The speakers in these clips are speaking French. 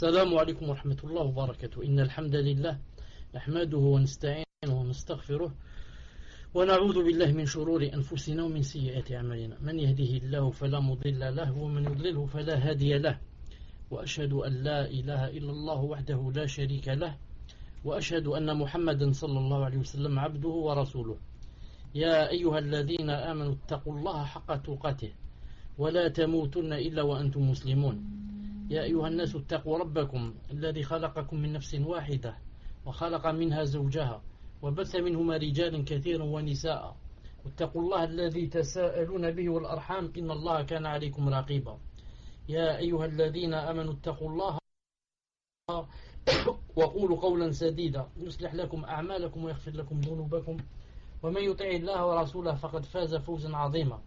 السلام عليكم ورحمة الله وبركاته. إن الحمد لله نحمده ونستعينه ونستغفره ونعوذ بالله من شرور أنفسنا ومن سيئات أعمالنا. من يهده الله فلا مضل له ومن يضلله فلا هادي له. وأشهد أن لا إله إلا الله وحده لا شريك له وأشهد أن محمدا صلى الله عليه وسلم عبده ورسوله. يا أيها الذين آمنوا اتقوا الله حق تقاته ولا تموتن إلا وأنتم مسلمون. يا أيها الناس اتقوا ربكم الذي خلقكم من نفس واحدة وخلق منها زوجها وبث منهما رجالا كثيرا ونساء واتقوا الله الذي تساءلون به والأرحام إن الله كان عليكم رقيبا. يا أيها الذين آمنوا اتقوا الله وقولوا قولا سديدا يصلح لكم أعمالكم ويغفر لكم ذنوبكم ومن يطع الله ورسوله فقد فاز فوزا عظيما.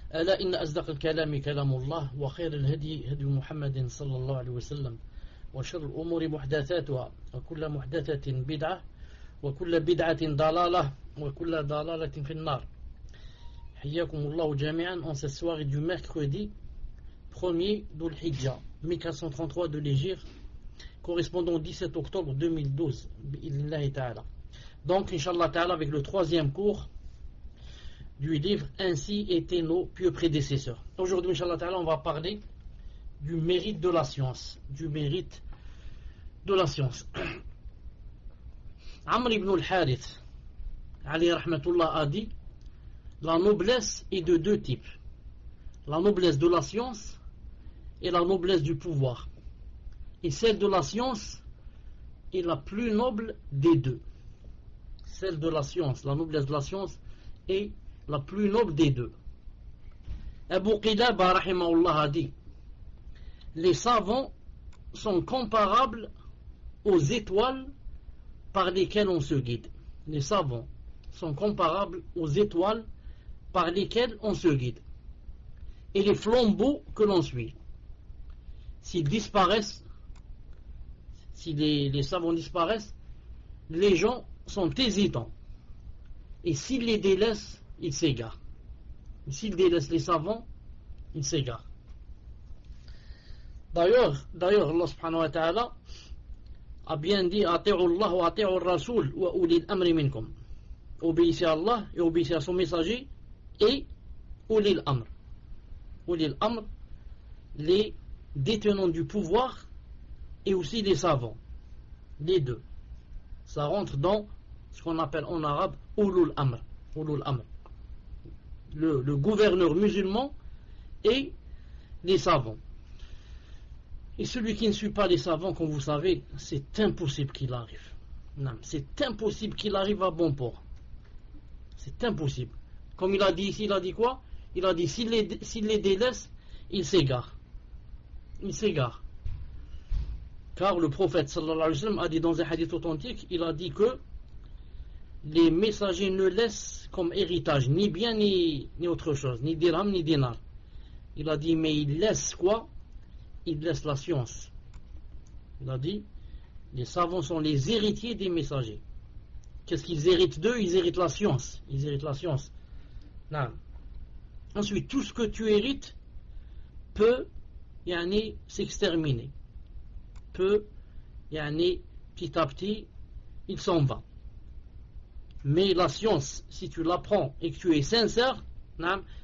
ألا إن أصدق الكلام كلام الله وخير الهدي هدي محمد صلى الله عليه وسلم وشر الأمور محدثاتها وكل محدثة بدعة وكل بدعة ضلالة وكل ضلالة في النار. حياكم الله جميعا en cette soirée du mercredi 1er d'Ul Hijja 1433 de l'Hégire correspondant au 17 octobre 2012 bi'idhnillahi ta'ala. Donc Inch'Allah ta'ala avec le troisième cours du livre Ainsi étaient nos pieux prédécesseurs. Aujourd'hui, Inch'Allah ta'ala, on va parler du mérite de la science. Du mérite de la science. Amr ibn al-Harith, alayhi rahmatullah, a dit: la noblesse est de deux types. La noblesse de la science et la noblesse du pouvoir. Et celle de la science est la plus noble des deux. Celle de la science, la noblesse de la science est la plus noble des deux. Abu Qilaba rahimahullah a dit: les savants sont comparables aux étoiles par lesquelles on se guide. Les savants sont comparables aux étoiles par lesquelles on se guide. Et les flambeaux que l'on suit. S'ils disparaissent, si les savants disparaissent, les gens sont hésitants. Et s'ils les délaissent, ils s'égarent. S'ils délaissent les savants, ils s'égarent. D'ailleurs, Allah subhanahu wa ta'ala a bien dit: Ati'u Allah wa ati'u al-Rasul wa ulil amri minkum. Obéissez à Allah et obéissez à son messager et ulil amr. Ulil amr, les détenants du pouvoir et aussi les savants. Les deux. Ça rentre dans ce qu'on appelle en arabe ulul amr. Ulul amr. Le gouverneur musulman et les savants. Et celui qui ne suit pas les savants, comme vous savez, c'est impossible qu'il arrive. Non, c'est impossible qu'il arrive à bon port. C'est impossible. Comme il a dit ici, il a dit quoi? Il a dit: s'il les délaisse, il s'égare. Il s'égare. Car le prophète sallallahu alayhi wa sallam a dit dans un hadith authentique, il a dit que les messagers ne laissent comme héritage ni bien ni autre chose, ni dirham ni dinar. Il a dit: mais ils laissent quoi? Ils laissent la science. Il a dit: les savants sont les héritiers des messagers. Qu'est-ce qu'ils héritent d'eux? Ils héritent la science. Ils héritent la science. Non. Ensuite, tout ce que tu hérites peut s'exterminer. Peut, petit à petit, il s'en va. Mais la science, si tu l'apprends et que tu es sincère,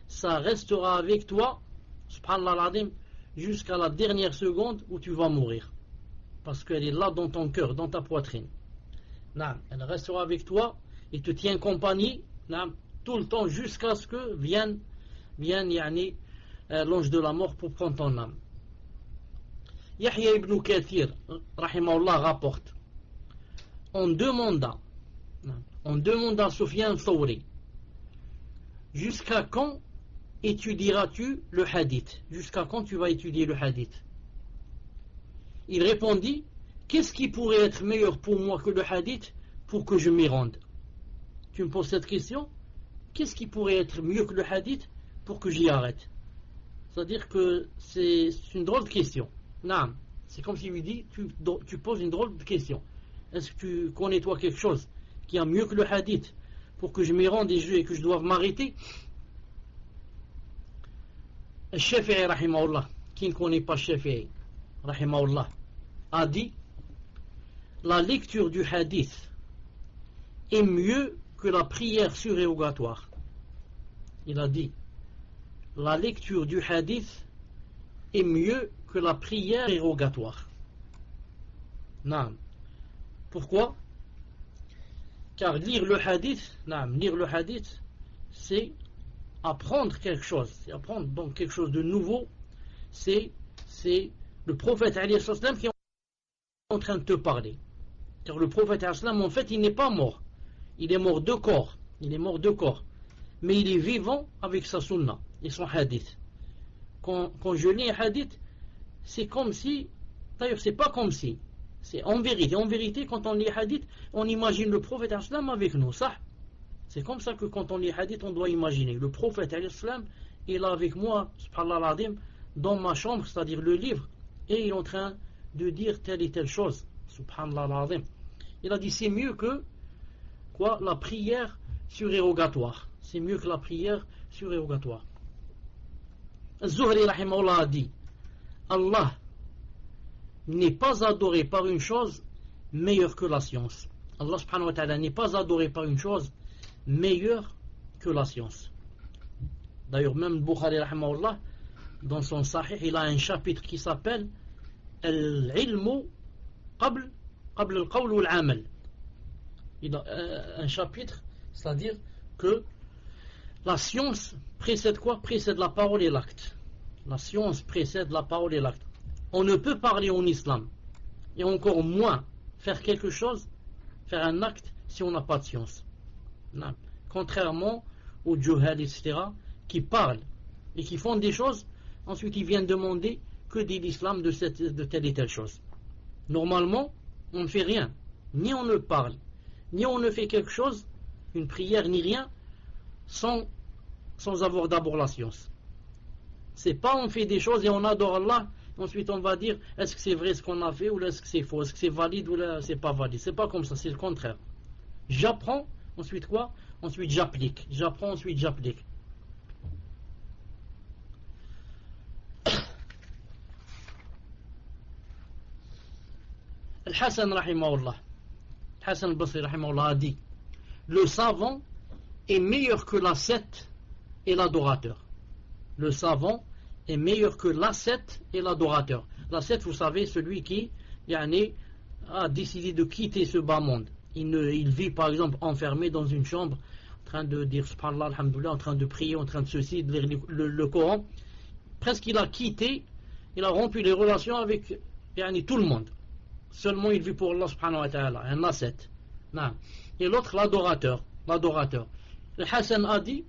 ça restera avec toi, subhanallah al-azim, jusqu'à la dernière seconde où tu vas mourir. Parce qu'elle est là dans ton cœur, dans ta poitrine. Elle restera avec toi et te tient compagnie tout le temps jusqu'à ce que vienne l'ange de la mort pour prendre ton âme. Yahya ibn Kathir, rahimahullah, rapporte: on demanda à Sufyan Thawri: jusqu'à quand étudieras-tu le hadith? Jusqu'à quand tu vas étudier le hadith? Il répondit: qu'est-ce qui pourrait être meilleur pour moi que le hadith pour que je m'y rende? Tu me poses cette question? Qu'est-ce qui pourrait être mieux que le hadith pour que j'y arrête? C'est-à-dire que c'est une drôle de question. Non, c'est comme s'il lui dit: tu poses une drôle de question. Est-ce que tu connais toi quelque chose qui a mieux que le hadith pour que je m'y rende et que je doive m'arrêter? Shafi'i rahimahullah, qui ne connaît pas Shafi'i, rahimahullah, a dit la lecture du hadith est mieux que la prière surérogatoire. Il a dit la lecture du hadith est mieux que la prière érogatoire. Non. Pourquoi? Car lire le hadith, c'est apprendre quelque chose, c'est apprendre donc quelque chose de nouveau. C'est le prophète alayhi salam qui est en train de te parler. Car le prophète alayhi salam, en fait, il n'est pas mort. Il est mort de corps. Mais il est vivant avec sa sunna et son hadith. Quand je lis un hadith, c'est comme si, d'ailleurs c'est pas comme si, c'est en vérité quand on lit un hadith, on imagine le prophète alayhi salam avec nous, ça. C'est comme ça que quand on lit un hadith, on doit imaginer le prophète alayhi salam est là avec moi, subhanallah al-azim, dans ma chambre, c'est-à-dire le livre, et il est en train de dire telle et telle chose, subhanallah al-azim. Il a dit c'est mieux que quoi, la prière surérogatoire. C'est mieux que la prière surérogatoire. Az-Zuhri rahimahullah a dit Allah n'est pas adoré par une chose meilleure que la science. Allah subhanahu wa ta'ala n'est pas adoré par une chose meilleure que la science. D'ailleurs même Bukhari rahimahullah, dans son sahih, il a un chapitre qui s'appelle Al-ilmu qabl al-qawl wal-amal. Il a un chapitre, c'est-à-dire que la science précède quoi? Précède la parole et l'acte. La science précède la parole et l'acte. On ne peut parler en islam et encore moins faire quelque chose, faire un acte si on n'a pas de science. Non. Contrairement aux juhal, etc., qui parlent et qui font des choses, ensuite ils viennent demander que dit l'islam de telle et telle chose. Normalement, on ne fait rien. Ni on ne parle, ni on ne fait quelque chose, une prière, ni rien, sans avoir d'abord la science. C'est pas on fait des choses et on adore Allah, ensuite on va dire est-ce que c'est vrai ce qu'on a fait ou est-ce que c'est faux, est-ce que c'est valide ou c'est pas valide. C'est pas comme ça, c'est le contraire. J'apprends, ensuite quoi? Ensuite j'applique. J'apprends, ensuite j'applique. Al-Hassan rahimahullah, Hassan al-Basri rahimahullah a dit le savant est meilleur que l'ascète et l'adorateur. Le savant est meilleur que l'ascète et l'adorateur. L'ascète, vous savez, celui qui a décidé de quitter ce bas monde. Il vit par exemple enfermé dans une chambre en train de dire subhanallah, alhamdoulilah, en train de prier, en train de ceci, de lire le Coran. Presque il a quitté, il a rompu les relations avec tout le monde. Seulement il vit pour Allah subhanahu wa ta'ala, un ascète. Et l'autre, l'adorateur. Le Hassan a dit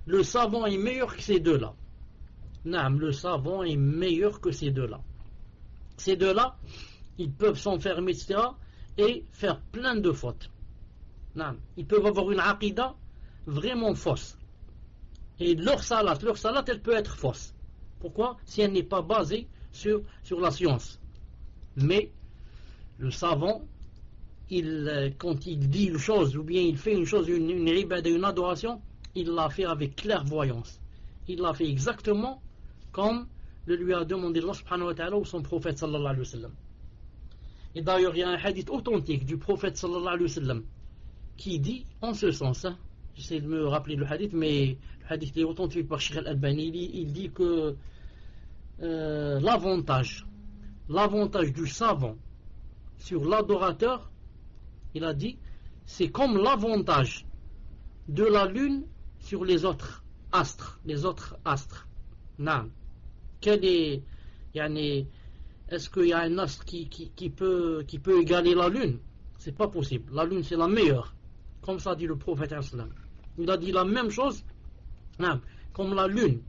le savant est meilleur que ces deux-là. Le savant est meilleur que ces deux-là. Ces deux-là, ils peuvent s'enfermer, etc., et faire plein de fautes. Ils peuvent avoir une aqidah vraiment fausse. Et leur salat, elle peut être fausse. Pourquoi? Si elle n'est pas basée sur la science. Mais le savant, quand il dit une chose, ou bien il fait une chose, une ibadah, une adoration, il l'a fait avec clairvoyance. Il l'a fait exactement comme le lui a demandé Allah subhanahu wa ta'ala ou son prophète sallallahu alayhi wa sallam. Et d'ailleurs, il y a un hadith authentique du prophète sallallahu alayhi wa sallam qui dit en ce sens, j'essaie de me rappeler le hadith, mais le hadith est authentique par Sheikh Al-Albani, il dit que l'avantage du savant sur l'adorateur, il a dit, c'est comme l'avantage de la lune sur les autres astres. Non. Est-ce qu'il y a un astre qui peut égaler la lune? C'est pas possible. La lune c'est la meilleure. Comme ça dit le prophète sallam. Il a dit la même chose. Non. Comme la lune,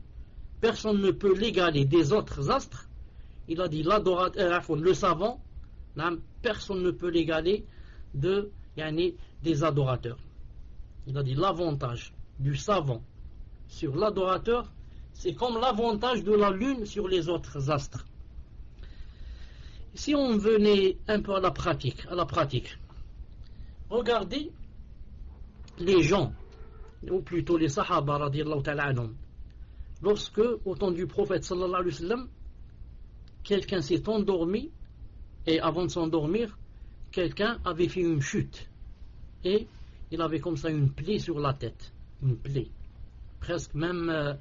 personne ne peut l'égaler des autres astres. Il a dit l'adorateur, le savant, non, personne ne peut l'égaler des adorateurs. Il a dit l'avantage du savant sur l'adorateur, c'est comme l'avantage de la lune sur les autres astres. Si on venait un peu à la pratique, regardez les gens, ou plutôt les sahaba radiyallahu ta'ala anhum, lorsque, au temps du prophète sallallahu alayhi wa sallam, quelqu'un s'est endormi, et avant de s'endormir, quelqu'un avait fait une chute, et il avait comme ça une plaie sur la tête, une plaie, presque même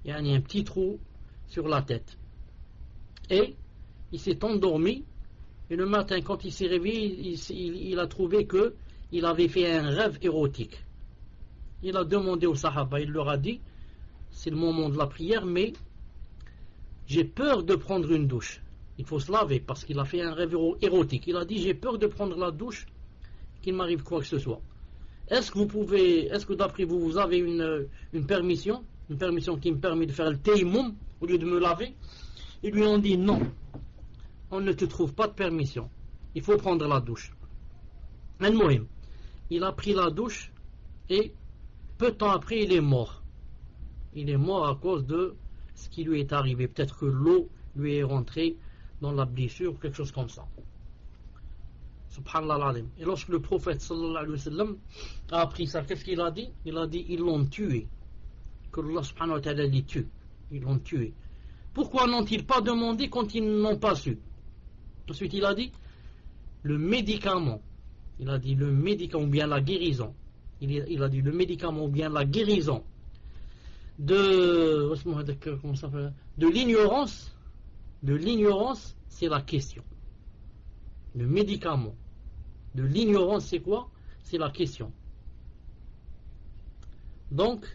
il y a un petit trou sur la tête, et il s'est endormi, et le matin quand il s'est réveillé, il a trouvé que il avait fait un rêve érotique. Il a demandé aux Sahaba, il leur a dit, c'est le moment de la prière, mais j'ai peur de prendre une douche. Il faut se laver parce qu'il a fait un rêve érotique. Il a dit, j'ai peur de prendre la douche, qu'il m'arrive quoi que ce soit. Est-ce que d'après vous, vous avez une permission qui me permet de faire le tayammum au lieu de me laver? Ils lui ont dit, non, on ne te trouve pas de permission. Il faut prendre la douche. Il a pris la douche et peu de temps après, il est mort. Il est mort à cause de ce qui lui est arrivé. Peut-être que l'eau lui est rentrée dans la blessure, quelque chose comme ça. Subhanallah al-Azim. Et lorsque le prophète sallallahu alayhi wa sallam a appris ça, qu'est-ce qu'il a dit? Il a dit, ils l'ont tué. Que Allah subhanahu wa ta'ala les tue. Ils l'ont tué. Pourquoi n'ont-ils pas demandé quand ils n'ont pas su? Ensuite, il a dit, le médicament. Il a dit, le médicament ou bien la guérison. Il a dit, le médicament ou bien la guérison de l'ignorance, c'est la question. Le médicament de l'ignorance, c'est quoi? C'est la question. Donc,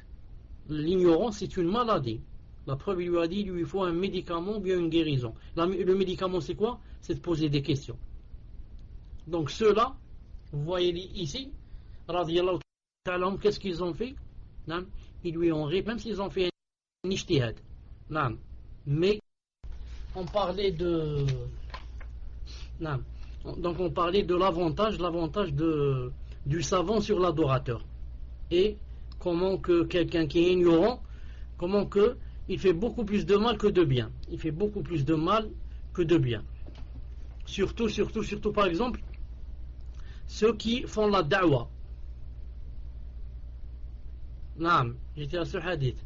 l'ignorance, c'est une maladie. La preuve, il lui a dit, il lui faut un médicament ou bien une guérison. Le médicament, c'est quoi? C'est de poser des questions. Donc, ceux-là, vous voyez ici, radiyallahu ta'ala, qu'est-ce qu'ils ont fait? Ils lui ont répondu, même s'ils ont fait un ijtihad. Mais, on parlait de... Donc on parlait de l'avantage du savant sur l'adorateur. Et comment que quelqu'un qui est ignorant, comment que il fait beaucoup plus de mal que de bien. Il fait beaucoup plus de mal que de bien. Surtout par exemple, ceux qui font la da'wa. J'étais à ce hadith.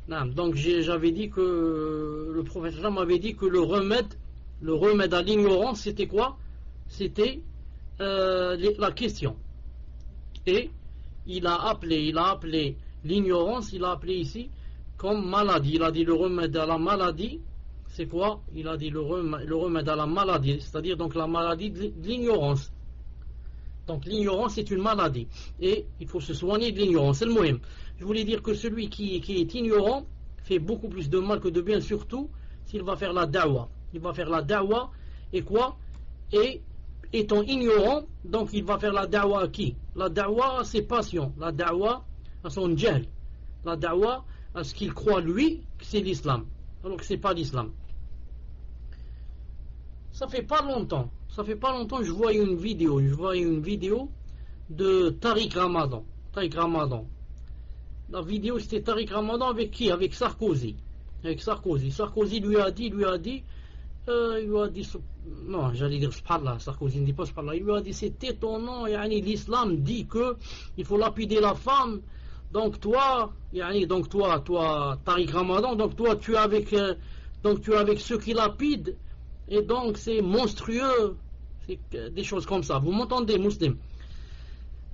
Donc j'avais dit que le prophète m'avait dit que le remède à l'ignorance, c'était quoi? C'était la question. Et il a appelé l'ignorance, il a appelé ici comme maladie. Il a dit le remède à la maladie, c'est quoi? Il a dit le remède à la maladie, c'est-à-dire donc la maladie de l'ignorance. Donc l'ignorance est une maladie. Et il faut se soigner de l'ignorance. C'est le moyen. Je voulais dire que celui qui est ignorant fait beaucoup plus de mal que de bien, surtout s'il va faire la da'wa. Il va faire la da'wa et quoi? Et étant ignorant, donc il va faire la da'wa à qui? La da'wa à ses passions, la da'wa à son jahl, la da'wa à ce qu'il croit lui que c'est l'islam, alors que c'est pas l'islam. Ça fait pas longtemps que je vois une vidéo de Tariq Ramadan. La vidéo c'était Tariq Ramadan avec qui? Avec Sarkozy. Sarkozy lui a dit, non, j'allais dire subhanallah, Sarkozy ne dit pas subhanallah, il lui a dit c'est étonnant, l'islam dit que il faut lapider la femme, donc toi Tariq Ramadan, donc toi tu es avec ceux qui lapident, et donc c'est monstrueux, c'est des choses comme ça. Vous m'entendez, musulman?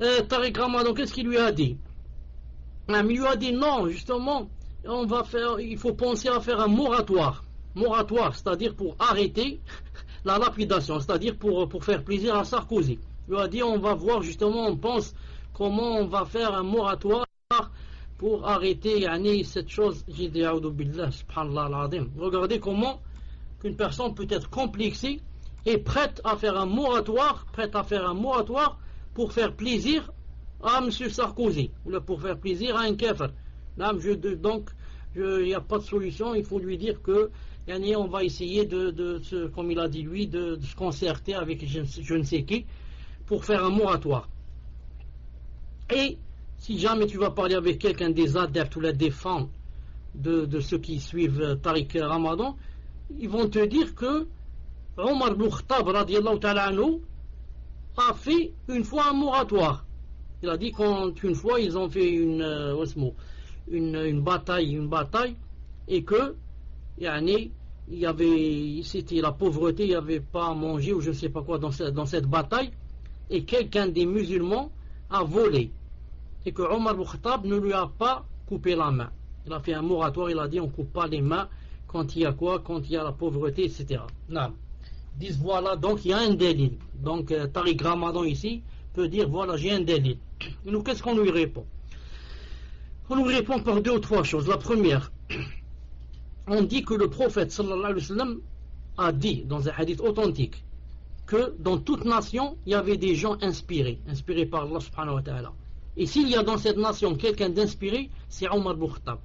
Tariq Ramadan, qu'est-ce qu'il lui a dit? Il lui a dit non, justement, il faut penser à faire un moratoire, c'est-à-dire pour arrêter la lapidation, c'est-à-dire pour faire plaisir à Sarkozy. Il lui a dit on va voir justement, on pense comment on va faire un moratoire pour arrêter cette chose. J'ai dit a'udhu billah, subhanallah al-azim. Regardez comment qu'une personne peut être complexée et prête à faire un moratoire pour faire plaisir à M. Sarkozy, ou pour faire plaisir à un kafir. Donc, il n'y a pas de solution, il faut lui dire que on va essayer comme il a dit lui, de se concerter avec je ne sais qui pour faire un moratoire. Et si jamais tu vas parler avec quelqu'un des adeptes ou des fans de ceux qui suivent Tariq Ramadan, ils vont te dire que Omar ibn Khattab radiyallahu ta'ala anhu a fait une fois un moratoire. Il a dit qu'une fois ils ont fait une bataille, et que c'était la pauvreté, il n'y avait pas à manger ou je ne sais pas quoi dans cette bataille, et quelqu'un des musulmans a volé, et que Omar ibn Khattab ne lui a pas coupé la main. Il a fait un moratoire, il a dit on ne coupe pas les mains quand il y a quoi, quand il y a la pauvreté, etc. Non. Disent voilà, donc il y a un délit. Donc Tariq Ramadan ici peut dire voilà, j'ai un délit. Et nous, qu'est-ce qu'on lui répond? On lui répond par deux ou trois choses. La première, on dit que le prophète sallallahu alayhi wa sallam a dit dans un hadith authentique que dans toute nation il y avait des gens inspirés par Allah subhanahu wa ta'ala. Et s'il y a dans cette nation quelqu'un d'inspiré, c'est Omar ibn Khattab.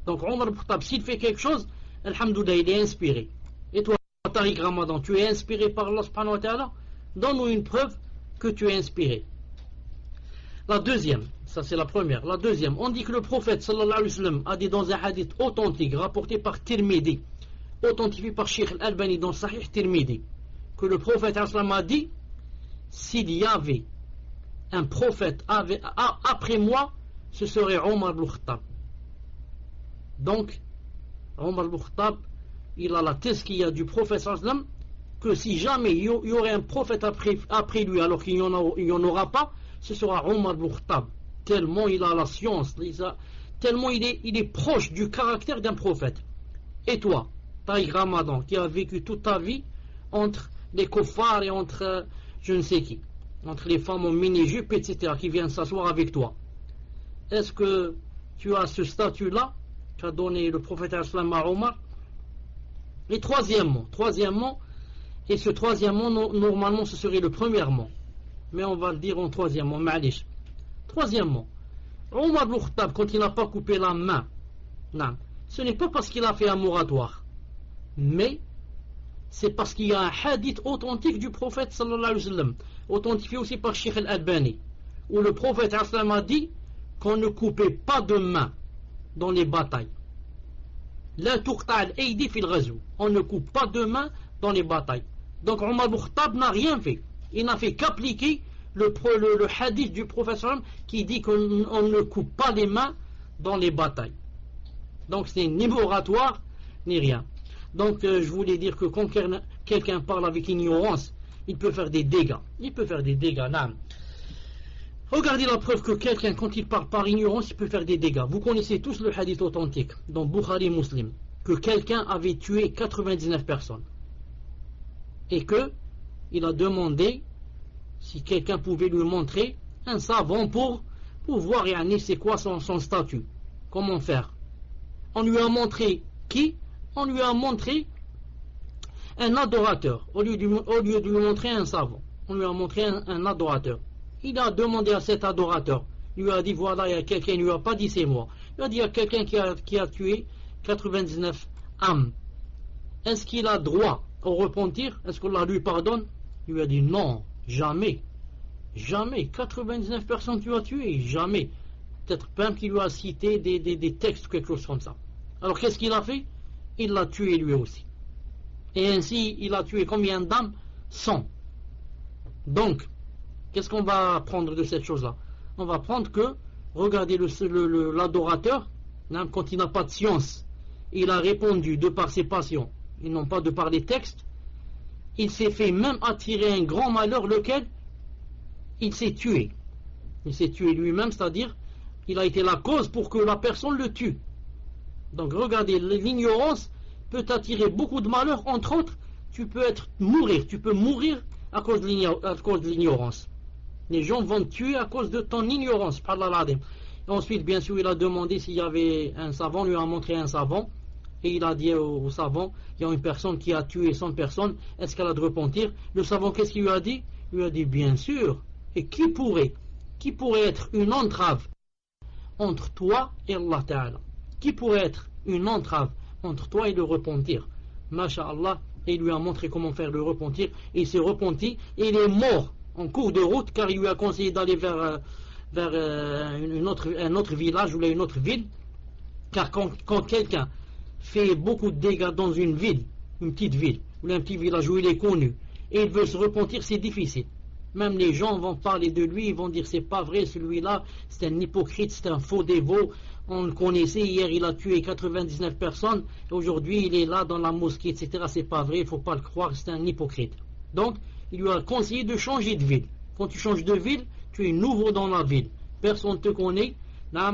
Donc Omar ibn Khattab, s'il fait quelque chose, alhamdoulilah, il est inspiré. Et toi, Tariq Ramadan, tu es inspiré par Allah subhanahu wa ta'ala? Donne-nous une preuve que tu es inspiré. La deuxième, ça c'est la première. La deuxième, on dit que le prophète sallallahu alayhi wa sallam a dit dans un hadith authentique rapporté par Tirmidhi, authentifié par Sheikh Al-Albani dans Sahih Tirmidhi, que le prophète a dit s'il y avait un prophète après moi, ce serait Omar ibn Khattab. Donc Omar ibn Khattab, il a la thèse qu'il y a du prophète sallallahu alayhi wa sallam, que si jamais il y aurait un prophète après lui alors qu'il n'y en aura pas, ce sera Omar ibn Khattab, tellement il a la science, tellement il est proche du caractère d'un prophète. Et toi, Tariq Ramadan, qui a vécu toute ta vie entre les kuffars et entre je ne sais qui, entre les femmes en mini-jupe, etc., qui viennent s'asseoir avec toi, est-ce que tu as ce statut-là qu'a donné le prophète à Omar? Et troisièmement, et ce troisièmement, normalement ce serait le premièrement, mais on va le dire en troisièmement, ma'alish. Troisièmement, Omar ibn Khattab, quand il n'a pas coupé la main, non, ce n'est pas parce qu'il a fait un moratoire, mais c'est parce qu'il y a un hadith authentique du prophète sallallahu alayhi wa sallam, authentifié aussi par Sheikh Al-Albani, où le prophète a dit qu'on ne coupait pas de main dans les batailles. La tuqta al-aydi fil ghazw, on ne coupe pas de main dans les batailles. Donc Omar ibn Khattab n'a rien fait. Il n'a fait qu'appliquer le hadith du prophète qui dit qu'on ne coupe pas les mains dans les batailles. Donc c'est ni moratoire ni rien. Donc je voulais dire que quand quelqu'un parle avec ignorance, il peut faire des dégâts. Naam. Regardez la preuve que quelqu'un, quand il parle par ignorance, il peut faire des dégâts. Vous connaissez tous le hadith authentique dans Bukhari Muslim, que quelqu'un avait tué 99 personnes. Et que il a demandé si quelqu'un pouvait lui montrer un savant pour voir c'est quoi son statut, comment faire. On lui a montré qui? On lui a montré un adorateur au lieu de lui montrer un savant. On lui a montré un adorateur. Il a demandé à cet adorateur, il lui a dit voilà, il y a quelqu'un, il ne lui a pas dit c'est moi, il a dit il y a quelqu'un qui a tué 99 âmes. Est-ce qu'il a droit au repentir? Est-ce qu'Allah lui pardonne? Il lui a dit non, jamais. 99 personnes tu as tué, jamais. Peut-être même qu'il lui a cité des textes ou quelque chose comme ça. Alors qu'est-ce qu'il a fait? Il l'a tué lui aussi. Et ainsi il a tué combien d'âmes? 100. Donc qu'est-ce qu'on va apprendre de cette chose-là? On va apprendre que, regardez l'adorateur, quand il n'a pas de science, il a répondu de par ses passions, et non pas de par les textes, il s'est fait même attirer un grand malheur, lequel il s'est tué. Il s'est tué lui-même, c'est-à-dire, il a été la cause pour que la personne le tue. Donc regardez, l'ignorance peut t'attirer beaucoup de malheurs, entre autres, tu peux mourir à cause de l'ignorance. Les gens vont te tuer à cause de ton ignorance. Et ensuite, bien sûr, il a demandé s'il y avait un savant, on lui a montré un savant, et il a dit au savant, il y a une personne qui a tué 100 personnes, est-ce qu'elle a de repentir? Le savant, qu'est-ce qu'il lui a dit? Il lui a dit, bien sûr. Et qui pourrait être une entrave entre toi et Allah Ta'ala? Qui pourrait être une entrave entre toi et le repentir? Masha'Allah, et il lui a montré comment faire le repentir, et il s'est repenti, et il est mort en cours de route, car il lui a conseillé d'aller vers un autre village ou une autre ville, car quand quelqu'un fait beaucoup de dégâts dans une ville, une petite ville, ou un petit village où il est connu, et il veut se repentir, c'est difficile. Même les gens vont parler de lui, ils vont dire c'est pas vrai, celui-là, c'est un hypocrite, c'est un faux dévot, on le connaissait, hier il a tué 99 personnes, et aujourd'hui il est là dans la mosquée, etc. C'est pas vrai, il ne faut pas le croire, c'est un hypocrite. Donc, il lui a conseillé de changer de ville. Quand tu changes de ville, tu es nouveau dans la ville. Personne ne te connaît,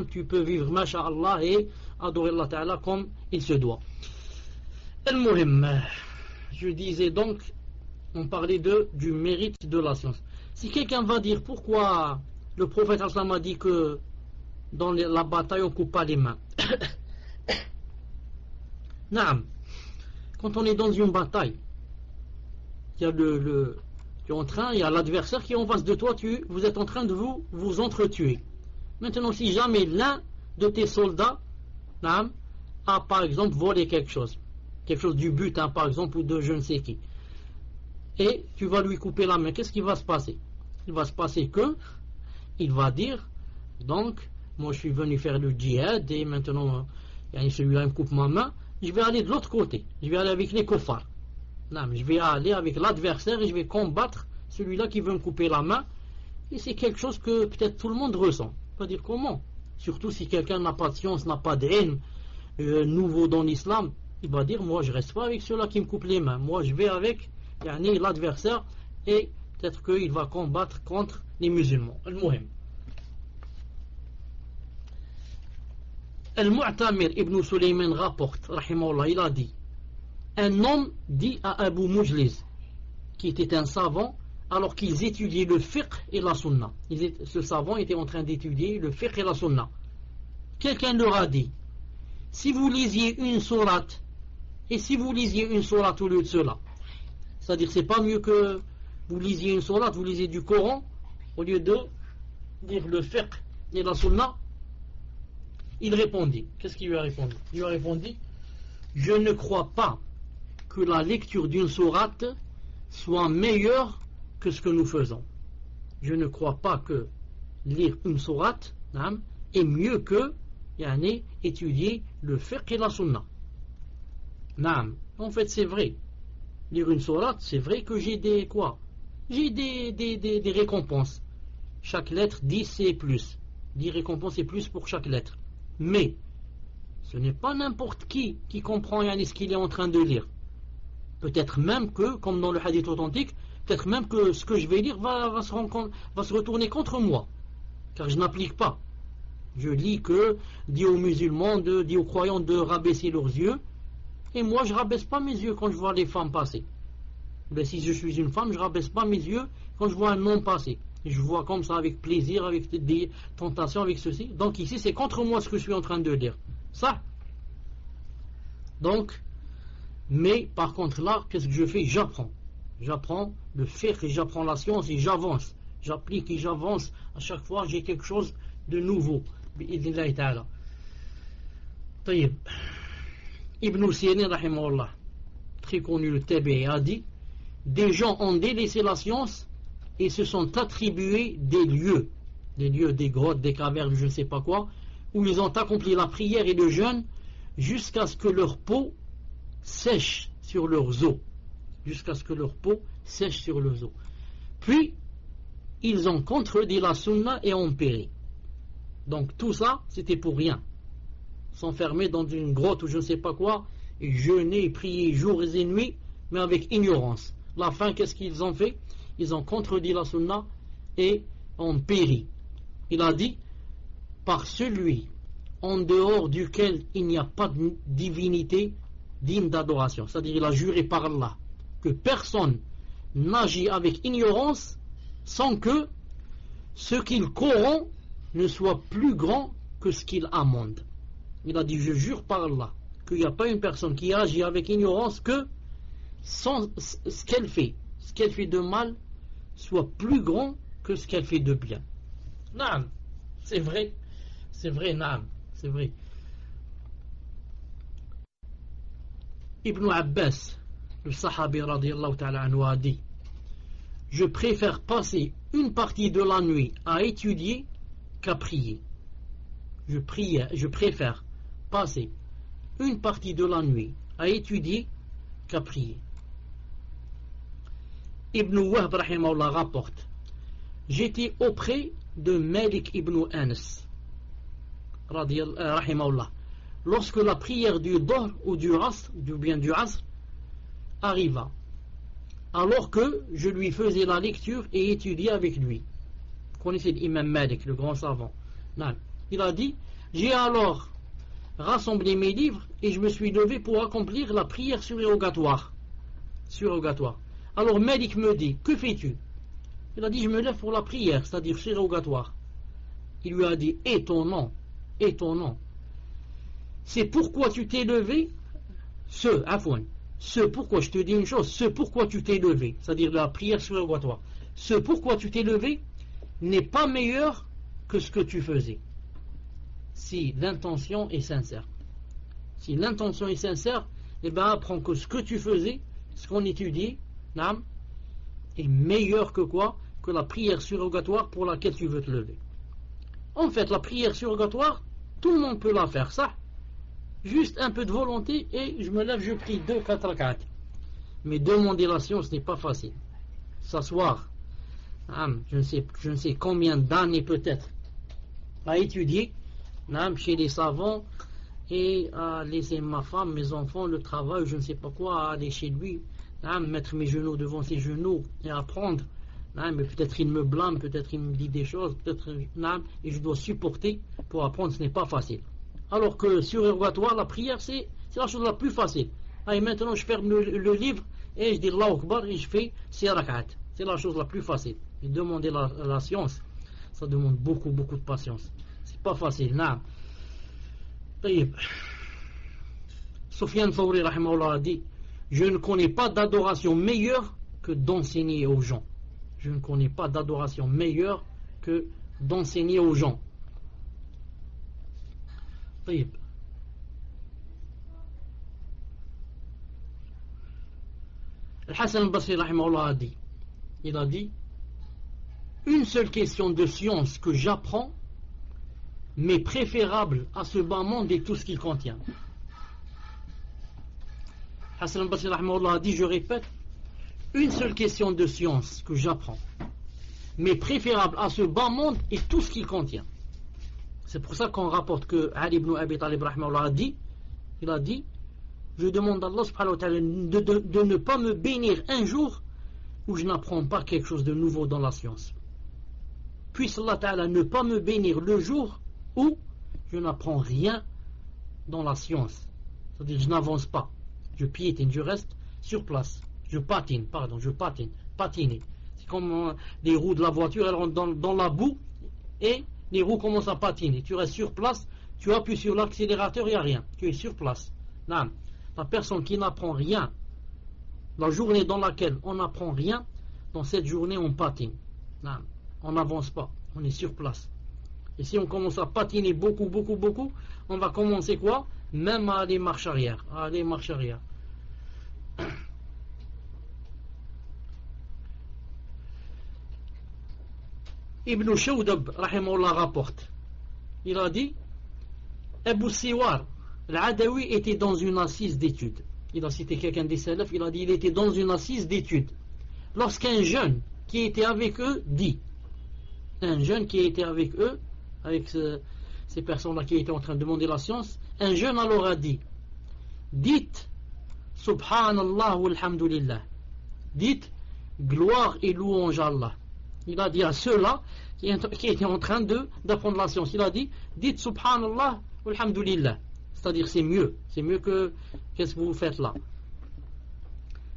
tu peux vivre, masha'Allah, et adorer Allah Ta'ala comme il se doit. Al-Muhim, je disais donc, on parlait du mérite de la science. Si quelqu'un va dire pourquoi le prophète Aslam a dit que dans la bataille on coupe pas les mains. Naam. Quand on est dans une bataille, il y a il y a l'adversaire qui est en face de toi, vous êtes en train de vous entretuer. Maintenant, si jamais l'un de tes soldats naam, a par exemple volé quelque chose du butin par exemple, ou de je ne sais qui, et tu vas lui couper la main, qu'est-ce qui va se passer? Il va se passer que il va dire, donc moi je suis venu faire le djihad et maintenant celui-là me coupe ma main, je vais aller de l'autre côté, je vais aller avec les kuffars. Non, je vais aller avec l'adversaire et je vais combattre celui-là qui veut me couper la main. Et c'est quelque chose que peut-être tout le monde ressent. Pas dire comment. Surtout si quelqu'un n'a pas de science, n'a pas d'ilm, nouveau dans l'islam, il va dire moi je reste pas avec ceux-là qui me coupent les mains. Moi je vais avec l'adversaire et peut-être qu'il va combattre contre les musulmans. Al-Muhim. Al-Mu'tamir ibn Sulayman rapporte, rahimahullah, il a dit, un homme dit à Abu Mujliz, qui était un savant, alors qu'ils étudiaient le fiqh et la sunna. Ce savant était en train d'étudier le fiqh et la sunna. Quelqu'un leur a dit, si vous lisiez une sourate, et si vous lisiez une sourate au lieu de cela, c'est-à-dire c'est pas mieux que vous lisiez une sourate, vous lisez du Coran, au lieu de lire le fiqh et la sunna. Il répondit, qu'est-ce qu'il lui a répondu? Il lui a répondu, je ne crois pas que la lecture d'une sourate soit meilleure que ce que nous faisons. Je ne crois pas que lire une sourate est mieux que étudier le fiqh et la sunna. En fait c'est vrai. Lire une sourate, c'est vrai que j'ai des récompenses. Chaque lettre 10 c'est plus. 10 récompenses et plus pour chaque lettre. Mais ce n'est pas n'importe qui comprend ce qu'il est en train de lire. Peut-être même que, comme dans le hadith authentique, peut-être même que ce que je vais lire va se retourner contre moi. Car je n'applique pas. Je lis que dit aux musulmans, dit aux croyants de rabaisser leurs yeux. Et moi je rabaisse pas mes yeux quand je vois les femmes passer. Mais si je suis une femme, je rabaisse pas mes yeux quand je vois un homme passer. Et je vois comme ça avec plaisir, avec des tentations, avec ceci. Donc ici c'est contre moi ce que je suis en train de lire. Ça. Donc, mais par contre là, qu'est-ce que je fais? J'apprends le fiqh et j'apprends la science et j'avance. J'applique et j'avance. À chaque fois j'ai quelque chose de nouveau. Bi'idhnillahi ta'ala. Taïb. Ibn Sirin, rahimahullah, très connu, le tabi'i, a dit, des gens ont délaissé la science et se sont attribués des lieux, des grottes, des cavernes, je ne sais pas quoi, où ils ont accompli la prière et le jeûne jusqu'à ce que leur peau sèche sur leurs os. Jusqu'à ce que leur peau sèche sur leurs os. Puis, ils ont contredit la sunna et ont péri. Donc tout ça, c'était pour rien. S'enfermer dans une grotte ou je ne sais pas quoi, et jeûner et prier jours et nuits, mais avec ignorance. La fin, qu'est-ce qu'ils ont fait? Ils ont contredit la sunna et ont péri. Il a dit, par celui en dehors duquel il n'y a pas de divinité digne d'adoration. C'est-à-dire, il a juré par Allah que personne n'agit avec ignorance sans que ce qu'il corrompt ne soit plus grand que ce qu'il amende. Il a dit, je jure par Allah qu'il n'y a pas une personne qui agit avec ignorance que sans ce qu'elle fait de mal soit plus grand que ce qu'elle fait de bien. Naam, c'est vrai, naam, c'est vrai. Ibn Abbas, le sahabi radiyallahu ta'ala anhu, a dit, je préfère passer une partie de la nuit à étudier qu'à prier. Je préfère passer une partie de la nuit à étudier qu'à prier. Ibn Wahb rahimahullah rapporte, j'étais auprès de Malik ibn Anas rahimahullah, lorsque la prière du Dohr ou du Asr, du Asr, arriva, alors que je lui faisais la lecture et étudiais avec lui. Vous connaissez l'imam Malik, le grand savant. Non. Il a dit, j'ai alors rassemblé mes livres et je me suis levé pour accomplir la prière surrogatoire. Alors Malik me dit, que fais-tu? Il a dit, je me lève pour la prière, c'est-à-dire surrogatoire. Il lui a dit, et ton nom, c'est pourquoi tu t'es levé, ce pourquoi, je te dis une chose, ce pourquoi tu t'es levé, c'est-à-dire la prière surrogatoire, ce pourquoi tu t'es levé n'est pas meilleur que ce que tu faisais, si l'intention est sincère. Si l'intention est sincère, eh bien apprends que ce que tu faisais, ce qu'on étudie, est meilleur que quoi? Que la prière surrogatoire pour laquelle tu veux te lever. En fait, la prière surrogatoire, tout le monde peut la faire, ça. Juste un peu de volonté et je me lève, je prie 2-4 rak'at. Mais demander la science, ce n'est pas facile. S'asseoir, je ne sais combien d'années peut-être, à étudier, chez les savants, et à laisser ma femme, mes enfants, le travail, je ne sais pas quoi, à aller chez lui, mettre mes genoux devant ses genoux et apprendre. Mais peut-être il me blâme, peut-être il me dit des choses, peut-être et je dois supporter pour apprendre, ce n'est pas facile. Alors que surrogatoire, la prière, c'est la chose la plus facile. Et maintenant je ferme le livre et je dis Allahu Akbar et je fais 6 rak'at. C'est la chose la plus facile. Et demander la science, ça demande beaucoup de patience. C'est pas facile. Sufyan Thawri rahimahullah a dit, je ne connais pas d'adoration meilleure que d'enseigner aux gens. Je ne connais pas d'adoration meilleure que d'enseigner aux gens. Al-Hassan al-Basri rahimahullah a dit, il a dit, une seule question de science que j'apprends mais préférable à ce bas monde et tout ce qu'il contient. Hassan al-Basri rahimahullah a dit, je répète, une seule question de science que j'apprends mais préférable à ce bas monde et tout ce qu'il contient. C'est pour ça qu'on rapporte que Ali ibn Abi Talib rahimahullah a dit, il a dit, je demande à Allah subhanahu wa ta'ala de ne pas me bénir un jour où je n'apprends pas quelque chose de nouveau dans la science. Puisse Allah ta'ala ne pas me bénir le jour où je n'apprends rien dans la science. C'est-à-dire je n'avance pas, je piétine, je reste sur place. Je patine. Patiner. C'est comme les roues de la voiture, elles rentrent dans la boue et les roues commencent à patiner. Tu restes sur place, tu appuies sur l'accélérateur, il n'y a rien. Tu es sur place. Non. La personne qui n'apprend rien, la journée dans laquelle on n'apprend rien, dans cette journée on patine. Non. On n'avance pas, on est sur place. Et si on commence à patiner beaucoup, on va commencer quoi? Même à aller marche arrière. Ibn Shawdab rahimahullah rapporte, il a dit, Abu Siwar al-Adawi était dans une assise d'études. Il a cité quelqu'un des salafs, il a dit, il était dans une assise d'études lorsqu'un jeune qui était avec eux dit, avec ces personnes-là qui étaient en train de demander la science, un jeune alors a dit, dites Subhanallah walhamdulillah, dites gloire et louange à Allah. Il a dit à ceux-là qui étaient en train d'apprendre la science, il a dit, dites Subhanallah walhamdulillah, c'est-à-dire c'est mieux que qu'est-ce que vous faites là.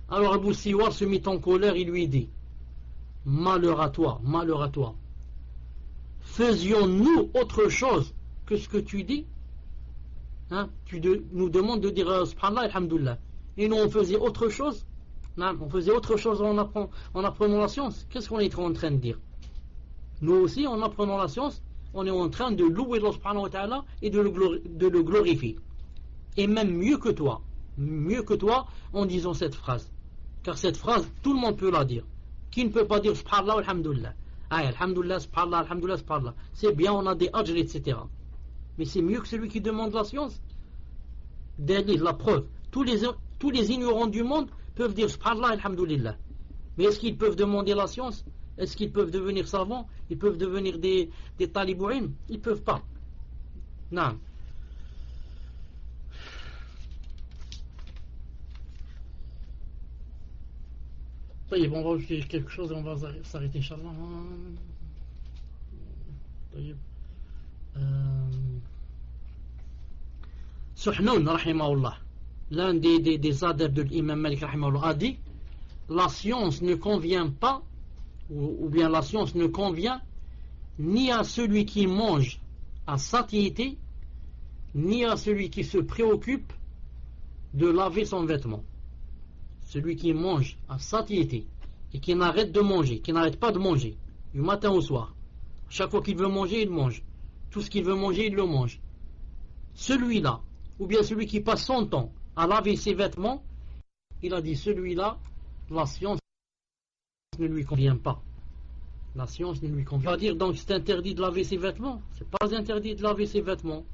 Alors Abu Siwar se mit en colère, il lui dit, malheur à toi, faisions-nous autre chose que ce que tu dis, tu nous demandes de dire Subhanallah alhamdulillah, et nous on faisait autre chose. On faisait autre chose en apprenant la science. Qu'est-ce qu'on est en train de dire? Nous aussi, en apprenant la science, on est en train de louer Allah subhanahu wa ta'ala et de le glorifier. Et même mieux que toi en disant cette phrase. Car cette phrase, tout le monde peut la dire. Qui ne peut pas dire subhanallah alhamdulillah? Alhamdulillah, subhanallah, alhamdulillah, subhanallah. C'est bien, on a des ajr, etc. Mais c'est mieux que celui qui demande la science. Dalil, la preuve. Tous les ignorants du monde peuvent dire subhanallah, alhamdulillah. Mais est-ce qu'ils peuvent demander la science? Est-ce qu'ils peuvent devenir savants? Ils peuvent devenir des talibouines? Ils ne peuvent pas. Non. طيب, on va dire quelque chose et on va s'arrêter, Inch'Allah. طيب. Suhnoun, rahimahullah, l'un des adeptes de l'imam Malik, rahimahullah, a dit: la science ne convient pas, ou bien la science ne convient ni à celui qui mange à satiété, ni à celui qui se préoccupe de laver son vêtement. Celui qui mange à satiété et qui n'arrête de manger, qui n'arrête pas de manger du matin au soir, chaque fois qu'il veut manger, il mange. Tout ce qu'il veut manger, il le mange. Celui-là, ou bien celui qui passe son temps à laver ses vêtements, il a dit: celui-là, la science ne lui convient pas. La science ne lui convient pas. Dire donc c'est interdit de laver ses vêtements. C'est pas interdit de laver ses vêtements,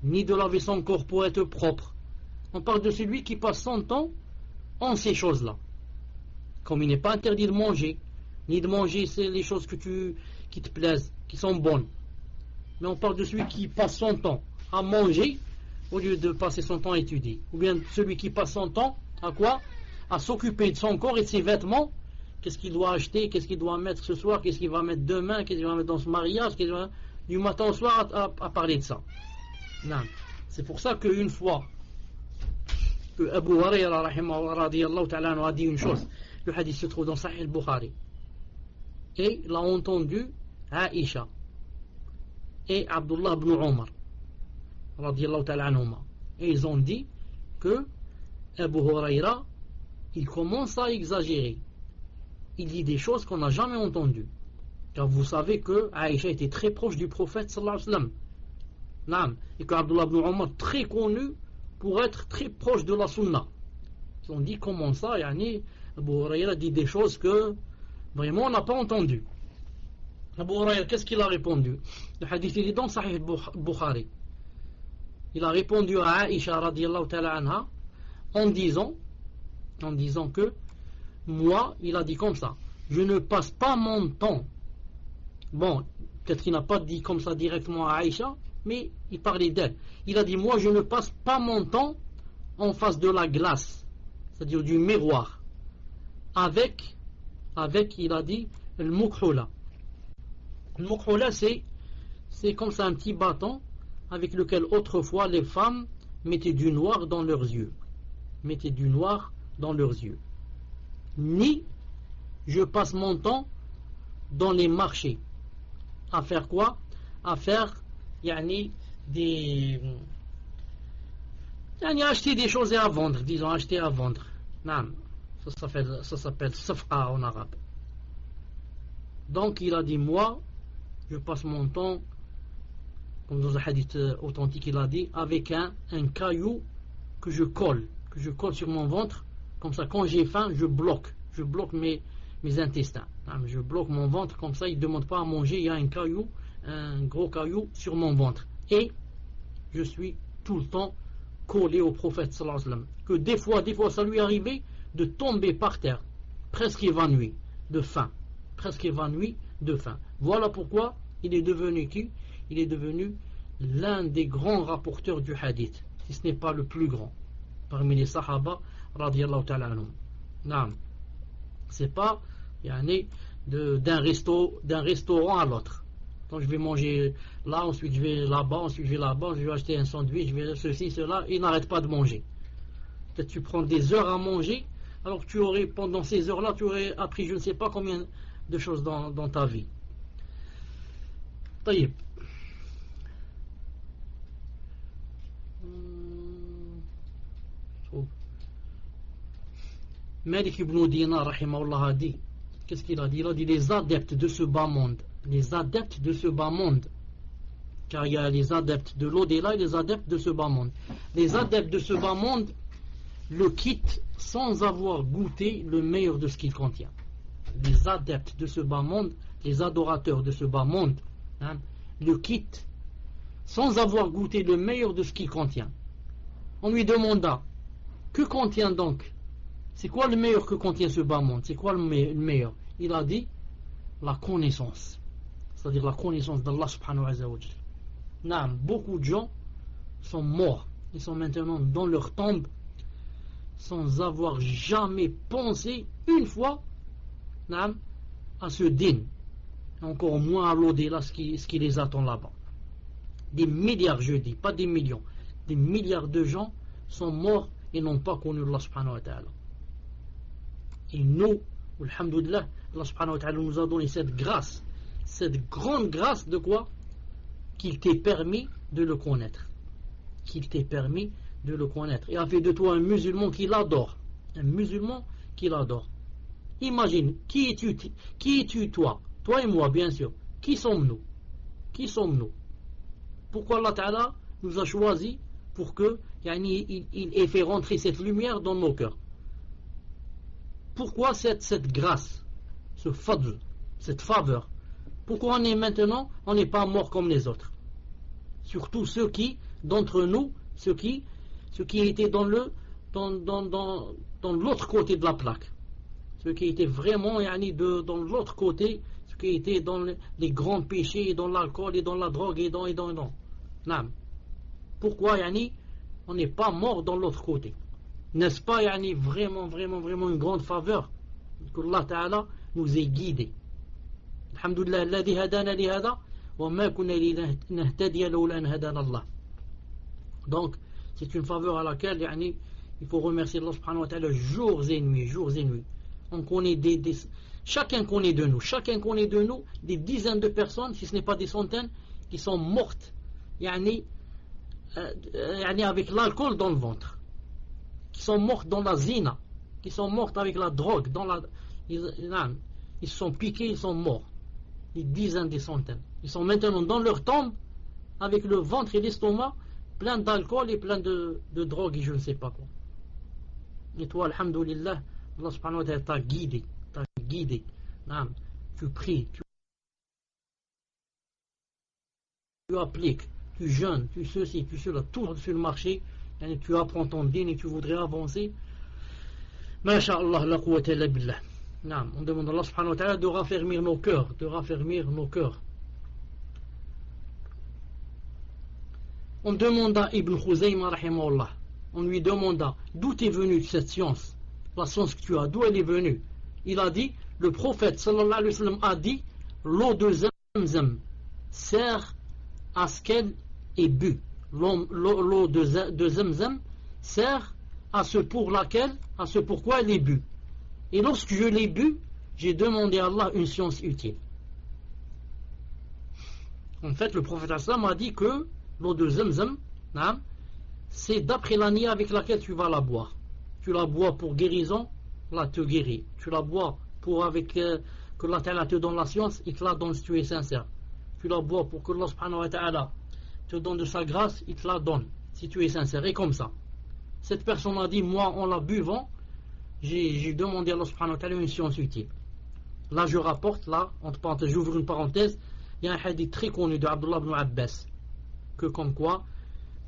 ni de laver son corps pour être propre. On parle de celui qui passe son temps en ces choses-là. Comme il n'est pas interdit de manger, ni de manger c'est les choses qui te plaisent, qui sont bonnes. Mais on parle de celui qui passe son temps à manger au lieu de passer son temps à étudier. Ou bien celui qui passe son temps à quoi? À s'occuper de son corps et de ses vêtements. Qu'est-ce qu'il doit acheter, qu'est-ce qu'il doit mettre ce soir, qu'est-ce qu'il va mettre demain, qu'est-ce qu'il va mettre dans ce mariage, du matin au soir à parler de ça. Non. C'est pour ça qu'une fois que Abu Huraira radiyallahu ta'ala a dit une chose, le hadith se trouve dans Sahih al-Bukhari, et l'a entendu Aïcha et Abdullah ibn Omar radiyallahu ta'ala anhuma, et ils ont dit que Abu Huraira, il commence à exagérer, il dit des choses qu'on n'a jamais entendues, car vous savez que Aïcha était très proche du prophète sallallahu alayhi wa sallam, et que Abdullah ibn Omar très connu pour être très proche de la sunna. Ils ont dit: comment ça, yani, Abu Huraira dit des choses que vraiment on n'a pas entendues. Abu Huraira, qu'est-ce qu'il a répondu? Le hadith il est dans Sahih Bukhari. Il a répondu à Aïcha radiyallahu ta'ala anha en disant que moi, il a dit comme ça: je ne passe pas mon temps. Bon, peut-être qu'il n'a pas dit comme ça directement à Aïcha, mais il parlait d'elle. Il a dit: moi, je ne passe pas mon temps en face de la glace, c'est-à-dire du miroir, avec, il a dit, le mukhula. Le mukhula, c'est comme ça un petit bâton avec lequel autrefois les femmes mettaient du noir dans leurs yeux. Ni je passe mon temps dans les marchés. À faire quoi? À faire acheter des choses et à vendre, disons, acheter à vendre. Non, ça s'appelle safqa en arabe. Donc il a dit: moi, je passe mon temps, comme dans un hadith authentique, il a dit, avec un caillou que je colle sur mon ventre, comme ça quand j'ai faim, je bloque mes intestins. Je bloque mon ventre, comme ça il ne demande pas à manger, il y a un gros caillou sur mon ventre. Et je suis tout le temps collé au prophète sallallahu alayhi wa sallam. Que des fois ça lui arrivait de tomber par terre, presque évanoui de faim. Voilà pourquoi il est devenu qui? Il est devenu l'un des grands rapporteurs du hadith, si ce n'est pas le plus grand, parmi les sahaba radiyallahu ta'ala anhum. Non, c'est pas d'un restaurant à l'autre. Donc je vais manger là, ensuite je vais là-bas, ensuite je vais là-bas, je vais acheter un sandwich, je vais ceci, cela, et il n'arrête pas de manger. Peut-être tu prends des heures à manger, alors que pendant ces heures-là, tu aurais appris je ne sais pas combien de choses dans ta vie. طيب. Malik ibn Dinar rahimahullah a dit, qu'est-ce qu'il a dit? Il a dit: les adeptes de ce bas monde, car il y a les adeptes de l'au-delà et les adeptes de ce bas monde. Les adeptes de ce bas monde le quittent sans avoir goûté le meilleur de ce qu'il contient. Les adeptes de ce bas monde, les adorateurs de ce bas monde, le quittent sans avoir goûté le meilleur de ce qu'il contient. On lui demanda: que contient donc? C'est quoi le meilleur que contient ce bas monde? C'est quoi le meilleur? Il a dit: la connaissance, c'est-à-dire la connaissance d'Allah subhanahu wa ta'ala. beaucoup de gens sont morts. Ils sont maintenant dans leur tombe sans avoir jamais pensé une fois à ce din. Encore moins à l'au-delà ce qui les attend là-bas. Des milliards, je dis, pas des millions. Des milliards de gens sont morts et n'ont pas connu Allah subhanahu wa ta'ala. Et nous, alhamdoulilah, Allah subhanahu wa ta'ala nous a donné cette grâce, cette grande grâce de quoi? Qu'il t'ait permis de le connaître. Qu'il t'ait permis de le connaître. Et a fait de toi un musulman qui l'adore. Un musulman qui l'adore. Imagine, qui es-tu toi? Toi et moi, bien sûr. Qui sommes-nous? Qui sommes-nous? Pourquoi Allah Ta'ala nous a choisi pour que il ait fait rentrer cette lumière dans nos cœurs? Pourquoi cette grâce, ce fadl, cette faveur? Pourquoi on n'est pas mort comme les autres? Surtout ceux qui, d'entre nous, ceux qui étaient dans l'autre côté de la plaque. Ceux qui étaient vraiment dans l'autre côté, ceux qui étaient dans les grands péchés, dans l'alcool et dans la drogue et dans. Non. Pourquoi on n'est pas mort dans l'autre côté? N'est-ce pas vraiment une grande faveur que Allah Ta'ala nous ait guidés? Alhamdulillah, alladhi hadana li hada wa ma kunna linahtadiya lawla an hadana Allah. Donc, c'est une faveur à laquelle il faut remercier Allah subhanahu wa ta'ala jours et nuits. On connaît chacun connaît de nous des dizaines de personnes, si ce n'est pas des centaines, qui sont mortes avec l'alcool dans le ventre, qui sont mortes dans la zina, qui sont mortes avec la drogue, ils se sont piqués, ils sont morts. Des dizaines, des centaines. Ils sont maintenant dans leur tombe avec le ventre et l'estomac plein d'alcool et plein de drogue et je ne sais pas quoi. Et toi, alhamdoulilah, Allah subhanahu wa ta'ala t'a guidé. Tu pries, tu appliques, tu jeûnes, tu ceci, tu cela, tout sur le marché, et tu apprends ton din et tu voudrais avancer. Masha'Allah, la quwwata illa billah. On demande à Allah subhanahu wa ta'ala de raffermir nos cœurs, On demanda à Ibn Khuzayma rahimahullah, on lui demanda d'où est venue cette science, la science que tu as, d'où elle est venue. Il a dit, le prophète sallallahu alayhi wa sallam a dit, l'eau de Zamzam sert à ce qu'elle est bu. L'eau de Zamzam sert à ce pourquoi elle est bu. Et lorsque je l'ai bu, j'ai demandé à Allah une science utile. En fait, le prophète a dit que l'eau de Zamzam, c'est d'après la niya avec laquelle tu vas la boire. Tu la bois pour guérison, là te guérit. Tu la bois pour que Allah Ta'ala te donne la science, il te la donne si tu es sincère. Tu la bois pour que Allah subhanahu wa ta'ala te donne de sa grâce, il te la donne si tu es sincère. Et comme ça. Cette personne a dit, moi en la buvant, j'ai demandé à Allah subhanahu wa ta'ala une science utile. Là je rapporte, entre parenthèses, j'ouvre une parenthèse, il y a un hadith très connu de Abdullah ibn Abbas, que comme quoi,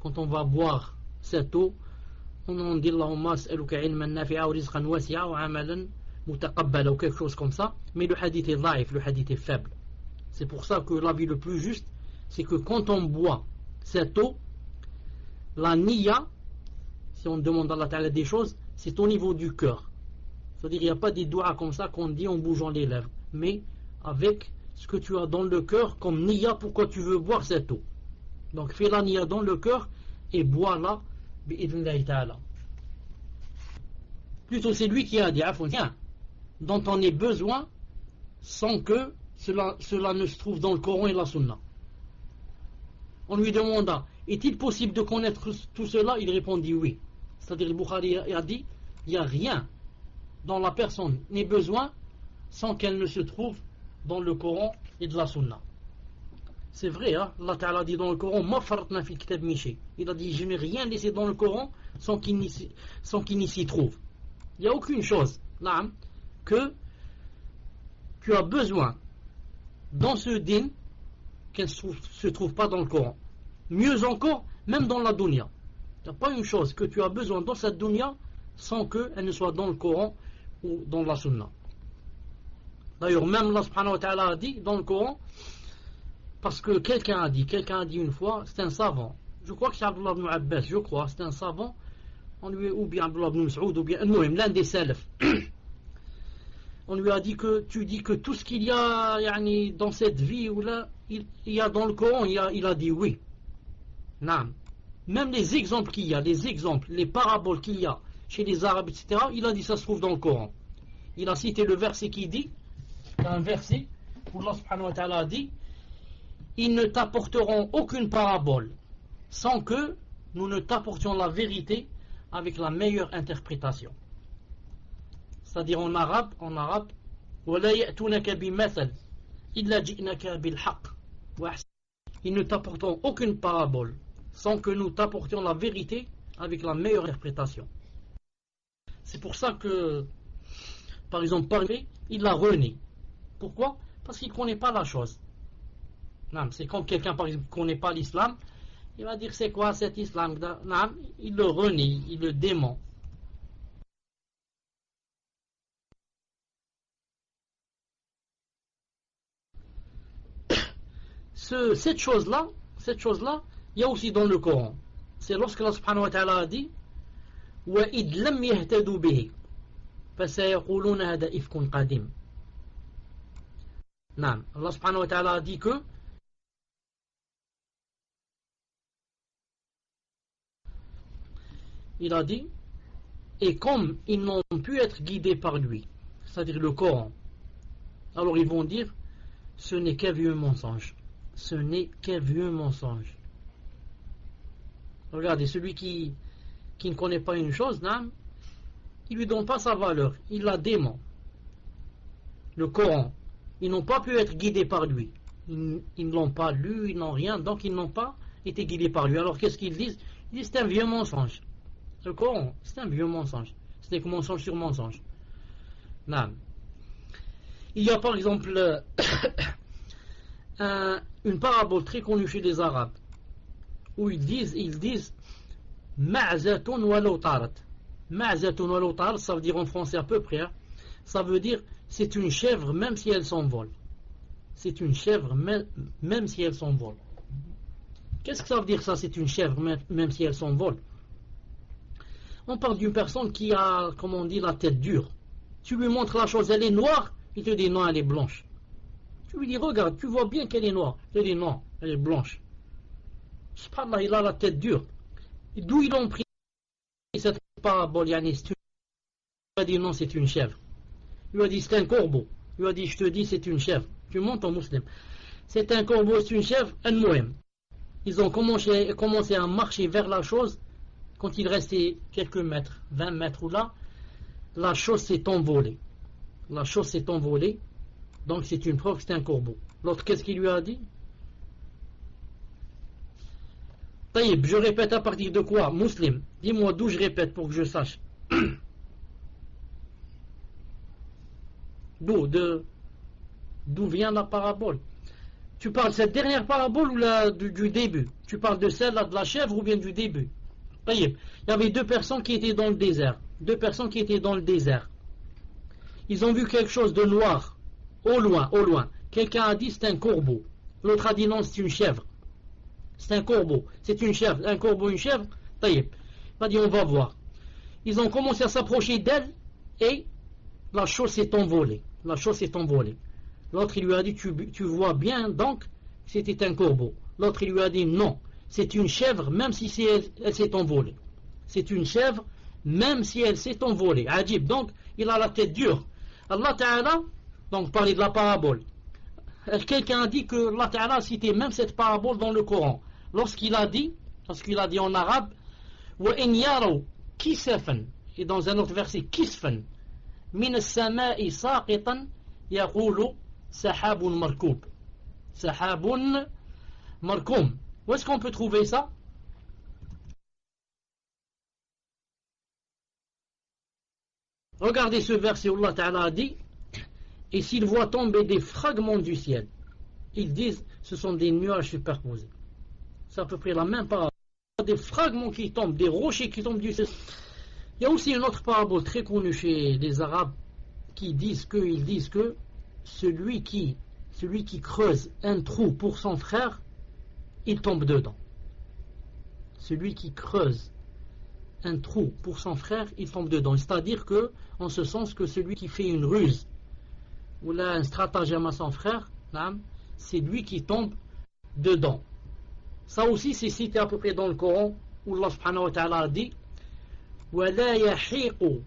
quand on va boire cette eau, on dit Allahumma as'aluka ilman nafi'a wa rizqan wasi'a wa amalan mutaqabbala ou quelque chose comme ça, mais le hadith est daif, le hadith est faible. C'est pour ça que l'avis le plus juste, c'est que quand on boit cette eau, la niya, si on demande à Allah Ta'ala des choses, c'est au niveau du cœur. C'est-à-dire il n'y a pas des doigts comme ça qu'on dit en bougeant les lèvres, mais avec ce que tu as dans le cœur comme niya, pourquoi tu veux boire cette eau. Donc fais la niya dans le cœur et bois-la bi'idhnillahi ta'ala. Plutôt c'est lui qui a dit dont on ait besoin sans que cela ne se trouve dans le Coran et la Sunna. On lui demanda, est-il possible de connaître tout cela? Il répondit oui. C'est-à-dire le Bukhari a dit, il n'y a rien dont la personne n'ait besoin sans qu'elle ne se trouve dans le Coran et de la Sunna. C'est vrai, Allah Ta'ala dit dans le Coran, il a dit, je n'ai rien laissé dans le Coran sans qu'il n'y s'y trouve. Il n'y a aucune chose que tu as besoin dans ce din qu'elle ne se trouve pas dans le Coran. Mieux encore, même dans la dunya. Il n'y a pas une chose que tu as besoin dans cette dunya sans qu'elle ne soit dans le Coran ou dans la Sunna. D'ailleurs, même Allah subhanahu wa ta'ala a dit dans le Coran, Parce que quelqu'un a dit une fois, c'est un savant. Je crois que c'est Abdullah ibn Abbas, je crois, c'est un savant. On lui, ou bien Abdullah ibn Mas'oud, ou bien l'un des salafs. On lui a dit que tu dis que tout ce qu'il y a yani, dans cette vie, ou là, il y a dans le Coran, il a dit oui. Non. Même les exemples qu'il y a, les paraboles qu'il y a chez les Arabes, etc., il a dit ça se trouve dans le Coran. Il a cité le verset qui dit, un verset où Allah subhanahu wa ta'ala a dit, ils ne t'apporteront aucune parabole sans que nous ne t'apportions la vérité avec la meilleure interprétation. C'est-à-dire en arabe, وَلَا يَأْتُونَكَ بِمَثَلٍ إِلَّا جِئْنَكَ بِالْحَقِّ. Ils ne t'apporteront aucune parabole sans que nous t'apportions la vérité avec la meilleure interprétation. C'est pour ça que, par exemple, parler, il l'a renié. Pourquoi? Parce qu'il ne connaît pas la chose. Non, c'est comme quelqu'un, par exemple, qui ne connaît pas l'islam, il va dire c'est quoi cet islam? Non, il le renie, il le dément. Cette chose-là, il y a aussi dans le Coran. C'est lorsque Allah subhanahu wa ta'ala a dit وَإِذْ لَمْ يَهْتَدُوا بِهِ فَسَيَقُولُونَ هَذَا إِفْكٌ قَدِيمٌ. Non, Allah subhanahu wa ta'ala a dit que il a dit, et comme ils n'ont pu être guidés par lui, c'est-à-dire le Coran, alors ils vont dire ce n'est qu'un vieux mensonge. Ce n'est qu'un vieux mensonge. Regardez, celui qui ne connaît pas une chose, non, il ne lui donne pas sa valeur, il la dément. Le Coran, ils n'ont pas pu être guidés par lui. Ils ne l'ont pas lu, ils n'ont rien, donc ils n'ont pas été guidés par lui. Alors qu'est-ce qu'ils disent? Ils disent c'est un vieux mensonge. Le Coran, c'est un vieux mensonge. C'est que mensonge sur mensonge. Non. Il y a par exemple une parabole très connue chez les Arabes où ils disent ma'zatun walau tarat. Ma'zatun walau tarat, ça veut dire en français à peu près, hein, ça veut dire c'est une chèvre même si elle s'envole. C'est une chèvre même si elle s'envole. Qu'est-ce que ça veut dire ça, c'est une chèvre même si elle s'envole? On parle d'une personne qui a, comment on dit, la tête dure. Tu lui montres la chose, elle est noire, il te dit non, elle est blanche. Tu lui dis regarde, tu vois bien qu'elle est noire. Il te dit non, elle est blanche. Subhanallah, il a la tête dure. Et d'où ils ont pris cette parabole? Il a dit non, c'est une chèvre. Il lui a dit c'est un corbeau. Il lui a dit je te dis c'est une chèvre. Tu montes en musulman. C'est un corbeau, c'est une chèvre, un mohem. Ils ont commencé à marcher vers la chose. Quand il restait quelques mètres, 20 mètres ou là, la chose s'est envolée. La chose s'est envolée. Donc c'est une preuve que c'est un corbeau. L'autre, qu'est-ce qu'il lui a dit? Taïb, je répète à partir de quoi? Muslim, dis-moi d'où je répète pour que je sache. D'où vient la parabole? Tu parles de cette dernière parabole ou du début? Tu parles de celle-là de la chèvre ou bien du début? Taïb, il y avait deux personnes qui étaient dans le désert. Ils ont vu quelque chose de noir. Au loin. Quelqu'un a dit c'est un corbeau. L'autre a dit non, c'est une chèvre. C'est un corbeau. C'est une chèvre. Un corbeau, une chèvre. Taïb. Il a dit on va voir. Ils ont commencé à s'approcher d'elle et la chose s'est envolée. L'autre il lui a dit tu vois bien donc c'était un corbeau. L'autre il lui a dit non, c'est une chèvre même si elle s'est envolée. C'est une chèvre même si elle s'est envolée. Ajib, donc il a la tête dure. Allah Ta'ala donc parler de la parabole. Quelqu'un a dit que Allah Ta'ala a cité même cette parabole dans le Coran. Lorsqu'il a dit en arabe وَإِنْ يَرَوْا كِسَفًا, et dans un autre verset كِسْفًا مِنَ السَّمَاءِ سَاقِطًا يَقُولُ سَحَابٌ مَرْكُوبٌ. سَحَابٌ مَرْكُوم. Où est-ce qu'on peut trouver ça? Regardez ce verset où Allah Ta'ala a dit et s'ils voient tomber des fragments du ciel, ils disent ce sont des nuages superposés. C'est à peu près la même parabole. Des fragments qui tombent, des rochers qui tombent du ciel. Il y a aussi une autre parabole très connue chez les Arabes qui disent que celui qui celui qui creuse un trou pour son frère, il tombe dedans. Celui qui creuse un trou pour son frère, il tombe dedans. C'est-à-dire que, en ce sens que celui qui fait une ruse ou là un stratagème à son frère, c'est lui qui tombe dedans. Ça aussi c'est cité à peu près dans le Coran où Allah subhanahu wa ta'ala a dit وَلَا يَحِيقُ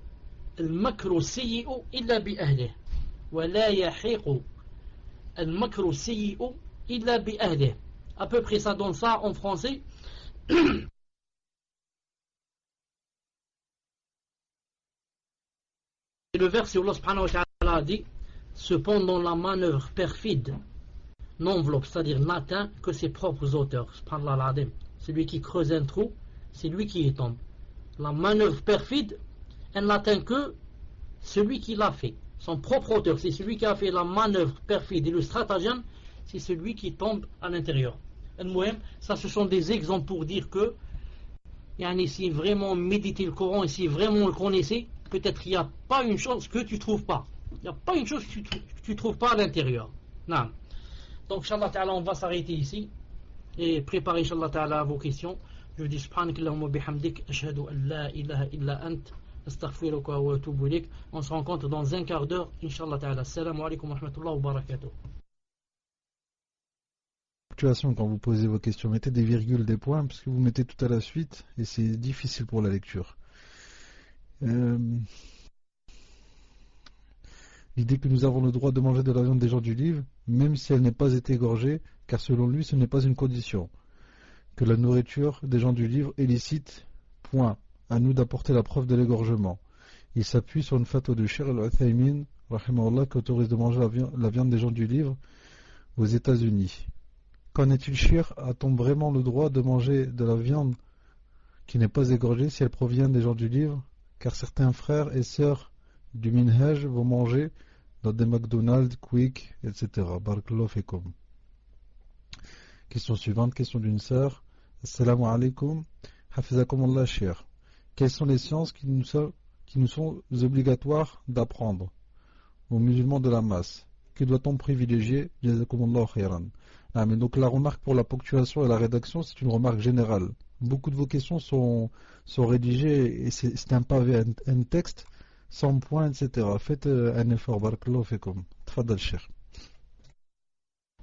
الْمَكْرُ السَّيِّئُ إِلَّا بِأَهْلِهِ وَلَا يَحِيقُ الْمَكْرُ السَّيِّئُ إِلَّا بِأَهْلِهِ. À peu près ça donne ça en français. C'est le verset où Allah subhanahu wa ta'ala a dit cependant la manœuvre perfide n'enveloppe, c'est-à-dire n'atteint que ses propres auteurs. Subhanallah al-Adim. Celui qui creuse un trou, c'est lui qui y tombe. La manœuvre perfide, elle n'atteint que celui qui l'a fait. Son propre auteur, c'est celui qui a fait la manœuvre perfide et le stratagème, c'est celui qui tombe à l'intérieur. Ça, ce sont des exemples pour dire que si vraiment méditer le Coran et si vraiment le connaissez, peut-être il n'y a pas une chose que tu ne trouves pas. Il n'y a pas une chose que tu ne trouves pas à l'intérieur. Non. Donc, Inch'Allah Ta'ala, on va s'arrêter ici et préparer, Inch'Allah Ta'ala, vos questions. Je vous dis, Subhanakallahumma bihamdik, ashhadu an la ilaha illa ant, astaghfiruka wa atubu ilayk. On se rencontre dans un quart d'heure, Inch'Allah Ta'ala. Assalamu alaikum wa rahmatullahi wa barakatuh. Quand vous posez vos questions, mettez des virgules, des points, parce que vous mettez tout à la suite et c'est difficile pour la lecture. L'idée que nous avons le droit de manger de la viande des gens du livre, même si elle n'est pas été égorgée, car selon lui ce n'est pas une condition. Que la nourriture des gens du livre est licite, point. À nous d'apporter la preuve de l'égorgement. Il s'appuie sur une fatwa de Sheikh al-Uthaymin, rahimahullah, qui autorise de manger la viande des gens du livre aux États-Unis. Qu'en est-il, Cheikh? A-t-on vraiment le droit de manger de la viande qui n'est pas égorgée si elle provient des gens du livre? Car certains frères et sœurs du Minhaj vont manger dans des McDonald's, Quick, etc. Barakallahu fikum. Question suivante, question d'une sœur. Assalamu alaikum. Hafizakumullah, Cheikh. Quelles sont les sciences qui nous sont obligatoires d'apprendre aux musulmans de la masse? Que doit-on privilégier? Jazakumullahu khairan. Ah, mais donc la remarque pour la ponctuation et la rédaction, c'est une remarque générale. Beaucoup de vos questions sont rédigées et c'est un pavé, un texte sans point, etc. Faites un effort. Barakallahu fikum. Tfadal, Cheikh.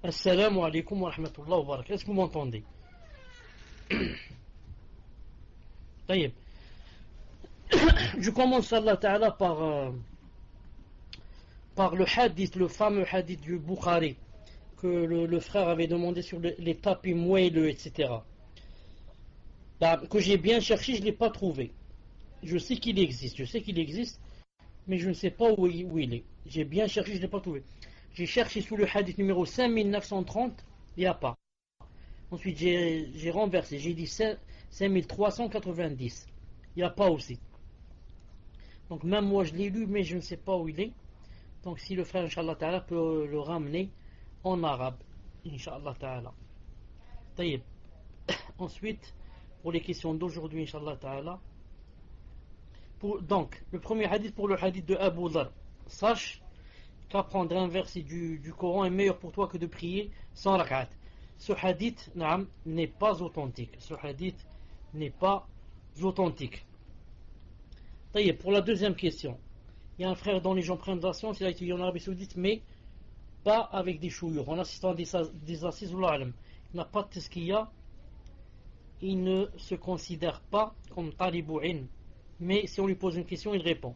Assalamu alaikum wa rahmatullahi wa barakatuh. Est-ce que vous m'entendez? طيب. Je commence Allah Ta'ala par le hadith, le fameux hadith du Bukhari que le frère avait demandé sur les tapis moelleux, etc. Que j'ai bien cherché, je ne l'ai pas trouvé. Je sais qu'il existe, mais je ne sais pas où il est. J'ai bien cherché, je ne l'ai pas trouvé. J'ai cherché sous le hadith numéro 5930, il n'y a pas. Ensuite j'ai renversé, j'ai dit 5390, il n'y a pas aussi. Donc même moi je l'ai lu, mais je ne sais pas où il est. Donc si le frère Inch'Allah Ta'ala peut le ramener en arabe, Inch'Allah Ta'ala. Taïb. Ensuite, pour les questions d'aujourd'hui, Inch'Allah Ta'ala. Donc, le premier hadith pour le hadith de Abu Dhar. Sache qu'apprendre un verset du Coran est meilleur pour toi que de prier sans rak'at. Ce hadith n'est pas authentique. Taïb. Pour la deuxième question. Il y a un frère dont les gens prennent la science, il a étudié en Arabie Saoudite, mais pas avec des chouillures, en assistant à des assises ou l'alm. Il n'a pas de tazkiya, il ne se considère pas comme talibou'in, mais si on lui pose une question, il répond.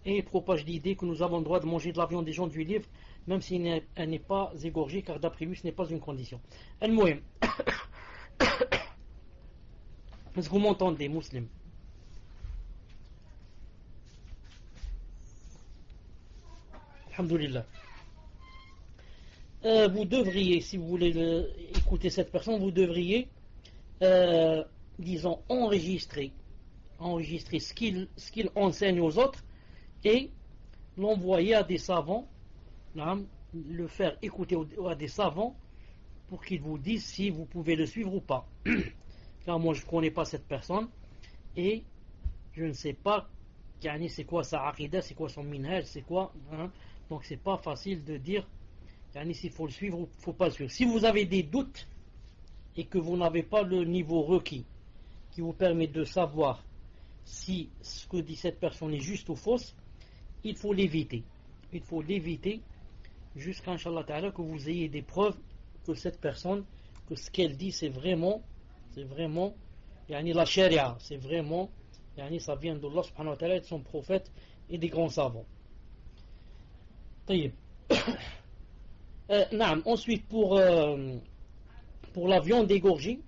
Et il propage l'idée que nous avons le droit de manger de la viande des gens du livre, même si elle n'est pas égorgée, car d'après lui, ce n'est pas une condition. Al-Muhim. Est-ce que vous m'entendez, musulman? Alhamdulillah. Vous devriez, si vous voulez écouter cette personne, vous devriez, disons, enregistrer ce qu'il enseigne aux autres et l'envoyer à des savants, le faire écouter à des savants pour qu'ils vous disent si vous pouvez le suivre ou pas. Car moi je ne connais pas cette personne et je ne sais pas c'est quoi sa aqida, c'est quoi son minhaj, c'est quoi, donc c'est pas facile de dire s'il faut le suivre ou il ne faut pas le suivre. Si vous avez des doutes et que vous n'avez pas le niveau requis qui vous permet de savoir si ce que dit cette personne est juste ou fausse, il faut l'éviter. Il faut l'éviter jusqu'à, Inch'Allah Ta'ala, que vous ayez des preuves que cette personne, que ce qu'elle dit, c'est vraiment la charia, c'est vraiment, ça vient d'Allah subhanahu wa ta'ala et de son prophète et des grands savants. Ensuite, pour la viande égorgée,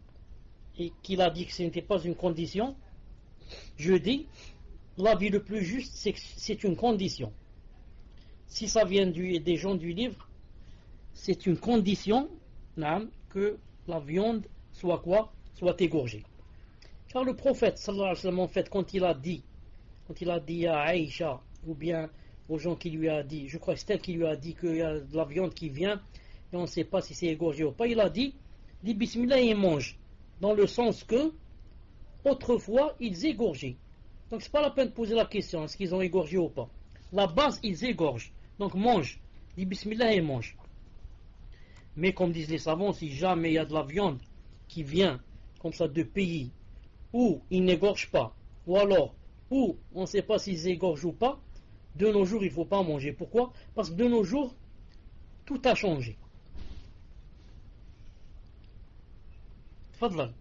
et qu'il a dit que ce n'était pas une condition, je dis, l'avis le plus juste, c'est que c'est une condition. Si ça vient des gens du livre, c'est une condition que la viande soit quoi? Soit égorgée. Car le prophète, sallallahu alayhi wa sallam, en fait, quand il a dit à Aïcha, ou bien aux gens qui lui a dit, je crois que c'est elle qui lui a dit qu'il y a de la viande qui vient, et on ne sait pas si c'est égorgé ou pas, il a dit Bismillah et mange. Dans le sens que, autrefois, ils égorgeaient. Donc, c'est pas la peine de poser la question, est-ce qu'ils ont égorgé ou pas. La base, ils égorgent. Donc, mange. Dis Bismillah et mange. Mais, comme disent les savants, si jamais il y a de la viande qui vient, comme ça, de pays où ils n'égorgent pas, ou alors, où on ne sait pas s'ils égorgent ou pas, de nos jours, il ne faut pas manger. Pourquoi? Parce que de nos jours, tout a changé. Fadlan.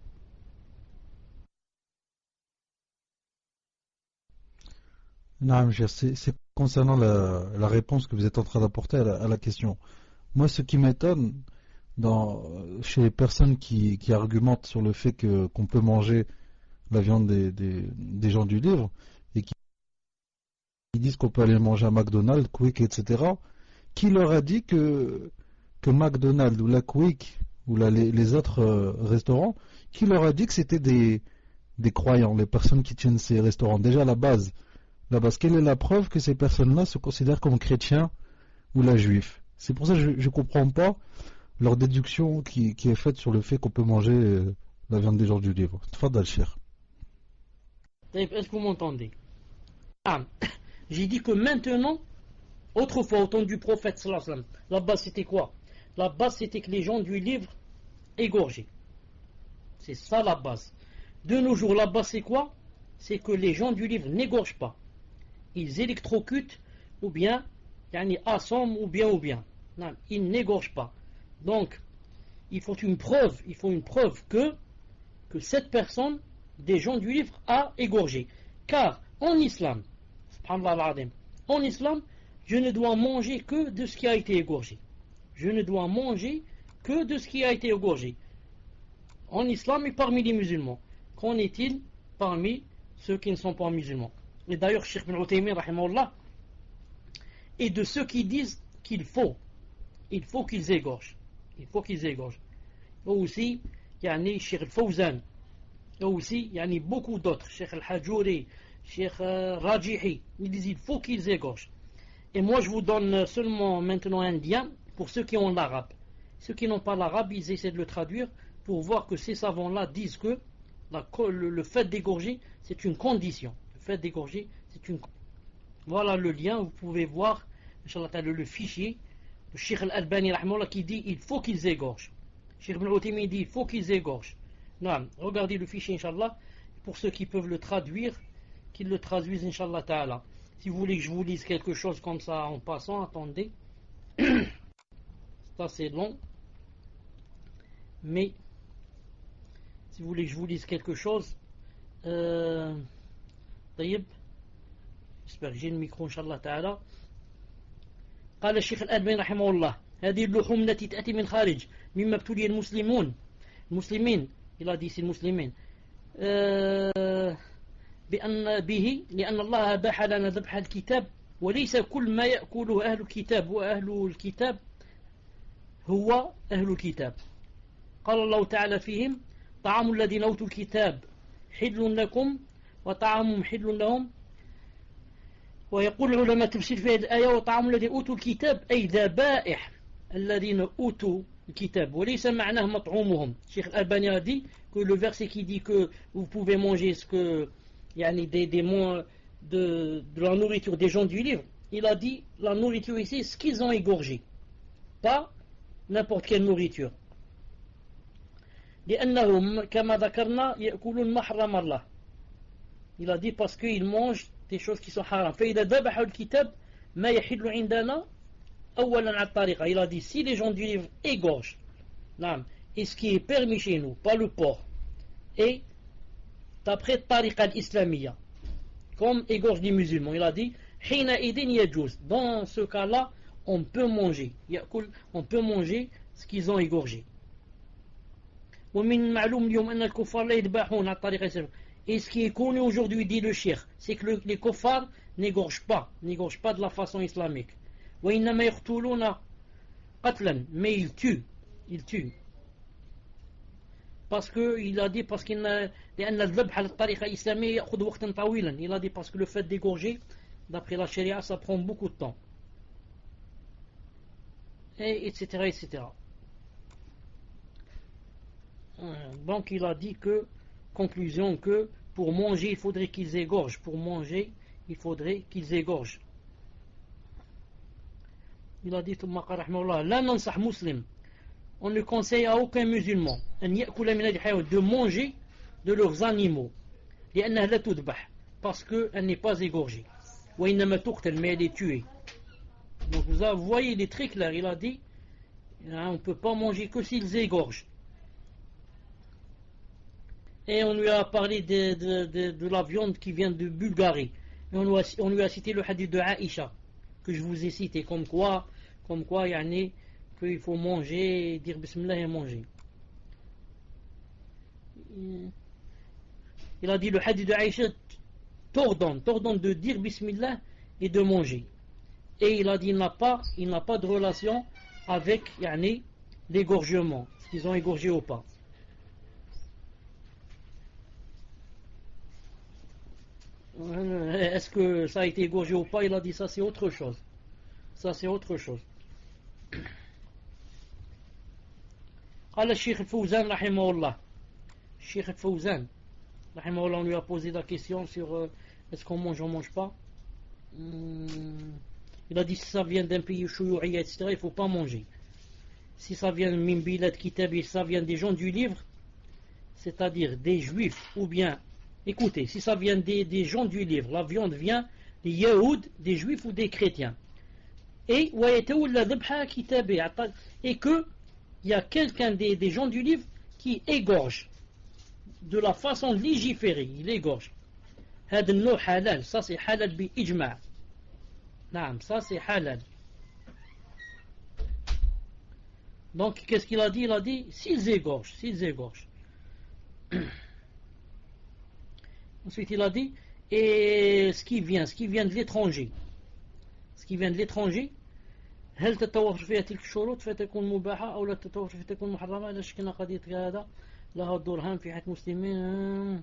Non, c'est concernant la réponse que vous êtes en train d'apporter à la question. Moi, ce qui m'étonne chez les personnes qui argumentent sur le fait qu'on peut manger la viande des gens du livre et qui disent qu'on peut aller manger à McDonald's, Quick, etc., qui leur a dit que McDonald's ou la Quick ou les autres restaurants, qui leur a dit que c'était des croyants, les personnes qui tiennent ces restaurants. Déjà, la base, quelle est la preuve que ces personnes-là se considèrent comme chrétiens ou la juif? C'est pour ça que je ne comprends pas leur déduction qui est faite sur le fait qu'on peut manger la viande des gens du livre. Tfadal, cher. Est-ce que vous m'entendez? J'ai dit que maintenant, autrefois, au temps du prophète, sallallahu alayhi wa sallam, la base c'était quoi? La base c'était que les gens du livre égorgeaient. C'est ça la base. De nos jours, la base c'est quoi? C'est que les gens du livre n'égorgent pas. Ils électrocutent ou bien assomment ou bien. Non, ils n'égorgent pas. Donc, il faut une preuve que cette personne, des gens du livre, a égorgé. Car en islam, je ne dois manger que de ce qui a été égorgé. Je ne dois manger que de ce qui a été égorgé. En islam et parmi les musulmans. Qu'en est-il parmi ceux qui ne sont pas musulmans? Et d'ailleurs, Cheikh Ibn Uthaymin, rahimahullah, et de ceux qui disent qu'il faut qu'ils égorgent. Il faut qu'ils égorgent. Et aussi, Cheikh Al-Fawzan, et aussi, beaucoup d'autres, Cheikh Al-Hajouri, Cheikh Rajihi, ils disent il faut qu'ils égorgent. Et moi, je vous donne seulement maintenant un lien pour ceux qui ont l'arabe. Ceux qui n'ont pas l'arabe, ils essaient de le traduire pour voir que ces savants-là disent que le fait d'égorger, c'est une condition. Le fait d'égorger, c'est une condition. Voilà le lien, vous pouvez voir, Inch'Allah, le fichier, le Cheikh Al-Albani, qui dit il faut qu'ils égorgent. Cheikh Ibn Uthaymin dit il faut qu'ils égorgent. Non, regardez le fichier, Inch'Allah, pour ceux qui peuvent le traduire, qu'ils le traduisent, Inch'Allah Ta'ala. Si vous voulez que je vous lise quelque chose comme ça en passant, attendez. C'est assez long. Mais, si vous voulez que je vous lise quelque chose, طيب, j'espère que j'ai le micro, Inch'Allah Ta'ala. قال الشيخ الألباني رحمه الله هذه اللحوم التي تأتي من خارج مما ابتلي المسلمين إلى ديس المسلمين لأن الله أباح لنا ذبح الكتاب وليس كل ما يأكله أهل الكتاب وأهل الكتاب هو أهل الكتاب. قال الله تعالى فيهم طعام الذين أوتوا الكتاب حل لكم وطعامهم حل لهم. ويقول العلماء تفسير في هذه الآية وطعام الذين أوتوا الكتاب أي ذبائح الذين أوتوا الكتاب وليس معناه مطعومهم. Cheikh Al-Albani a dit que le verset qui dit que vous pouvez manger ce que de la nourriture des gens du livre, il a dit la nourriture ici, ce qu'ils ont égorgé. pas n'importe quelle nourriture. لأنهم كما ذكرنا يأكلون ما حرم الله. Il a dit parce qu'ils mangent des choses qui sont haram. فإذا ذبحوا الكتاب ما يحل عندنا أولا على الطريقة. Il a dit si les gens du livre égorgent, et ce qui est permis chez nous, pas le porc, et d'après tariqa al-islamiyya, comme égorge les musulmans, il a dit حينئذ يجوز. Dans ce cas-là, on peut manger. On peut manger ce qu'ils ont égorgé. ومن معلوم اليوم أن الكفار لا يذبحون على الطريقة الإسلامية. Et ce qui est connu aujourd'hui, dit le cheikh, c'est que les kuffars n'égorgent pas de la façon islamique. وإنما يقتلون قتلا, mais ils tuent. Parce que il a dit parce qu'il a لأن الذبح على الطريقة الإسلامية يأخذ وقتا طويلا. Il a dit parce que le fait d'égorger, d'après la charia, ça prend beaucoup de temps. Et etc. Donc il a dit que, conclusion, que pour manger il faudrait qu'ils égorgent. Il a dit la nansah muslim, on ne conseille à aucun musulman de manger de leurs animaux parce qu'elle n'est pas égorgée, mais elle est tuée. Donc vous voyez, il est très clair, il a dit on ne peut pas manger que s'ils égorgent. Et on lui a parlé de la viande qui vient de Bulgarie. Et on lui a cité le hadith de Aïcha, que je vous ai cité, comme quoi qu'il faut manger, dire Bismillah et manger. Il a dit le hadith de Aïcha t'ordonne de dire Bismillah et de manger. Et il a dit il n'a pas de relation avec l'égorgement, s'ils ont égorgé ou pas. Est-ce que ça a été égorgé ou pas? Il a dit ça c'est autre chose. قال الشيخ الفوزان رحمه الله. الشيخ الفوزان رحمه الله, on lui a posé la question sur est-ce qu'on mange ou on mange pas. Il a dit si ça vient d'un pays chouyouïa, etc., il ne faut pas manger. Si ça vient min bilad kitabi, ça vient des gens du livre, c'est-à-dire des juifs, ou bien, écoutez, si ça vient des gens du livre, la viande vient des yaoud, des juifs ou des chrétiens, et que il y a quelqu'un des gens du livre qui égorge de la façon légiférée, il égorge. Ça c'est halal bi ijma'. Ça c'est halal. Donc qu'est-ce qu'il a dit? Il a dit s'ils égorgent. Ensuite il a dit et ce qui vient de l'étranger. هل تتوفر فيها تلك الشروط فتكون مباحة أو لا تتوفر فيها تكون محرمة؟ إذا شكلنا قضية هذا لها دور هام في حياة المسلمين.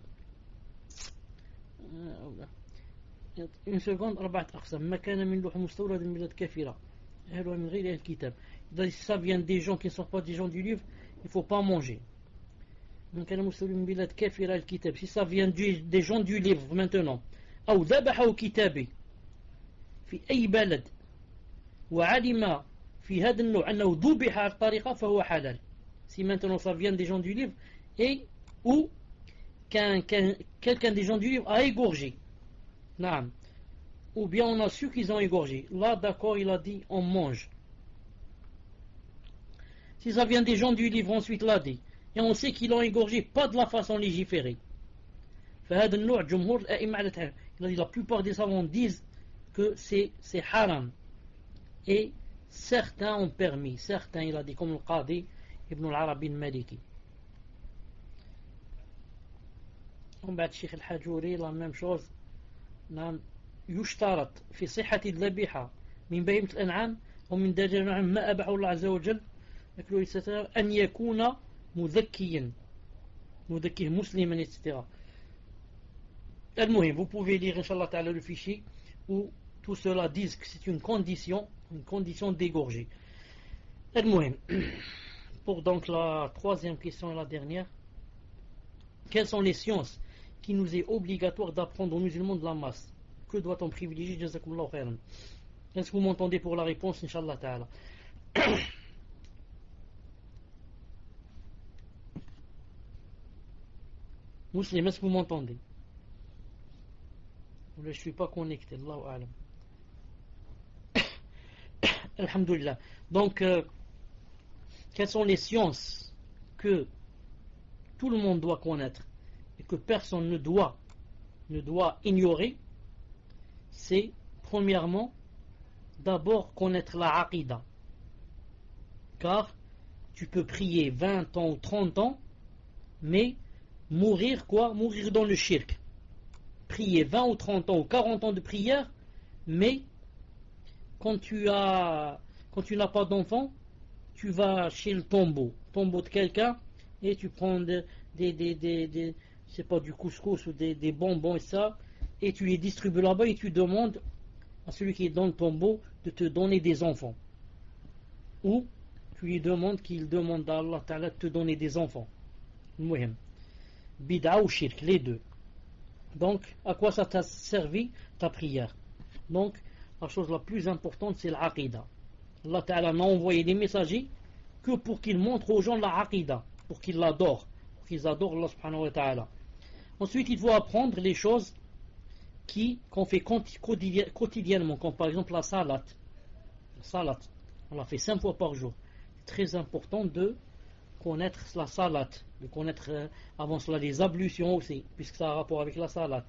une seconde. 4 أقسام. ما كان من لحوم مستوردة من بلاد كافرة أهلها من غير أهل الكتاب. Si ça vient des gens qui ne sont pas des gens du livre, il ne faut pas manger. من كان مستورد من بلاد كافرة الكتاب. Si ça vient des gens du livre maintenant, أو ذبحوا كتابي في أي بلد وعلم في هذا النوع أنه ذبح على الطريقة فهو حلال. Si maintenant ça vient des gens du livre et ou quelqu'un des gens du livre a égorgé, ou bien on a su qu'ils ont égorgé, là d'accord il a dit on mange. Si ça vient des gens du livre ensuite l'a dit et on sait qu'ils l'ont égorgé pas de la façon légiférée, فهذا النوع جمهور الأئمة على التحريم. Il a dit la plupart des savants disent que c'est haram. Et certains ont permis, il a dit comme le Qadi Ibn al-Arabi al-Maliki. On va Cheikh al-Hajouri, la même chose. يشترط في صحة الذبيحة من بهيمة الأنعام ومن دجاج الأنعام ما أباحه الله عز وجل أن يكون مذكيا مسلما etc. المهم, vous pouvez lire Inch'Allah Ta'ala le fichier où tout cela disent que c'est une condition d'égorger. المهم, pour donc la troisième question et la dernière, quelles sont les sciences qui nous est obligatoire d'apprendre aux musulmans de la masse? Que doit-on privilégier? Jazakumullahu khairan. Est-ce que vous m'entendez pour la réponse? Inch'Allah Ta'ala. Muslim, est-ce que vous m'entendez? Je ne suis pas connecté, Allahu a'lam. Alhamdulillah. Donc, quelles sont les sciences que tout le monde doit connaître et que personne ne doit ignorer? C'est premièrement d'abord connaître la aqidah, car tu peux prier 20 ans ou 30 ans mais mourir dans le shirk. Prier 20 ou 30 ans ou 40 ans de prière, mais quand tu n'as pas d'enfant, tu vas chez le tombeau de quelqu'un et tu prends c'est pas du couscous ou des bonbons et ça, et tu les distribues là-bas et tu demandes à celui qui est dans le tombeau de te donner des enfants. Ou tu lui demandes qu'il demande à Allah Ta'ala de te donner des enfants. Mouhim. Bid'a ou shirk, les deux. Donc, à quoi ça t'a servi ta prière? Donc, la chose la plus importante, c'est l'aqidah. Allah Ta'ala n'a envoyé des messagers que pour qu'ils montrent aux gens la aqidah, pour qu'ils l'adorent, pour qu'ils adorent Allah Subhanahu wa Ta'ala. Ensuite, il faut apprendre les choses qu'on fait quotidiennement, comme par exemple la salat. La salat, on la fait 5 fois par jour. C'est très important de connaître la salat, de connaître avant cela les ablutions aussi, puisque ça a rapport avec la salat.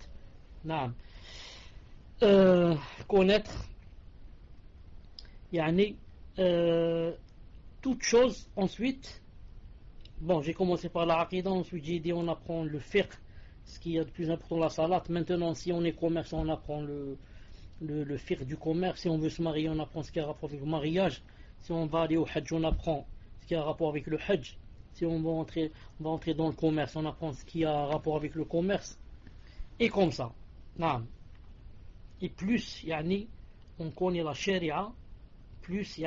Connaître toute chose. Ensuite, bon, j'ai commencé par la aqidah, ensuite j'ai dit on apprend le fiqh, ce qui est de plus important, la salat. Maintenant, si on est commerçant, on apprend le fiqh du commerce. Si on veut se marier, on apprend ce qui a rapport avec le mariage. Si on va aller au hajj, on apprend ce qui a rapport avec le hajj. Si on va entrer dans le commerce, on apprend ce qui a rapport avec le commerce. Et comme ça. Et plus, on connaît la sharia, plus,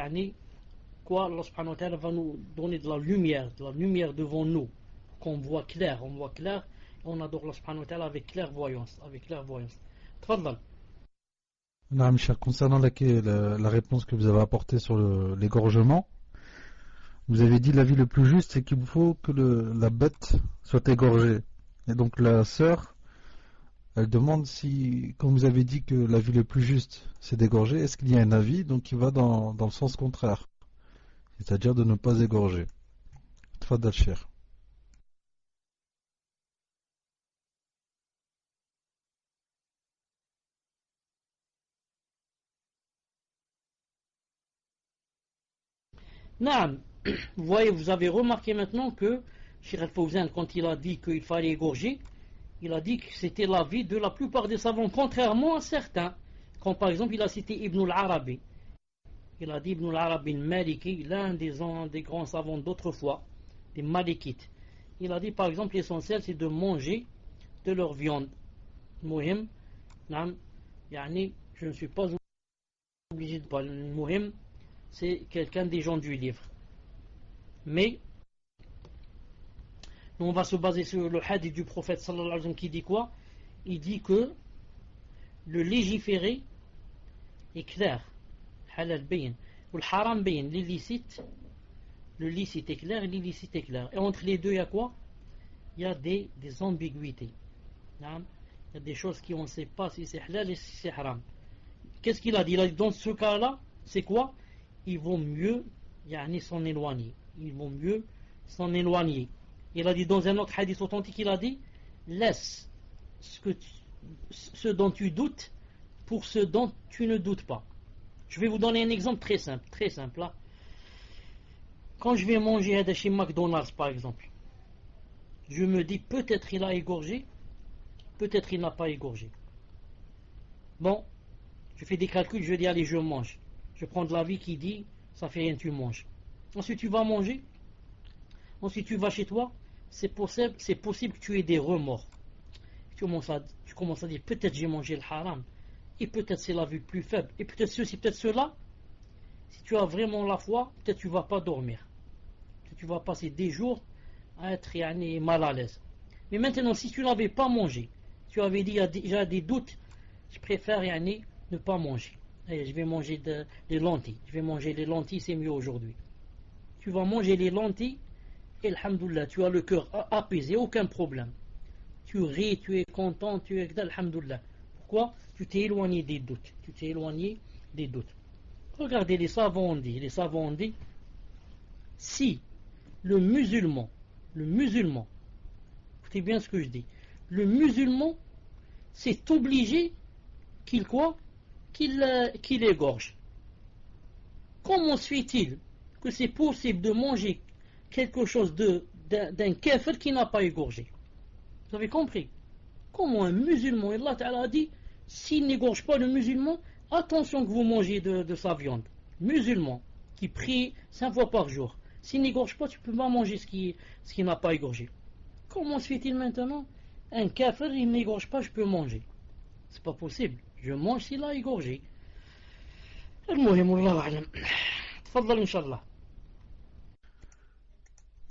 quoi, Allah subhanahu wa ta'ala va nous donner de la lumière devant nous, qu'on voit clair, on adore Allah subhanahu wa ta'ala avec clairvoyance. Tfadal. Non, cher, concernant la réponse que vous avez apportée sur l'égorgement, vous avez dit l'avis le plus juste, c'est qu'il faut que la bête soit égorgée. Et donc la sœur, elle demande si, comme vous avez dit que l'avis le plus juste, c'est d'égorger, est-ce qu'il y a un avis donc qui va dans le sens contraire, c'est-à-dire de ne pas égorger. Tfadal, cher. Naam. Vous avez remarqué maintenant que Cheikh Al-Fawzan, quand il a dit qu'il fallait égorger, il a dit que c'était l'avis de la plupart des savants, contrairement à certains. Comme par exemple, il a cité Ibn al-Arabi. Il a dit Ibn al-Arabi al-Maliki, l'un des grands savants d'autrefois, des Malikites. Il a dit par exemple, l'essentiel c'est de manger de leur viande. Mouhim, je ne suis pas obligé de parler. Mouhim, c'est quelqu'un des gens du livre. Mais on va se baser sur le hadith du prophète sallallahu alayhi wa sallam qui dit quoi? Il dit que le légiféré est clair, halal bayin, ou le haram bayin, l'illicite, le licite est clair, l'illicite est clair. Et entre les deux, il y a quoi? Il y a des ambiguïtés. Il y a des choses qui on ne sait pas si c'est halal et si c'est haram. Qu'est-ce qu'il a dit? Il a dit dans ce cas-là, c'est quoi? Il vaut mieux s'en éloigner. Il vaut mieux s'en éloigner. Il a dit dans un autre hadith authentique, il a dit laisse ce dont tu doutes pour ce dont tu ne doutes pas. Je vais vous donner un exemple très simple là. Quand je vais manger chez McDonald's par exemple, je me dis peut-être il a égorgé, peut-être il n'a pas égorgé. Bon, je fais des calculs, je dis allez je mange. Je prends de l'avis qui dit ça fait rien, tu manges. Ensuite tu vas manger. Ensuite tu vas chez toi. C'est possible que tu aies des remords. Tu commences à dire peut-être j'ai mangé le haram. Et peut-être c'est la vue plus faible. Et peut-être ceci, peut-être cela. Si tu as vraiment la foi, peut-être tu ne vas pas dormir. Peut-être tu vas passer des jours à être mal à l'aise. Mais maintenant si tu n'avais pas mangé, tu avais dit il y a des doutes, je préfère ne pas manger. Allez, je vais manger des lentilles. Je vais manger les lentilles, c'est mieux aujourd'hui. Tu vas manger les lentilles et alhamdoulilah, tu as le cœur apaisé, aucun problème. tu ris, tu es content, tu es alhamdoulilah. Pourquoi? Tu t'es éloigné des doutes. Tu t'es éloigné des doutes. Regardez, les savants ont dit, si le musulman, écoutez bien ce que je dis, le musulman c'est obligé qu'il quoi? Qu'il égorge. Comment se fait-il que c'est possible de manger quelque chose d'un kafir qui n'a pas égorgé? Vous avez compris? Comment un musulman, Allah Ta'ala a dit, s'il n'égorge pas le musulman, attention que vous mangez de sa viande. Musulman qui prie 5 fois par jour, s'il n'égorge pas, tu ne peux pas manger ce qui n'a pas égorgé. Comment se fait-il maintenant? Un kafir, il n'égorge pas, je peux manger. C'est pas possible. Je mange s'il a égorgé. المهم والله أعلم. تفضل إن شاء الله.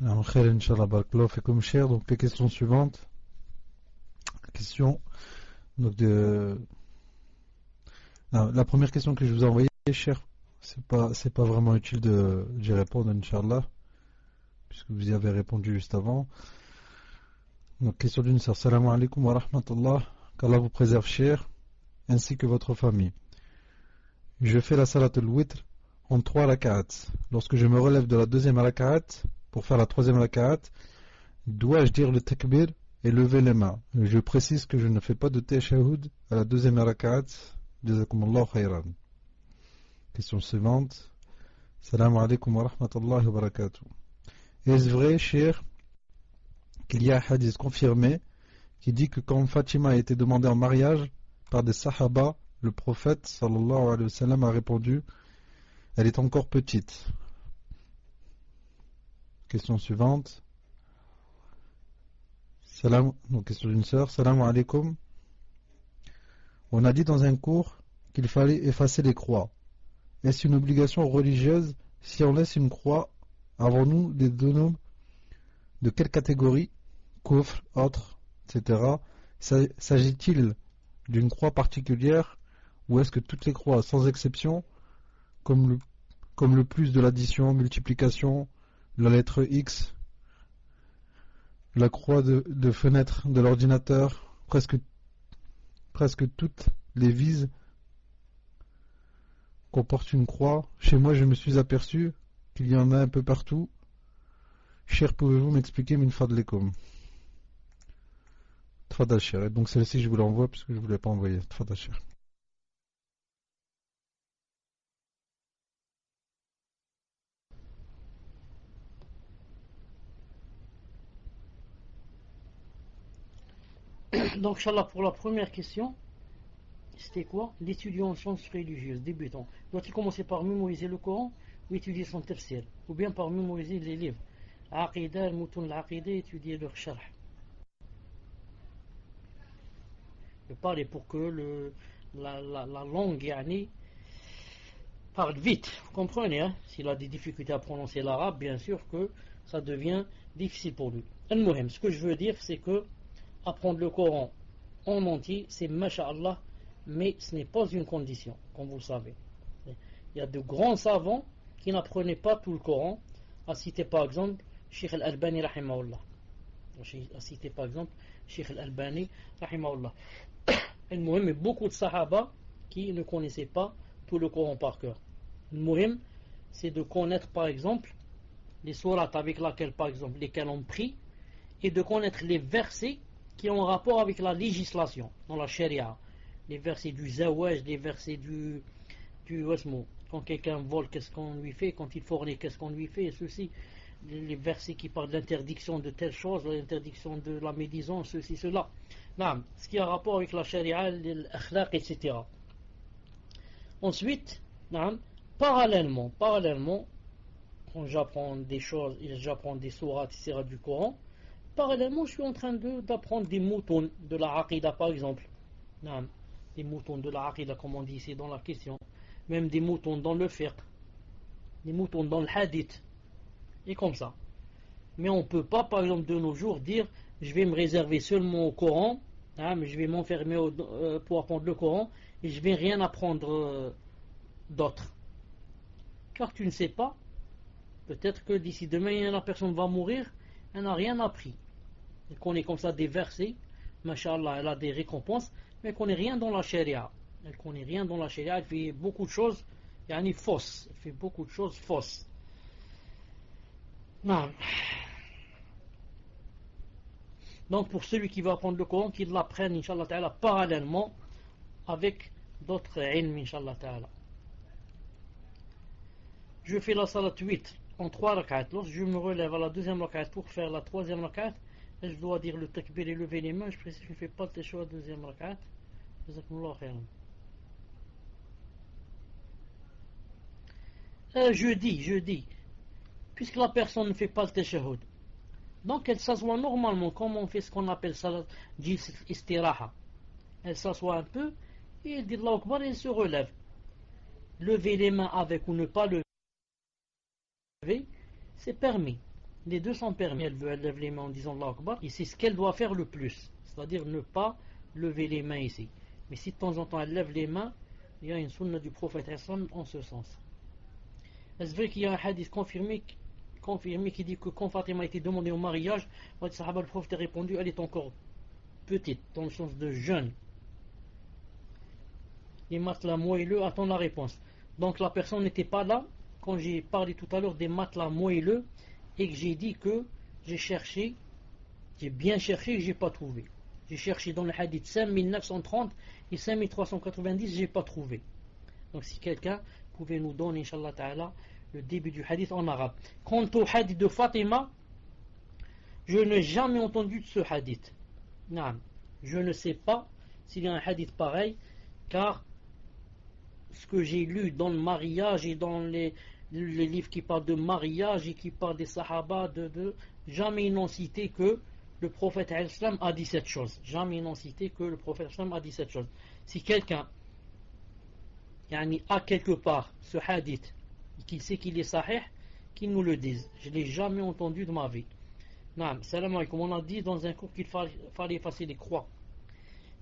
Alors, khair, Inch'Allah, barakallahu fikum, cher. Donc, les questions suivantes. Question. Donc, la première question que je vous ai envoyée, cher, c'est pas vraiment utile d'y répondre, Inch'Allah, puisque vous y avez répondu juste avant. Donc, question d'une sœur. Salam alaikum wa rahmatullah. Qu'Allah vous préserve, cher, ainsi que votre famille. Je fais la salat al-witr en 3 rak'at. Lorsque je me relève de la deuxième rak'at pour faire la troisième rak'at, dois-je dire le takbir et lever les mains? Je précise que je ne fais pas de tashahhud à la deuxième rak'at. Jazakumullahu khayran. Question suivante. Salam alaikum wa rahmatullahi wa barakatuh. Est-ce vrai, cher, qu'il y a un hadith confirmé qui dit que quand Fatima a été demandée en mariage par des sahaba, le prophète sallallahu alayhi wa sallam a répondu: elle est encore petite. Question suivante. Donc question d'une sœur. Salam alaikum. On a dit dans un cours qu'il fallait effacer les croix. Est-ce une obligation religieuse si on laisse une croix? Avons-nous des données de quelle catégorie? Kufr, autre, etc. S'agit-il d'une croix particulière, ou est-ce que toutes les croix, sans exception, comme le plus de l'addition, multiplication, la lettre X, la croix de fenêtre de l'ordinateur, presque toutes les vises comportent une croix? Chez moi, je me suis aperçu qu'il y en a un peu partout. Cher, pouvez-vous m'expliquer min fadlikum? Tfadal cher. Et donc celle-ci, je vous l'envoie parce que je ne vous l'ai pas envoyée. Tfadal cher. Donc, Inch'Allah, pour la première question, c'était quoi? L'étudiant en sciences religieuses, débutant, doit-il commencer par mémoriser le Coran ou étudier son tafsir, ou bien par mémoriser les livres Aqida, al-Mutun al-Aqida, étudier leur sharh? Je parle pour que la langue yani, parle vite, vous comprenez, hein? S'il a des difficultés à prononcer l'arabe, bien sûr que ça devient difficile pour lui. Al-Muhim, ce que je veux dire, c'est que apprendre le Coran en entier, c'est masha'Allah, mais ce n'est pas une condition, comme vous le savez. Il y a de grands savants qui n'apprenaient pas tout le Coran, à citer par exemple Sheikh al-Albani rahimahullah. À citer par exemple Sheikh al-Albani rahimahullah. Al-Muhim, et beaucoup de sahaba qui ne connaissaient pas tout le Coran par cœur. Al-Muhim, c'est de connaître par exemple les sourates avec lesquelles on prie, et de connaître les versets qui ont rapport avec la législation dans la charia, les versets du zawaj, les versets du wasmo, quand quelqu'un vole, qu'est-ce qu'on lui fait, quand il fornique, qu'est-ce qu'on lui fait, et ceci, les versets qui parlent de l'interdiction de telle chose, l'interdiction de la médisance, ceci, cela, ce qui a rapport avec la charia, l'akhlaq, etc. Ensuite, parallèlement, quand j'apprends des choses, j'apprends des sourates, etc. du Coran, parallèlement, je suis en train d'apprendre des moutons de la Aqidah, par exemple. Des moutons de la Aqidah, comme on dit ici dans la question. Même des moutons dans le fiqh. Des moutons dans le hadith. Et comme ça. Mais on ne peut pas, par exemple, de nos jours, dire je vais me réserver seulement au Coran, mais je vais m'enfermer pour apprendre le Coran, et je ne vais rien apprendre d'autre. Car tu ne sais pas, peut-être que d'ici demain, la personne va mourir, elle n'a rien appris. Elle connaît comme ça des versets Masha'Allah, elle a des récompenses, mais elle ne connaît rien dans la charia. Elle connaît rien dans la charia, elle fait beaucoup de choses fausses. Elle fait beaucoup de choses fausses. Non. Donc pour celui qui va apprendre le Coran, qu'il l'apprenne, Inch'Allah Ta'ala, parallèlement avec d'autres ilms, Inch'Allah Ta'ala. Je fais la salat 8 en 3 rak'at. Lorsque je me relève à la deuxième rak'at pour faire la troisième rak'at, je dois dire le takbir et lever les mains. Je précise que je ne fais pas le teshuah à la deuxième rak'at. Jazakumullah khairan. Je dis, puisque la personne ne fait pas le tashahhud, donc elle s'assoit normalement, comme on fait ce qu'on appelle salat jils istiraha. Elle s'assoit un peu, et elle dit Allahu Akbar et elle se relève. Lever les mains avec ou ne pas lever, c'est permis. Les deux sont permis. Elle lève les mains en disant Allahu Akbar, et c'est ce qu'elle doit faire le plus, c'est-à-dire ne pas lever les mains ici. Mais si de temps en temps elle lève les mains, il y a une sunna du prophète en ce sens. Est-ce vrai qu'il y a un hadith confirmé qui dit que quand Fatima a été demandée au mariage, le prophète a répondu elle est encore petite, dans le sens de jeune. Les matelas moelleux, attend la réponse. Donc la personne n'était pas là quand j'ai parlé tout à l'heure des matelas moelleux et que j'ai dit que j'ai bien cherché et j'ai pas trouvé. J'ai cherché dans le hadith 5930 et 5390, j'ai pas trouvé. Donc si quelqu'un pouvait nous donner, Inch'Allah Ta'ala, le début du hadith en arabe. Quant au hadith de Fatima, je n'ai jamais entendu de ce hadith. Non, je ne sais pas s'il y a un hadith pareil, car ce que j'ai lu dans le mariage et dans les livres qui parlent de mariage et qui parlent des sahaba, jamais ils n'ont cité que le prophète a dit cette chose. Jamais ils n'ont cité que le prophète a dit cette chose. Si quelqu'un a quelque part ce hadith, qu'il sait qu'il est sahih, qu'il nous le dise. Je ne l'ai jamais entendu de ma vie. Naam, salam alaykoum. On a dit dans un cours qu'il fallait effacer les croix.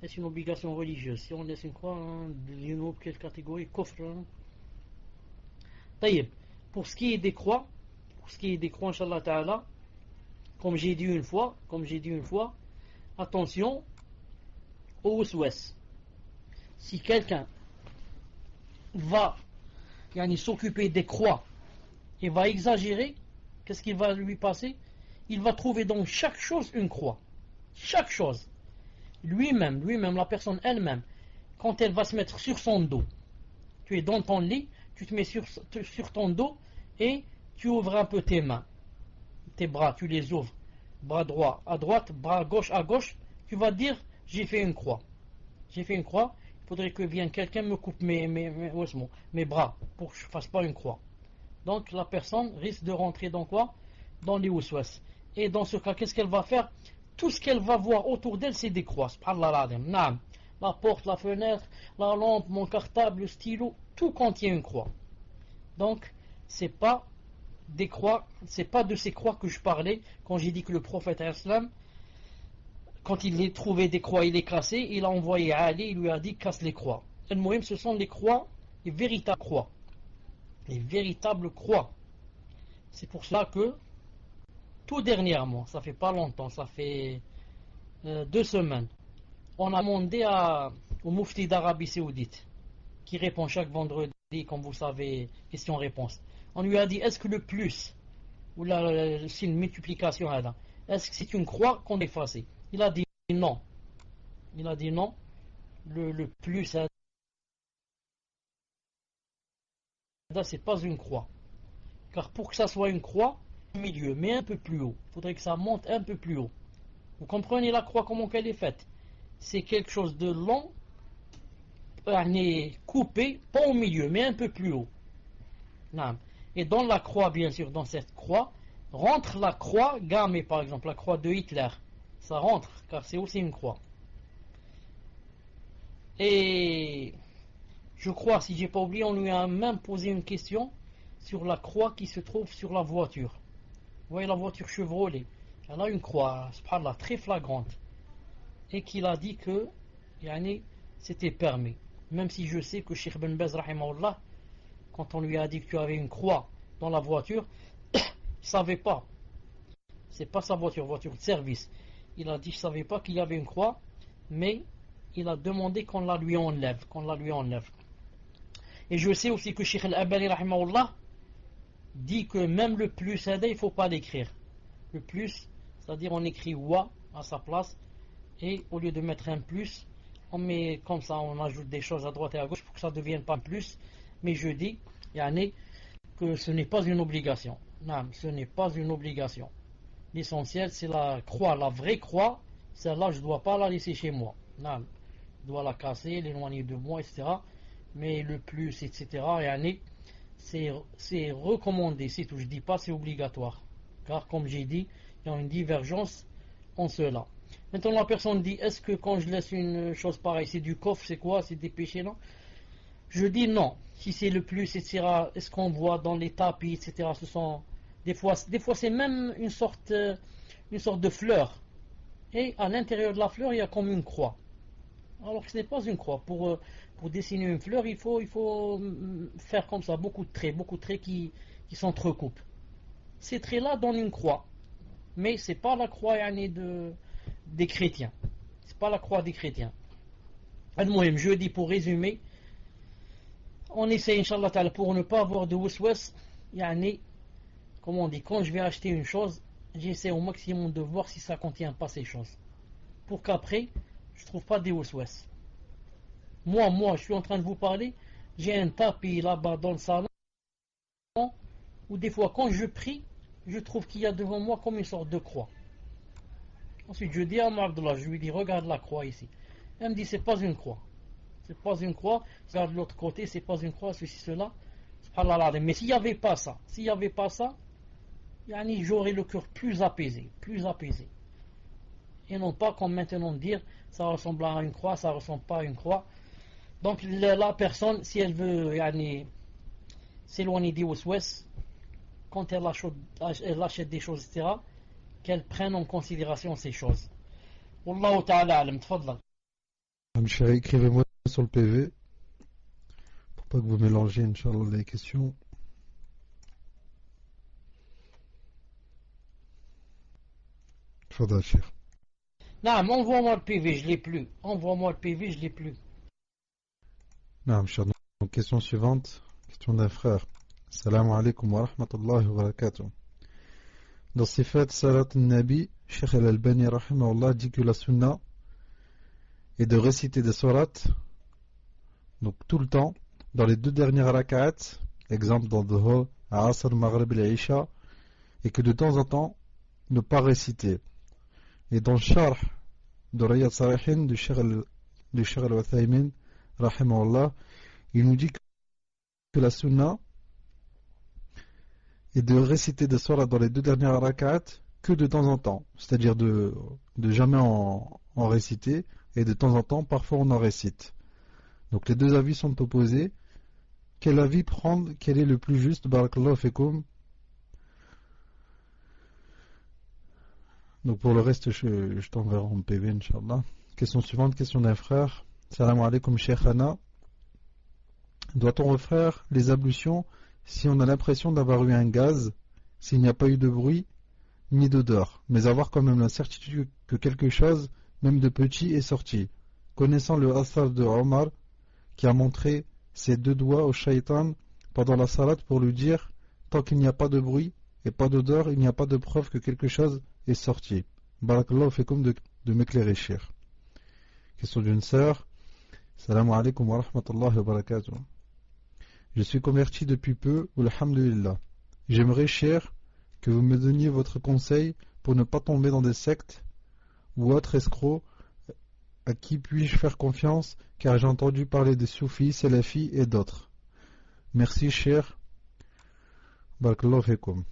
Est-ce une obligation religieuse? Si on laisse une croix, quelle catégorie? Kufr. Taïb. Pour ce qui est des croix, Inch'Allah Ta'ala, comme j'ai dit une fois, attention au waswas. Si quelqu'un va s'occuper des croix et va exagérer, qu'est-ce qui va lui passer? Il va trouver dans chaque chose une croix. Chaque chose. Lui-même, la personne elle-même, quand elle va se mettre sur son dos, tu es dans ton lit, tu te mets sur ton dos et tu ouvres un peu tes mains, tes bras, tu les ouvres, bras droit à droite, bras gauche à gauche, tu vas dire j'ai fait une croix. Il faudrait que vienne quelqu'un me coupe mes bras pour que je ne fasse pas une croix. Donc la personne risque de rentrer dans quoi? Dans les waswas. Et dans ce cas, qu'est-ce qu'elle va faire? Tout ce qu'elle va voir autour d'elle, c'est des croix. La porte, la fenêtre, la lampe, mon cartable, le stylo, tout contient une croix. Donc, c'est pas des croix, c'est pas de ces croix que je parlais quand j'ai dit que le prophète islam, quand il a trouvé des croix, il les cassait, il a envoyé Ali, il lui a dit casse les croix. Ce sont les croix, les véritables croix. Les véritables croix. C'est pour cela que tout dernièrement, ça fait pas longtemps, ça fait 2 semaines, on a demandé au mufti d'Arabie Saoudite, qui répond chaque vendredi, comme vous savez, question-réponse. On lui a dit, est-ce que le plus, ou le signe multiplication, est-ce que c'est une croix qu'on efface? Il a dit non. Le plus, c'est pas une croix. Car pour que ça soit une croix, au milieu, mais un peu plus haut. Il faudrait que ça monte un peu plus haut. Vous comprenez la croix, comment elle est faite? C'est quelque chose de long, coupé, pas au milieu, mais un peu plus haut. Et dans la croix, bien sûr, dans cette croix, rentre la croix gammée, par exemple, la croix de Hitler. Ça rentre, car c'est aussi une croix. Et je crois, si j'ai pas oublié, on lui a même posé une question sur la croix qui se trouve sur la voiture. Vous voyez la voiture Chevrolet, elle a une croix, subhanallah, très flagrante. Et qu'il a dit que c'était permis. Même si je sais que Cheikh Ben Baz, rahimahullah, quand on lui a dit que tu avais une croix dans la voiture, il ne savait pas. C'est pas sa voiture de service. Il a dit, je ne savais pas qu'il y avait une croix mais il a demandé qu'on la lui enlève, Et je sais aussi que Cheikh Al-Albani rahimahullah dit que même le plus, il ne faut pas l'écrire. Le plus, c'est-à-dire on écrit wa à sa place, et au lieu de mettre un plus, on met comme ça, on ajoute des choses à droite et à gauche pour que ça ne devienne pas plus. Mais je dis, yani, que ce n'est pas une obligation. Non, ce n'est pas une obligation. L'essentiel, c'est la croix, la vraie croix. Celle-là, je ne dois pas la laisser chez moi. Non, je dois la casser, l'éloigner de moi, etc. Mais le plus, etc., yani, c'est recommandé, c'est tout. Je ne dis pas c'est obligatoire. Car, comme j'ai dit, il y a une divergence en cela. Maintenant, la personne dit, est-ce que quand je laisse une chose pareille, c'est du coffre, c'est quoi, c'est des péchés, non? Je dis non. Si c'est le plus, etc., est-ce qu'on voit dans les tapis, etc., ce sont des fois c'est même une sorte de fleur. Et à l'intérieur de la fleur, il y a comme une croix. Alors que ce n'est pas une croix. Pour dessiner une fleur, il faut faire comme ça, beaucoup de traits qui s'entrecoupent. Ces traits-là donnent une croix. Mais ce n'est pas la croix des chrétiens. C'est pas la croix des chrétiens. Je dis pour résumer, on essaie, Inch'Allah Ta'ala, pour ne pas avoir de waswas, comment on dit, quand je vais acheter une chose, j'essaie au maximum de voir si ça ne contient pas ces choses. Pour qu'après, je ne trouve pas des waswas. Moi, je suis en train de vous parler, j'ai un tapis là-bas dans le salon, où des fois, quand je prie, je trouve qu'il y a devant moi comme une sorte de croix. Ensuite, je dis à Abdullah, je lui dis, regarde la croix ici. Elle me dit, c'est pas une croix. C'est pas une croix. Regarde de l'autre côté, c'est pas une croix, ceci, cela. Mais s'il n'y avait pas ça, j'aurais le cœur plus apaisé. Et non pas comme maintenant dire, ça ressemble à une croix, ça ressemble pas à une croix. Donc la personne, si elle veut s'éloigner des waswas, quand elle achète des choses, etc., qu'elle prenne en considération ces choses. Wallahu ta'ala alam, tfadlal. Chéri, écrivez-moi sur le PV pour pas que vous mélangez, Inch'Allah, les questions. Fadal, cher. Non, envoie-moi le PV, je l'ai plus. Non, cher. Donc, question suivante, question d'un frère. Salam alaikum wa rahmatullahi wa barakatuh. Dans Sifat Salat al-Nabi, Cheikh Al-Albani rahimahullah dit que la sunna est de réciter des sourates, donc tout le temps, dans les 2 dernières rak'at, exemple dans Dhuhr, Asr, Maghrib et Isha, et que de temps en temps, ne pas réciter. Et dans le Sharh de Riyad Salihin du Cheikh Al-Uthaymin rahimahullah, il nous dit que la sunna et de réciter des sourates dans les 2 dernières rak'at que de temps en temps, c'est-à-dire de jamais en réciter, et de temps en temps, parfois on en récite. Donc les 2 avis sont opposés. Quel avis prendre? Quel est le plus juste? Barakallahu fikum. Donc pour le reste, je t'enverrai en PV, Inch'Allah. Question suivante, question d'un frère. Salam alaikum, Sheikhana. Doit-on refaire les ablutions si on a l'impression d'avoir eu un gaz, s'il n'y a pas eu de bruit ni d'odeur, mais avoir quand même la certitude que quelque chose, même de petit, est sorti? Connaissant le asar de Omar, qui a montré ses 2 doigts au shaitan pendant la salade pour lui dire, tant qu'il n'y a pas de bruit et pas d'odeur, il n'y a pas de preuve que quelque chose est sorti. Barakallahu fikum de m'éclairer, cher. Question d'une sœur. Salam alaikum wa rahmatullahi wa barakatuh. Je suis converti depuis peu, alhamdulillah. J'aimerais, cher, que vous me donniez votre conseil pour ne pas tomber dans des sectes ou autres escrocs. À qui puis-je faire confiance, car j'ai entendu parler des soufis, salafis et d'autres. Merci, cher. Barakallahu fikum.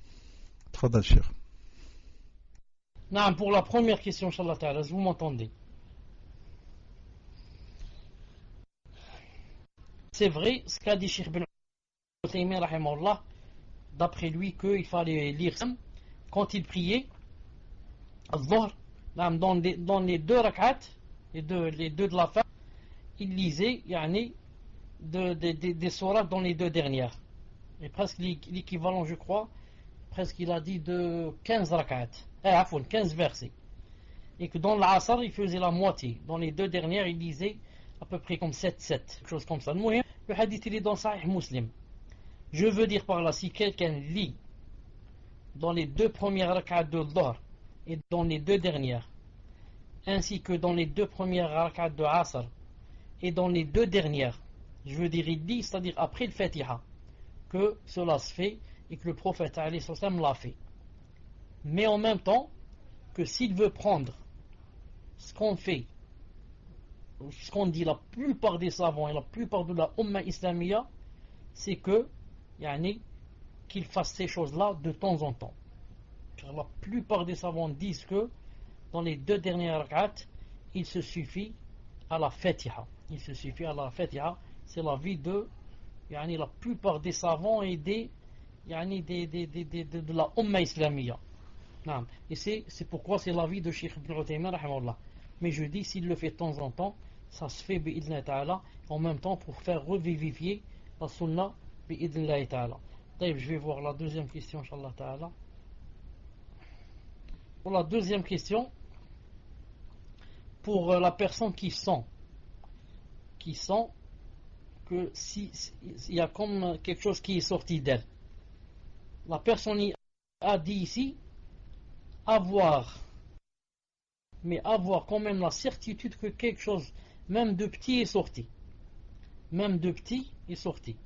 Tfadal, cher. Non, pour la première question, Inch'Allah Ta'ala, vous m'entendez? C'est vrai, ce qu'a dit Cheikh Ben Uthaymin rahimahullah, d'après lui, qu'il fallait lire quand il priait, al-Dhuhr, dans les 2 rak'at, les deux de la fin, il lisait des sourates dans les 2 dernières. Et presque l'équivalent, je crois, presque il a dit de 15 rak'at. 15 versets. et que dans l'Asr il faisait la moitié. Dans les deux dernières il disait à peu près comme 7-7, quelque chose comme ça. Le hadith il est dans Sahih Muslim. Je veux dire par là, si quelqu'un lit dans les deux premières rak'at de Dhuhr et dans les deux dernières, ainsi que dans les deux premières rak'at de Asr et dans les deux dernières, je veux dire il dit, c'est-à-dire après le Fatiha, que cela se fait et que le prophète alayhi salam l'a fait. Mais en même temps, que s'il veut prendre ce qu'on fait, ce qu'on dit la plupart des savants et la plupart de la Ummah Islamiyya, c'est que qu'il fasse ces choses-là de temps en temps. Car la plupart des savants disent que dans les deux dernières rak'at, il se suffit à la Fatiha. Il se suffit à la Fatiha. C'est l'avis de la plupart des savants et de la Ummah Islamiyya. Et c'est pourquoi c'est l'avis de Cheikh Ibn Uthaymin rahimahullah. Mais je dis, s'il le fait de temps en temps, ça se fait bi'idhna ta'ala, en même temps pour faire revivifier la sunna bi'idhna ta'ala. D'ailleurs, je vais voir la deuxième question, inshallah ta'ala. Pour la deuxième question, pour la personne qui sent que il y a comme quelque chose qui est sorti d'elle. La personne a dit ici avoir quand même la certitude que quelque chose, même de petit, est sorti. Même de petit est sorti.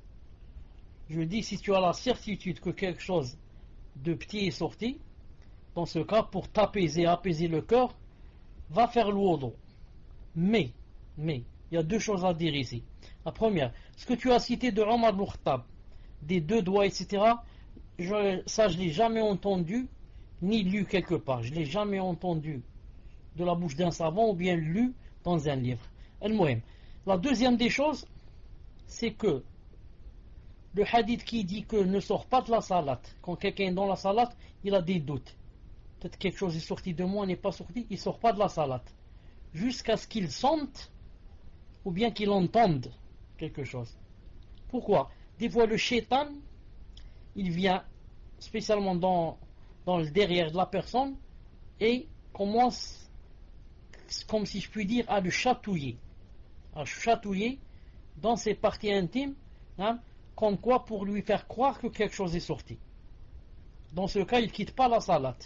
Je dis, si tu as la certitude que quelque chose de petit est sorti, dans ce cas, pour t'apaiser, apaiser le cœur, va faire l'wudu. Mais, il y a deux choses à dire ici. La première, ce que tu as cité de Omar ibn Khattab, des deux doigts, etc., ça je ne l'ai jamais entendu, ni lu quelque part. Je ne l'ai jamais entendu de la bouche d'un savant ou bien lu dans un livre. La deuxième des choses, c'est que le hadith qui dit que ne sort pas de la salat, quand quelqu'un est dans la salat, il a des doutes. Peut-être quelque chose est sorti de moi, n'est pas sorti, il ne sort pas de la salat. Jusqu'à ce qu'il sente ou bien qu'il entende quelque chose. Pourquoi? Des fois le shaitan, il vient spécialement dans le derrière de la personne et commence, comme si je puis dire, à le chatouiller. À chatouiller dans ses parties intimes, comme quoi pour lui faire croire que quelque chose est sorti. Dans ce cas, il ne quitte pas la salat.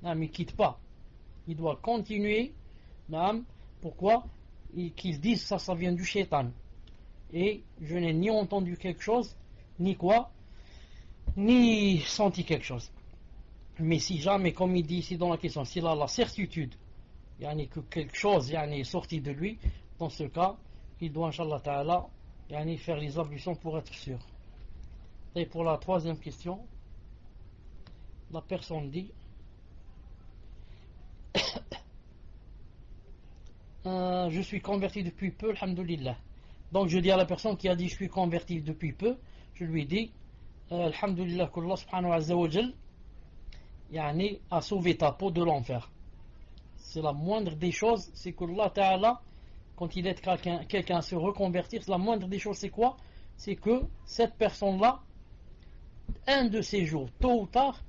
Il ne quitte pas. Il doit continuer. Pourquoi? Qu'il dise ça vient du shaitan. Et je n'ai ni entendu quelque chose, ni quoi, ni senti quelque chose. Mais si jamais, comme il dit ici dans la question, s'il a la certitude que quelque chose est sorti de lui, dans ce cas, il doit, Inch'Allah Ta'ala, faire les ablutions pour être sûr. Et pour la troisième question, la personne dit je suis converti depuis peu, alhamdulillah. Donc je dis à la personne qui a dit je suis converti depuis peu, je lui dis alhamdulillah qu'Allah subhanahu wa jal a sauvé ta peau de l'enfer. C'est la moindre des choses, c'est qu'Allah Ta'ala, quand il aide quelqu'un à se reconvertir, la moindre des choses c'est quoi? C'est que cette personne-là, un de ces jours, tôt ou tard,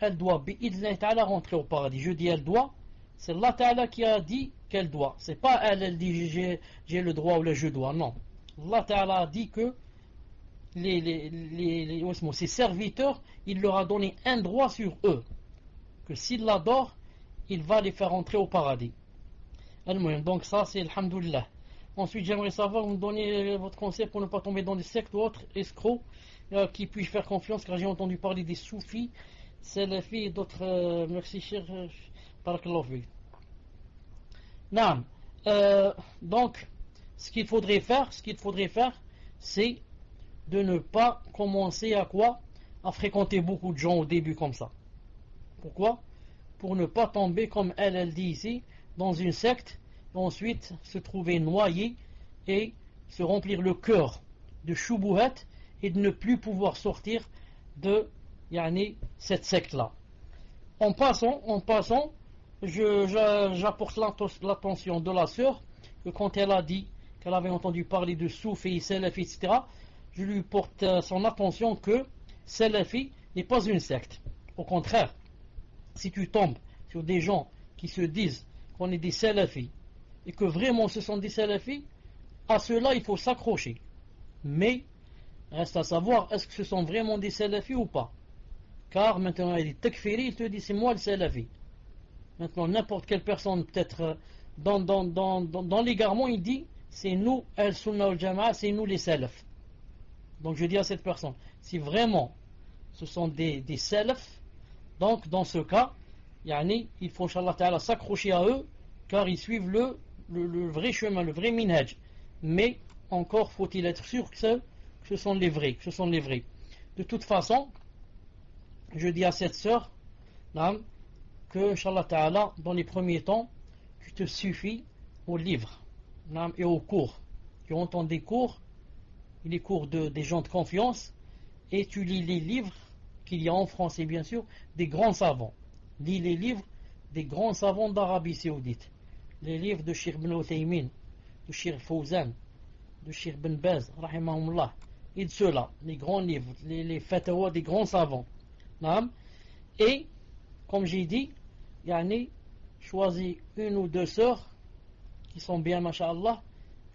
elle doit bi'idhna ta'ala rentrer au paradis. Je dis elle doit, c'est Allah Ta'ala qui a dit qu'elle doit. C'est pas elle dit j'ai le droit ou le je dois, non. Allah Ta'ala a dit que ses serviteurs, il leur a donné un droit sur eux, que s'ils l'adorent, il va les faire entrer au paradis. Donc ça c'est alhamdulillah. Ensuite j'aimerais savoir, vous me donnez votre conseil pour ne pas tomber dans des sectes ou autres escrocs qui puis-je faire confiance, car j'ai entendu parler des soufis, salafis et d'autres. Merci cher barakallahu fi. Donc ce qu'il faudrait faire, c'est de ne pas commencer à quoi? À fréquenter beaucoup de gens au début comme ça. Pourquoi? Pour ne pas tomber, comme elle dit ici, dans une secte, et ensuite se trouver noyé et se remplir le cœur de choubouhat et de ne plus pouvoir sortir de cette secte-là. En passant, j'apporte l'attention de la sœur que quand elle a dit qu'elle avait entendu parler de Soufi, Salafi, etc., je lui porte son attention que Salafi n'est pas une secte. Au contraire, si tu tombes sur des gens qui se disent qu'on est des salafis, et que vraiment ce sont des salafis, à cela il faut s'accrocher. Mais reste à savoir, est-ce que ce sont vraiment des salafis ou pas? Car maintenant il y a des takfiri, il te dit c'est moi le salafi. Maintenant n'importe quelle personne, peut-être dans l'égarement, il dit c'est nous al-sunnah wal-jama'a, c'est nous les salafs. Donc je dis à cette personne, si vraiment ce sont des salafs, donc dans ce cas, il faut Inch'Allah Ta'ala s'accrocher à eux, car ils suivent le vrai chemin, le vrai minhaj. Mais encore faut-il être sûr que ce sont les vrais, De toute façon, je dis à cette sœur que Inch'Allah Ta'ala, dans les premiers temps, tu te suffis aux livres et aux cours. Tu entends des cours, les cours des gens de confiance, et tu lis les livres qu'il y a en français bien sûr, des grands savants. Lis les livres des grands savants d'Arabie Saoudite. Les livres de Cheikh Ibn Uthaymin, de Cheikh Fawzan, de Cheikh Ben Baz, rahimahumullah, et de ceux-là, les grands livres, les fatawa des grands savants. Et, comme j'ai dit, choisis une ou deux sœurs qui sont bien, masha'Allah,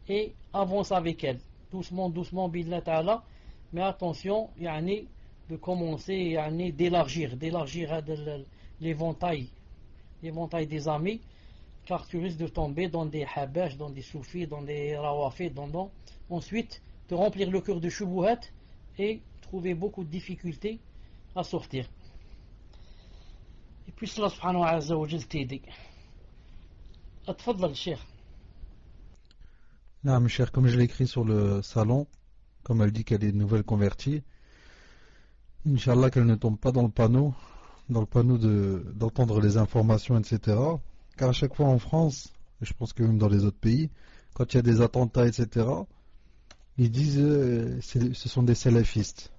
et avance avec elles. Doucement, billah ta'ala, mais attention, de commencer, d'élargir l'éventail des amis, car tu risques de tomber dans des habash, dans des soufis, dans des rawafid, ensuite te remplir le cœur de shubuhat et trouver beaucoup de difficultés à sortir. Et puis Allah subhanahu wa ta'ala t'aider. Atfadlal Cheikh. Non, mes chers, comme je l'ai écrit sur le salon, comme elle dit qu'elle est nouvelle convertie, Inch'Allah qu'elle ne tombe pas dans le panneau d'entendre les informations, etc. Car à chaque fois en France, et je pense que même dans les autres pays, quand il y a des attentats, etc., ils disent ce sont des salafistes.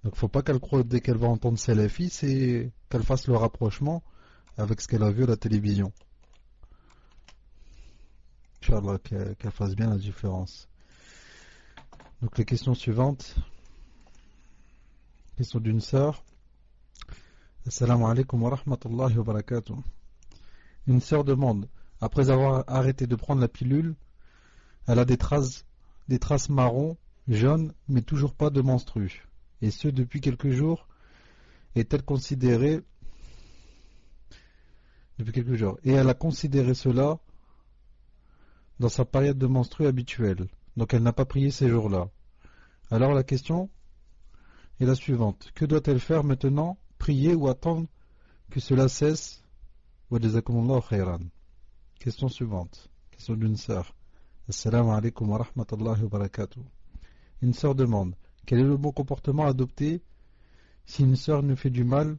Donc il ne faut pas qu'elle croie dès qu'elle va entendre salafistes, c'est qu'elle fasse le rapprochement avec ce qu'elle a vu à la télévision. Inch'Allah qu'elle fasse bien la différence. Donc les questions suivantes. Question d'une sœur. Assalamu alaikum wa rahmatullahi wa barakatuh. Une sœur demande, après avoir arrêté de prendre la pilule, elle a des traces marron, jaunes, mais toujours pas de menstrues. Et ce depuis quelques jours. Est-elle considérée depuis quelques jours. Et elle a considéré cela dans sa période de menstrues habituelle. Donc elle n'a pas prié ces jours-là. Alors la question est la suivante. Que doit-elle faire maintenant? Prier ou attendre que cela cesse? Wa jazakumullahu khairan. Question suivante. Question d'une sœur. Assalamu alaikum wa rahmatullahi wa barakatuh. Une sœur demande, quel est le bon comportement à adopter si une sœur nous fait du mal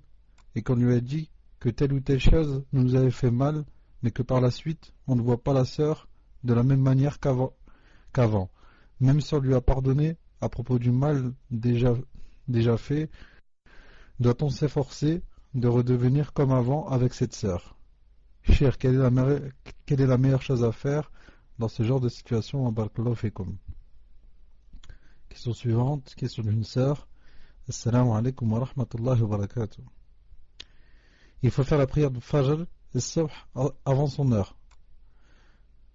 et qu'on lui a dit que telle ou telle chose nous avait fait mal, mais que par la suite on ne voit pas la sœur de la même manière qu'avant, même si on lui a pardonné à propos du mal déjà fait, doit-on s'efforcer de redevenir comme avant avec cette sœur? Cher, quelle est la meilleure chose à faire dans ce genre de situation? Barakallahu fikum. Question suivante, question d'une sœur. Assalamu alaikum wa rahmatullahi wa barakatuh. Il faut faire la prière de Fajr et Subh avant son heure.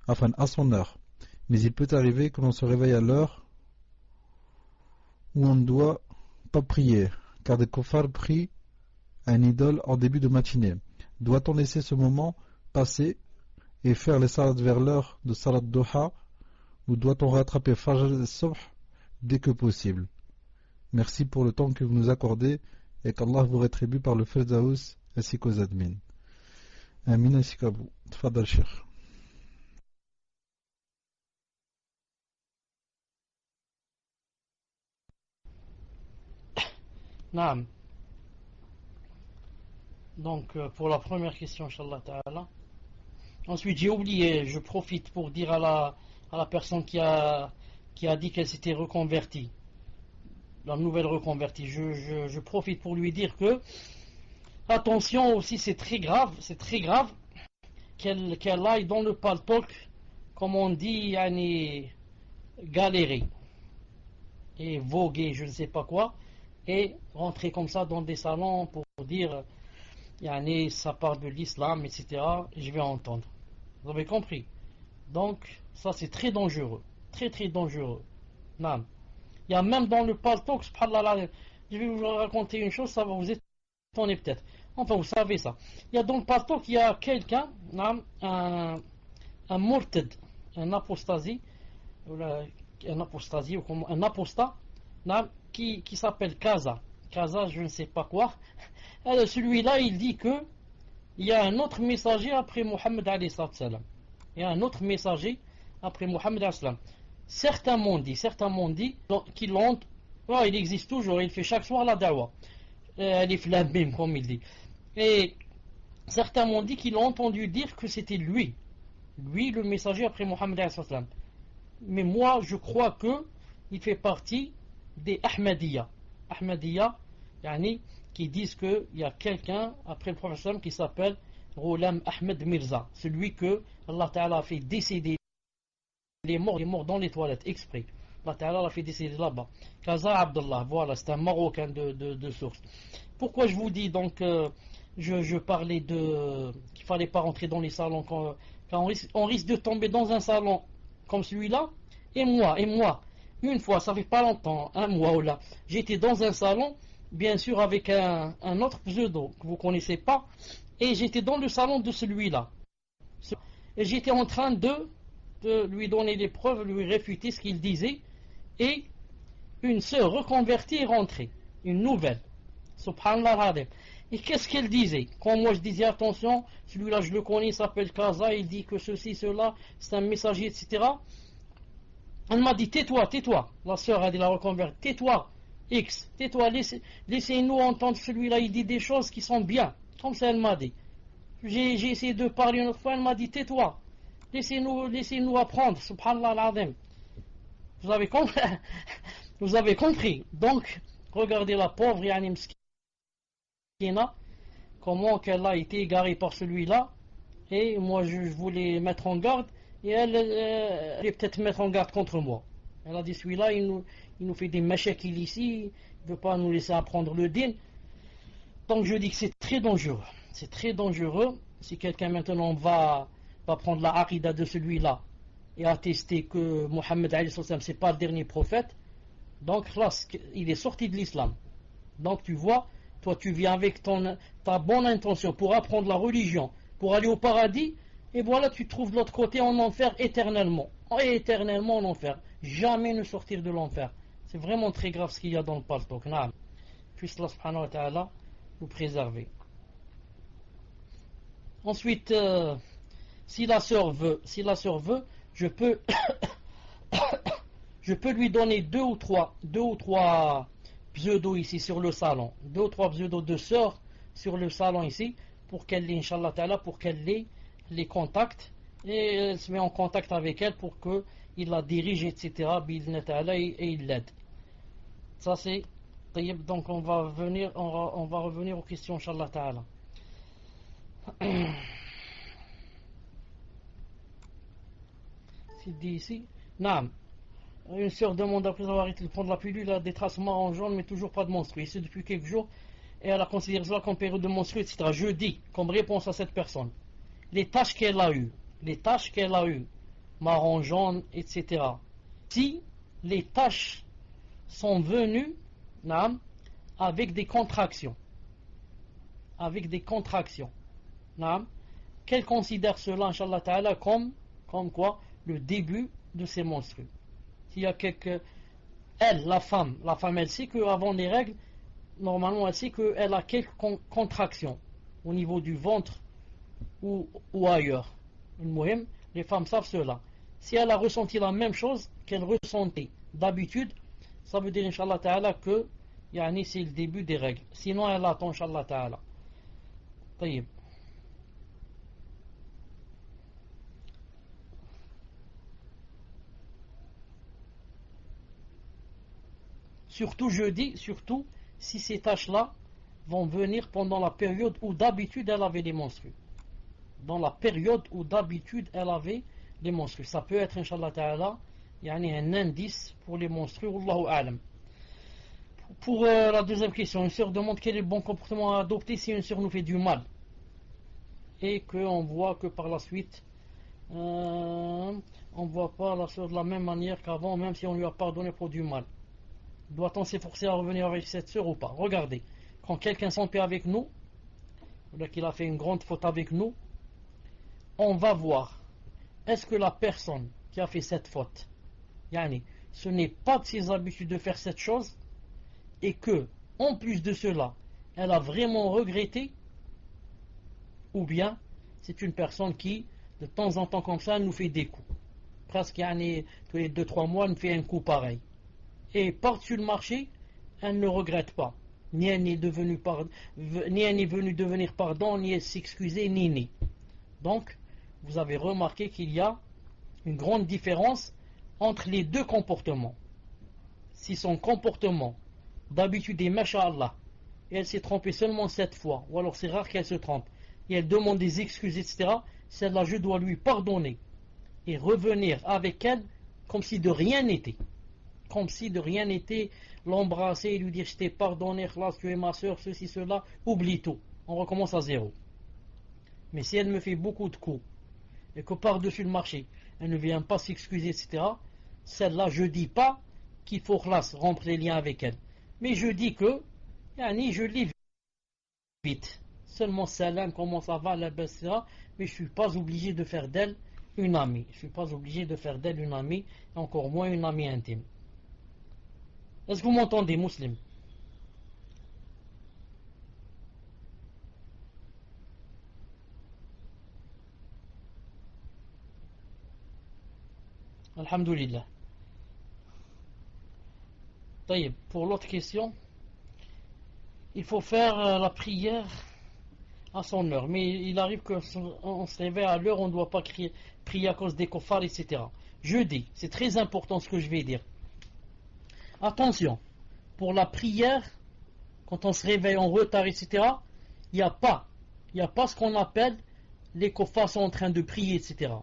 Enfin, à son heure. Mais il peut arriver que l'on se réveille à l'heure où on ne doit pas prier, car des kuffars prient à une idole en début de matinée. Doit-on laisser ce moment passer et faire les salades vers l'heure de salat Duha, ou doit-on rattraper Fajr et Subh dès que possible? Merci pour le temps que vous nous accordez et qu'Allah vous rétribue par le Firdaus ainsi qu'aux admins. Amin ainsi qu'à vous. Tfadal Cheikh. Naam. Donc pour la première question, Inch'Allah Ta'ala. Ensuite j'ai oublié, je profite pour dire à la personne qui a dit qu'elle s'était reconvertie, la nouvelle reconvertie, je profite pour lui dire que attention aussi, c'est très grave qu'elle aille dans le paltok, comme on dit, galérer et voguer, je ne sais pas quoi, et rentrer comme ça dans des salons pour dire ça part de l'islam, etc. Je vais entendre. Vous avez compris? Donc, ça c'est très dangereux. Très très dangereux. Non. Il y a même dans le paltok, subhanallah, je vais vous raconter une chose, ça va vous étonner peut-être. Enfin, vous savez ça. Il y a dans le paltok, il y a quelqu'un, un murtad, un apostasie, un apostat, qui s'appelle Kaza. Kaza, je ne sais pas quoi. Alors, celui-là, il dit que il y a un autre messager après Mohammed alayhi salam. Il y a un autre messager après Mohammed alayhi salam. Certains m'ont dit qu'il l'ont. Oh, il existe toujours, il fait chaque soir la dawa. Les flambim, comme il dit. Et certains m'ont dit qu'ils l'ont entendu dire que c'était lui le messager après Mohammed alayhi salam. Mais moi, je crois que il fait partie des Ahmadiyya. Ahmadiyya, yani, qui disent qu'il y a quelqu'un après le prophète qui s'appelle Ghulam Ahmed Mirza, celui que Allah Ta'ala a fait décéder. Il est mort dans les toilettes, exprès. Allah Ta'ala l'a fait décéder là-bas. Kaza Abdullah, voilà, c'est un Marocain de source. Pourquoi je vous dis donc, je parlais qu'il fallait pas rentrer dans les salons quand on risque de tomber dans un salon comme celui-là. Et moi, une fois, ça fait pas longtemps, un mois ou là, j'étais dans un salon, bien sûr avec un autre pseudo que vous connaissez pas, et j'étais dans le salon de celui-là. Et j'étais en train de lui donner des preuves, lui réfuter ce qu'il disait, et une sœur reconvertie est rentrée, une nouvelle. Subhanallah. Et qu'est-ce qu'elle disait? Quand moi je disais attention, celui-là je le connais, il s'appelle Kaza, il dit que ceci, cela, c'est un messager, etc. Elle m'a dit tais-toi. La sœur a dit la reconvertie, tais-toi, X, tais-toi, laissez-nous entendre celui-là, il dit des choses qui sont bien. Comme ça elle m'a dit. J'ai essayé de parler une autre fois, elle m'a dit tais-toi, laissez-nous apprendre, subhanallah al-azim. Vous avez compris? Vous avez compris. Donc, regardez la pauvre Yani Mskina, comment qu'elle a été égarée par celui-là, et moi je voulais mettre en garde, et elle allait peut-être mettre en garde contre moi. Elle a dit celui-là, il nous fait des machakil ici, il ne veut pas nous laisser apprendre le din. Donc je dis que c'est très dangereux. C'est très dangereux. Si quelqu'un maintenant va prendre la aqida de celui-là et attester que Mohammed alayhi salam c'est pas le dernier prophète, donc là, il est sorti de l'islam. Donc tu vois, toi tu viens avec ta bonne intention pour apprendre la religion, pour aller au paradis, et voilà tu te trouves de l'autre côté en enfer éternellement. Et éternellement en enfer. Jamais ne sortir de l'enfer. C'est vraiment très grave ce qu'il y a dans le paltok. Puisse Allah subhanahu wa ta'ala nous préserver. Ensuite, si la sœur veut, je peux lui donner deux ou trois pseudos ici sur le salon, 2 ou 3 pseudos de sœurs sur le salon ici, pour qu'elle les, Inch'Allah Ta'ala, pour qu'elle les contacte, et elle se met en contact avec elle pour qu'il la dirige, etc. Et il l'aide. Ça c'est. Donc on va revenir aux questions, Inch'Allah Ta'ala. C'est dit ici. Naam. Une sœur demande après avoir arrêté de prendre la pilule, elle a des traces marron jaune, mais toujours pas de menstrues. Ici depuis quelques jours, et elle a considéré cela comme période de menstrues, etc. Je dis, comme réponse à cette personne, les taches qu'elle a eues, marron jaune, etc. Si les taches sont venues, naam, avec des contractions, naam, qu'elle considère cela, Inch'Allah Ta'ala, comme quoi, le début de ses menstrues. S'il y a la femme, elle sait qu'avant les règles, normalement elle sait qu'elle a quelques contractions au niveau du ventre ou ailleurs. Les femmes savent cela. Si elle a ressenti la même chose qu'elle ressentait d'habitude, ça veut dire Inch'Allah Ta'ala que c'est le début des règles. Sinon elle attend Inch'Allah Ta'ala. Taïb. Surtout, je dis, si ces tâches-là vont venir pendant la période où d'habitude elle avait les menstrues. Dans la période où d'habitude elle avait les menstrues. Ça peut être, Inch'Allah Ta'ala, un indice pour les menstrues. Wallahu a'lam. Pour la deuxième question, une sœur demande quel est le bon comportement à adopter si une sœur nous fait du mal. Et qu'on voit que par la suite, on ne voit pas la chose de la même manière qu'avant, même si on lui a pardonné pour du mal. Doit-on s'efforcer à revenir avec cette sœur ou pas? Regardez, quand quelqu'un s'en paie avec nous, qu'il a fait une grande faute avec nous, on va voir, est-ce que la personne qui a fait cette faute, yani, ce n'est pas de ses habitudes de faire cette chose, et que, en plus de cela, elle a vraiment regretté, ou bien c'est une personne qui, de temps en temps comme ça, nous fait des coups. Presque yani, tous les 2-3 mois, elle nous fait un coup pareil. Et par-dessus le marché, elle ne regrette pas. Ni elle n'est venue devenir pardon, ni elle s'excuser, ni. Donc, vous avez remarqué qu'il y a une grande différence entre les deux comportements. Si son comportement d'habitude est Masha'Allah, et elle s'est trompée seulement 7 fois, ou alors c'est rare qu'elle se trompe, et elle demande des excuses, etc., celle-là je dois lui pardonner et revenir avec elle comme si de rien n'était. Comme si de rien n'était, l'embrasser et lui dire je t'ai pardonné, tu es ma soeur, ceci, cela, oublie tout. On recommence à zéro. Mais si elle me fait beaucoup de coups, et que par-dessus le marché, elle ne vient pas s'excuser, etc., celle-là, je ne dis pas qu'il faut rompre les liens avec elle. Mais je dis que, je l'évite. Seulement salam, comment ça va, etc. Mais je ne suis pas obligé de faire d'elle une amie. Je ne suis pas obligé de faire d'elle une amie, et encore moins une amie intime. Est-ce que vous m'entendez, musulman? Alhamdulillah. Pour l'autre question, il faut faire la prière à son heure. Mais il arrive qu'on se réveille à l'heure, on ne doit pas prier à cause des kofars, etc. Je dis, c'est très important ce que je vais dire. Attention, pour la prière, quand on se réveille en retard, etc., il n'y a pas ce qu'on appelle les kofars sont en train de prier, etc.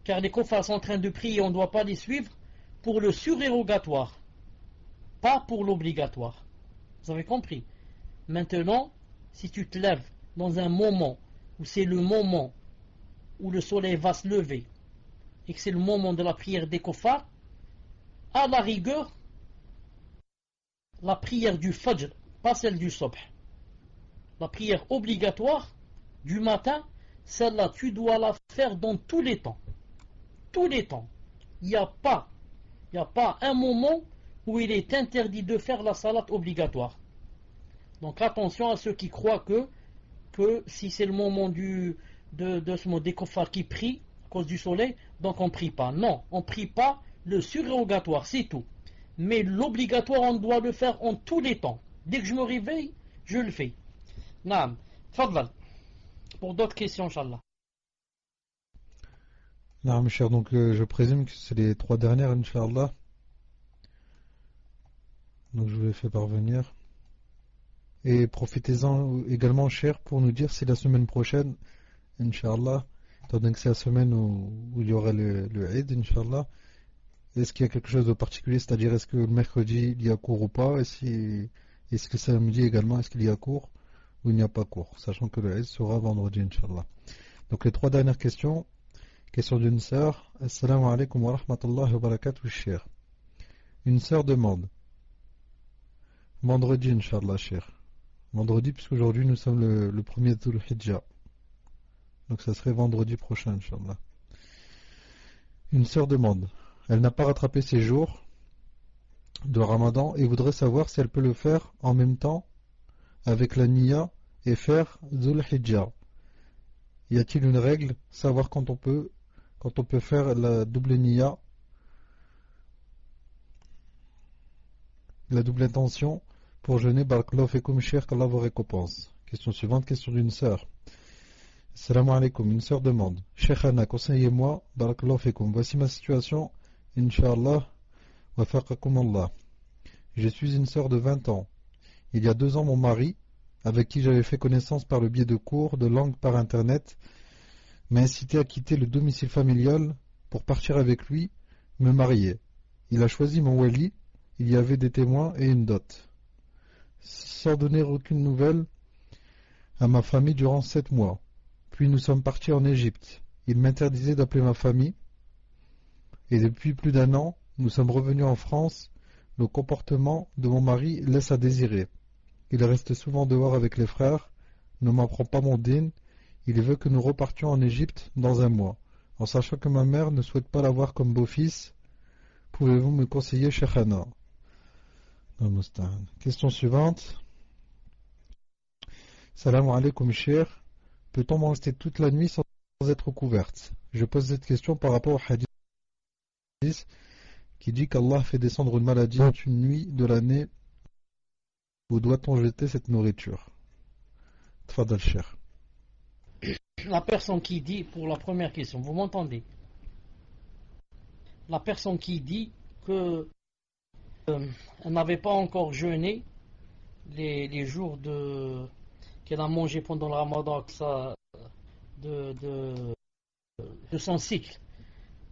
Car les kofars sont en train de prier, on ne doit pas les suivre pour le surérogatoire, pas pour l'obligatoire. Vous avez compris? Maintenant, si tu te lèves dans un moment où c'est le moment où le soleil va se lever et que c'est le moment de la prière des kofars, à la rigueur, la prière du Fajr, pas celle du Subh, la prière obligatoire du matin, celle-là, tu dois la faire dans tous les temps. Tous les temps. Il n'y a pas un moment où il est interdit de faire la salat obligatoire. Donc attention à ceux qui croient que si c'est le moment de ce mot des kofars qui prient à cause du soleil, donc on ne prie pas. Non, on ne prie pas le surérogatoire, c'est tout. Mais l'obligatoire, on doit le faire en tous les temps. Dès que je me réveille, je le fais. Naam, Fadlal. Pour d'autres questions, Inch'Allah. Non, mes chers, donc je présume que c'est les 3 dernières, Inch'Allah. Donc je vous les fais parvenir. Et profitez-en également, cher, pour nous dire si la semaine prochaine, Inch'Allah, étant donné que c'est la semaine où il y aura le Eid, Inch'Allah, est-ce qu'il y a quelque chose de particulier, c'est-à-dire est-ce que le mercredi il y a cours ou pas, est-ce que le samedi également, est-ce qu'il y a cours ou il n'y a pas cours, sachant que le Eid sera vendredi, Inch'Allah. Donc les 3 dernières questions. Question d'une sœur. Assalamu alaikum wa rahmatullahi wa barakatuh, cher. Une sœur demande. Vendredi, Inch'Allah, cher. Vendredi, puisqu'aujourd'hui nous sommes le premier Dhul Hijjah. Donc ça serait vendredi prochain, Inch'Allah. Une sœur demande. Elle n'a pas rattrapé ses jours de Ramadan et voudrait savoir si elle peut le faire en même temps avec la Niya et faire Dhul Hijjah. Y a-t-il une règle, savoir quand on peut faire la double Niya, la double intention pour jeûner? Barakallahu fikum, cher, qu'Allah vous récompense. Question suivante, question d'une sœur. Assalamu alaikum, une sœur demande. Cheikhana, conseillez-moi, barakallahu fikum. Voici ma situation, Inch'Allah, wa faqakum Allah. Je suis une sœur de 20 ans. Il y a 2 ans, mon mari, avec qui j'avais fait connaissance par le biais de cours de langue par internet, m'a incité à quitter le domicile familial pour partir avec lui, me marier. Il a choisi mon wali, il y avait des témoins et une dot. Sans donner aucune nouvelle à ma famille durant 7 mois. Puis nous sommes partis en Égypte. Il m'interdisait d'appeler ma famille. Et depuis plus d'un an, nous sommes revenus en France. Le comportement de mon mari laisse à désirer. Il reste souvent dehors avec les frères, ne m'apprend pas mon din. Il veut que nous repartions en Égypte dans un mois, en sachant que ma mère ne souhaite pas l'avoir comme beau-fils. Pouvez-vous me conseiller, Cheikhana? Question suivante. Salam alaikum, cher. Peut-on rester toute la nuit sans être couverte? Je pose cette question par rapport au hadith qui dit qu'Allah fait descendre une maladie en une nuit de l'année. Où doit-on jeter cette nourriture? Tfadal, cher. La personne qui dit, pour la première question, vous m'entendez? La personne qui dit que elle n'avait pas encore jeûné les jours qu'elle a mangé pendant le ramadan de son cycle,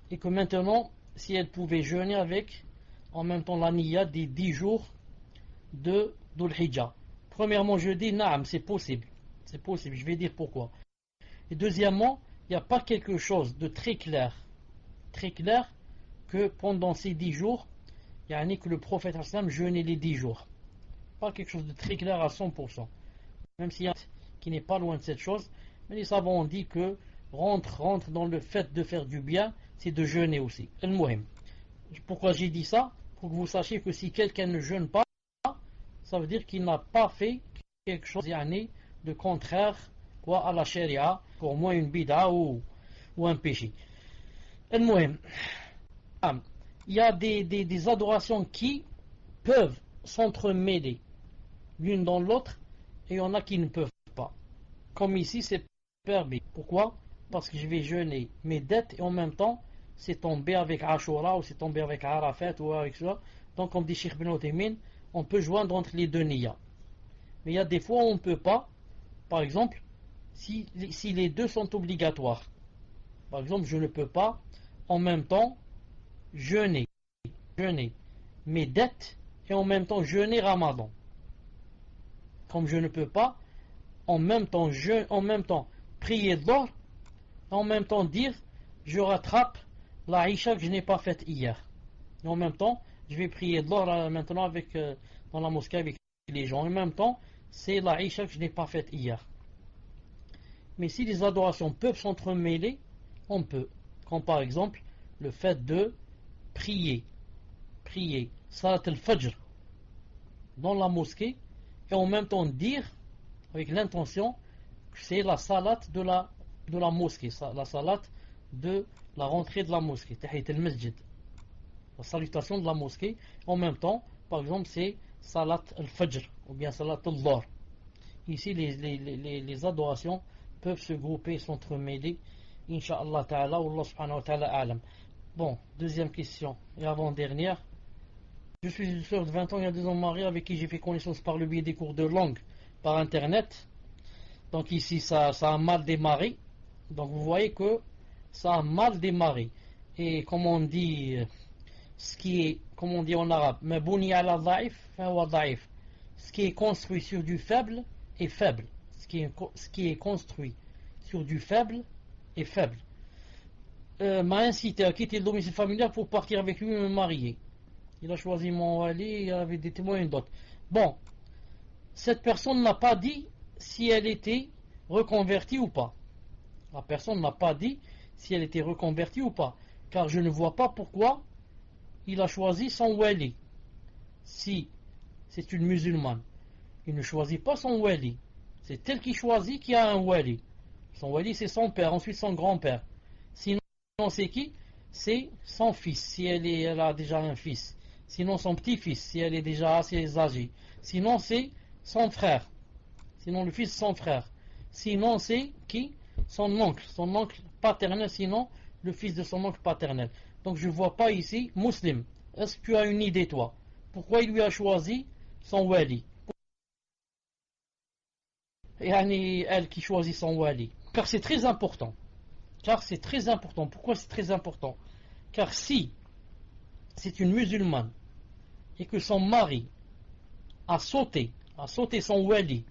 et que maintenant, si elle pouvait jeûner avec en même temps la niya des 10 jours de Dhul Hijjah. Premièrement, je dis naam, c'est possible, je vais dire pourquoi. Et deuxièmement, il n'y a pas quelque chose de très clair que pendant ces 10 jours, que le prophète sallam jeûnait les 10 jours. Pas quelque chose de très clair à 100%. Même s'il y a qui n'est pas loin de cette chose, mais les savants ont dit que rentre dans le fait de faire du bien, c'est de jeûner aussi. Al-Muhim. Pourquoi j'ai dit ça? Pour que vous sachiez que si quelqu'un ne jeûne pas, ça veut dire qu'il n'a pas fait quelque chose de contraire à la sharia, pour moi une bid'a ou un péché. Al-Muhim. Il y a des adorations qui peuvent s'entremêler l'une dans l'autre, et il y en a qui ne peuvent pas. Comme ici, c'est permis. Pourquoi? Parce que je vais jeûner mes dettes et en même temps, c'est tombé avec Ashura ou c'est tombé avec Arafat ou avec ça. Donc, comme dit Cheikh Ibn Uthaymin, on peut joindre entre les deux niyas. Mais il y a des fois où on ne peut pas. Par exemple, si les deux sont obligatoires. Par exemple, je ne peux pas en même temps jeûner mes dettes et en même temps jeûner Ramadan. Comme je ne peux pas en même temps prier d'or et en même temps dire je rattrape la Isha que je n'ai pas faite hier. Et en même temps, je vais prier d'or maintenant dans la mosquée avec les gens. En même temps, c'est la Isha que je n'ai pas faite hier. Mais si les adorations peuvent s'entremêler, on peut. Comme par exemple le fait de prier Salat al-Fajr dans la mosquée et en même temps dire avec l'intention que c'est la salat de la mosquée, la salat de la rentrée de la mosquée, Tahiyat al-Masjid, la salutation de la mosquée. En même temps, par exemple, c'est Salat al-Fajr ou bien Salat al-Dhuhr. Ici, les adorations peuvent se grouper, s'entremêler. Inch'Allah ta'ala, Allah subhanahu wa ta'ala a'lam. Bon, deuxième question et avant-dernière. Je suis une sœur de 20 ans, il y a 2 ans mariée, avec qui j'ai fait connaissance par le biais des cours de langue par internet. Donc ici, ça a mal démarré. Donc vous voyez que ça a mal démarré. Et comme on dit, comme on dit en arabe, ce qui est construit sur du faible est faible. Ce qui est construit sur du faible est faible. M'a incité à quitter le domicile familial pour partir avec lui et me marier. Il a choisi mon wali, il y avait des témoins et d'autres. Bon, cette personne n'a pas dit si elle était reconvertie ou pas. La personne n'a pas dit si elle était reconvertie ou pas. Car je ne vois pas pourquoi il a choisi son wali. Si c'est une musulmane, il ne choisit pas son wali. C'est elle qui choisit qui a un wali. Son wali, c'est son père, ensuite son grand-père. Sinon, c'est qui? C'est son fils, si elle a déjà un fils. Sinon, son petit-fils, si elle est déjà assez âgée. Sinon, c'est son frère. Sinon, le fils de son frère. Sinon, c'est qui? Son oncle paternel, sinon, le fils de son oncle paternel. Donc, je ne vois pas ici, musulman. Est-ce que tu as une idée, toi? Pourquoi il lui a choisi son wali? Et elle qui choisit son wali. Car c'est très important. Pourquoi c'est très important? Car si c'est une musulmane et que son mari a sauté son wali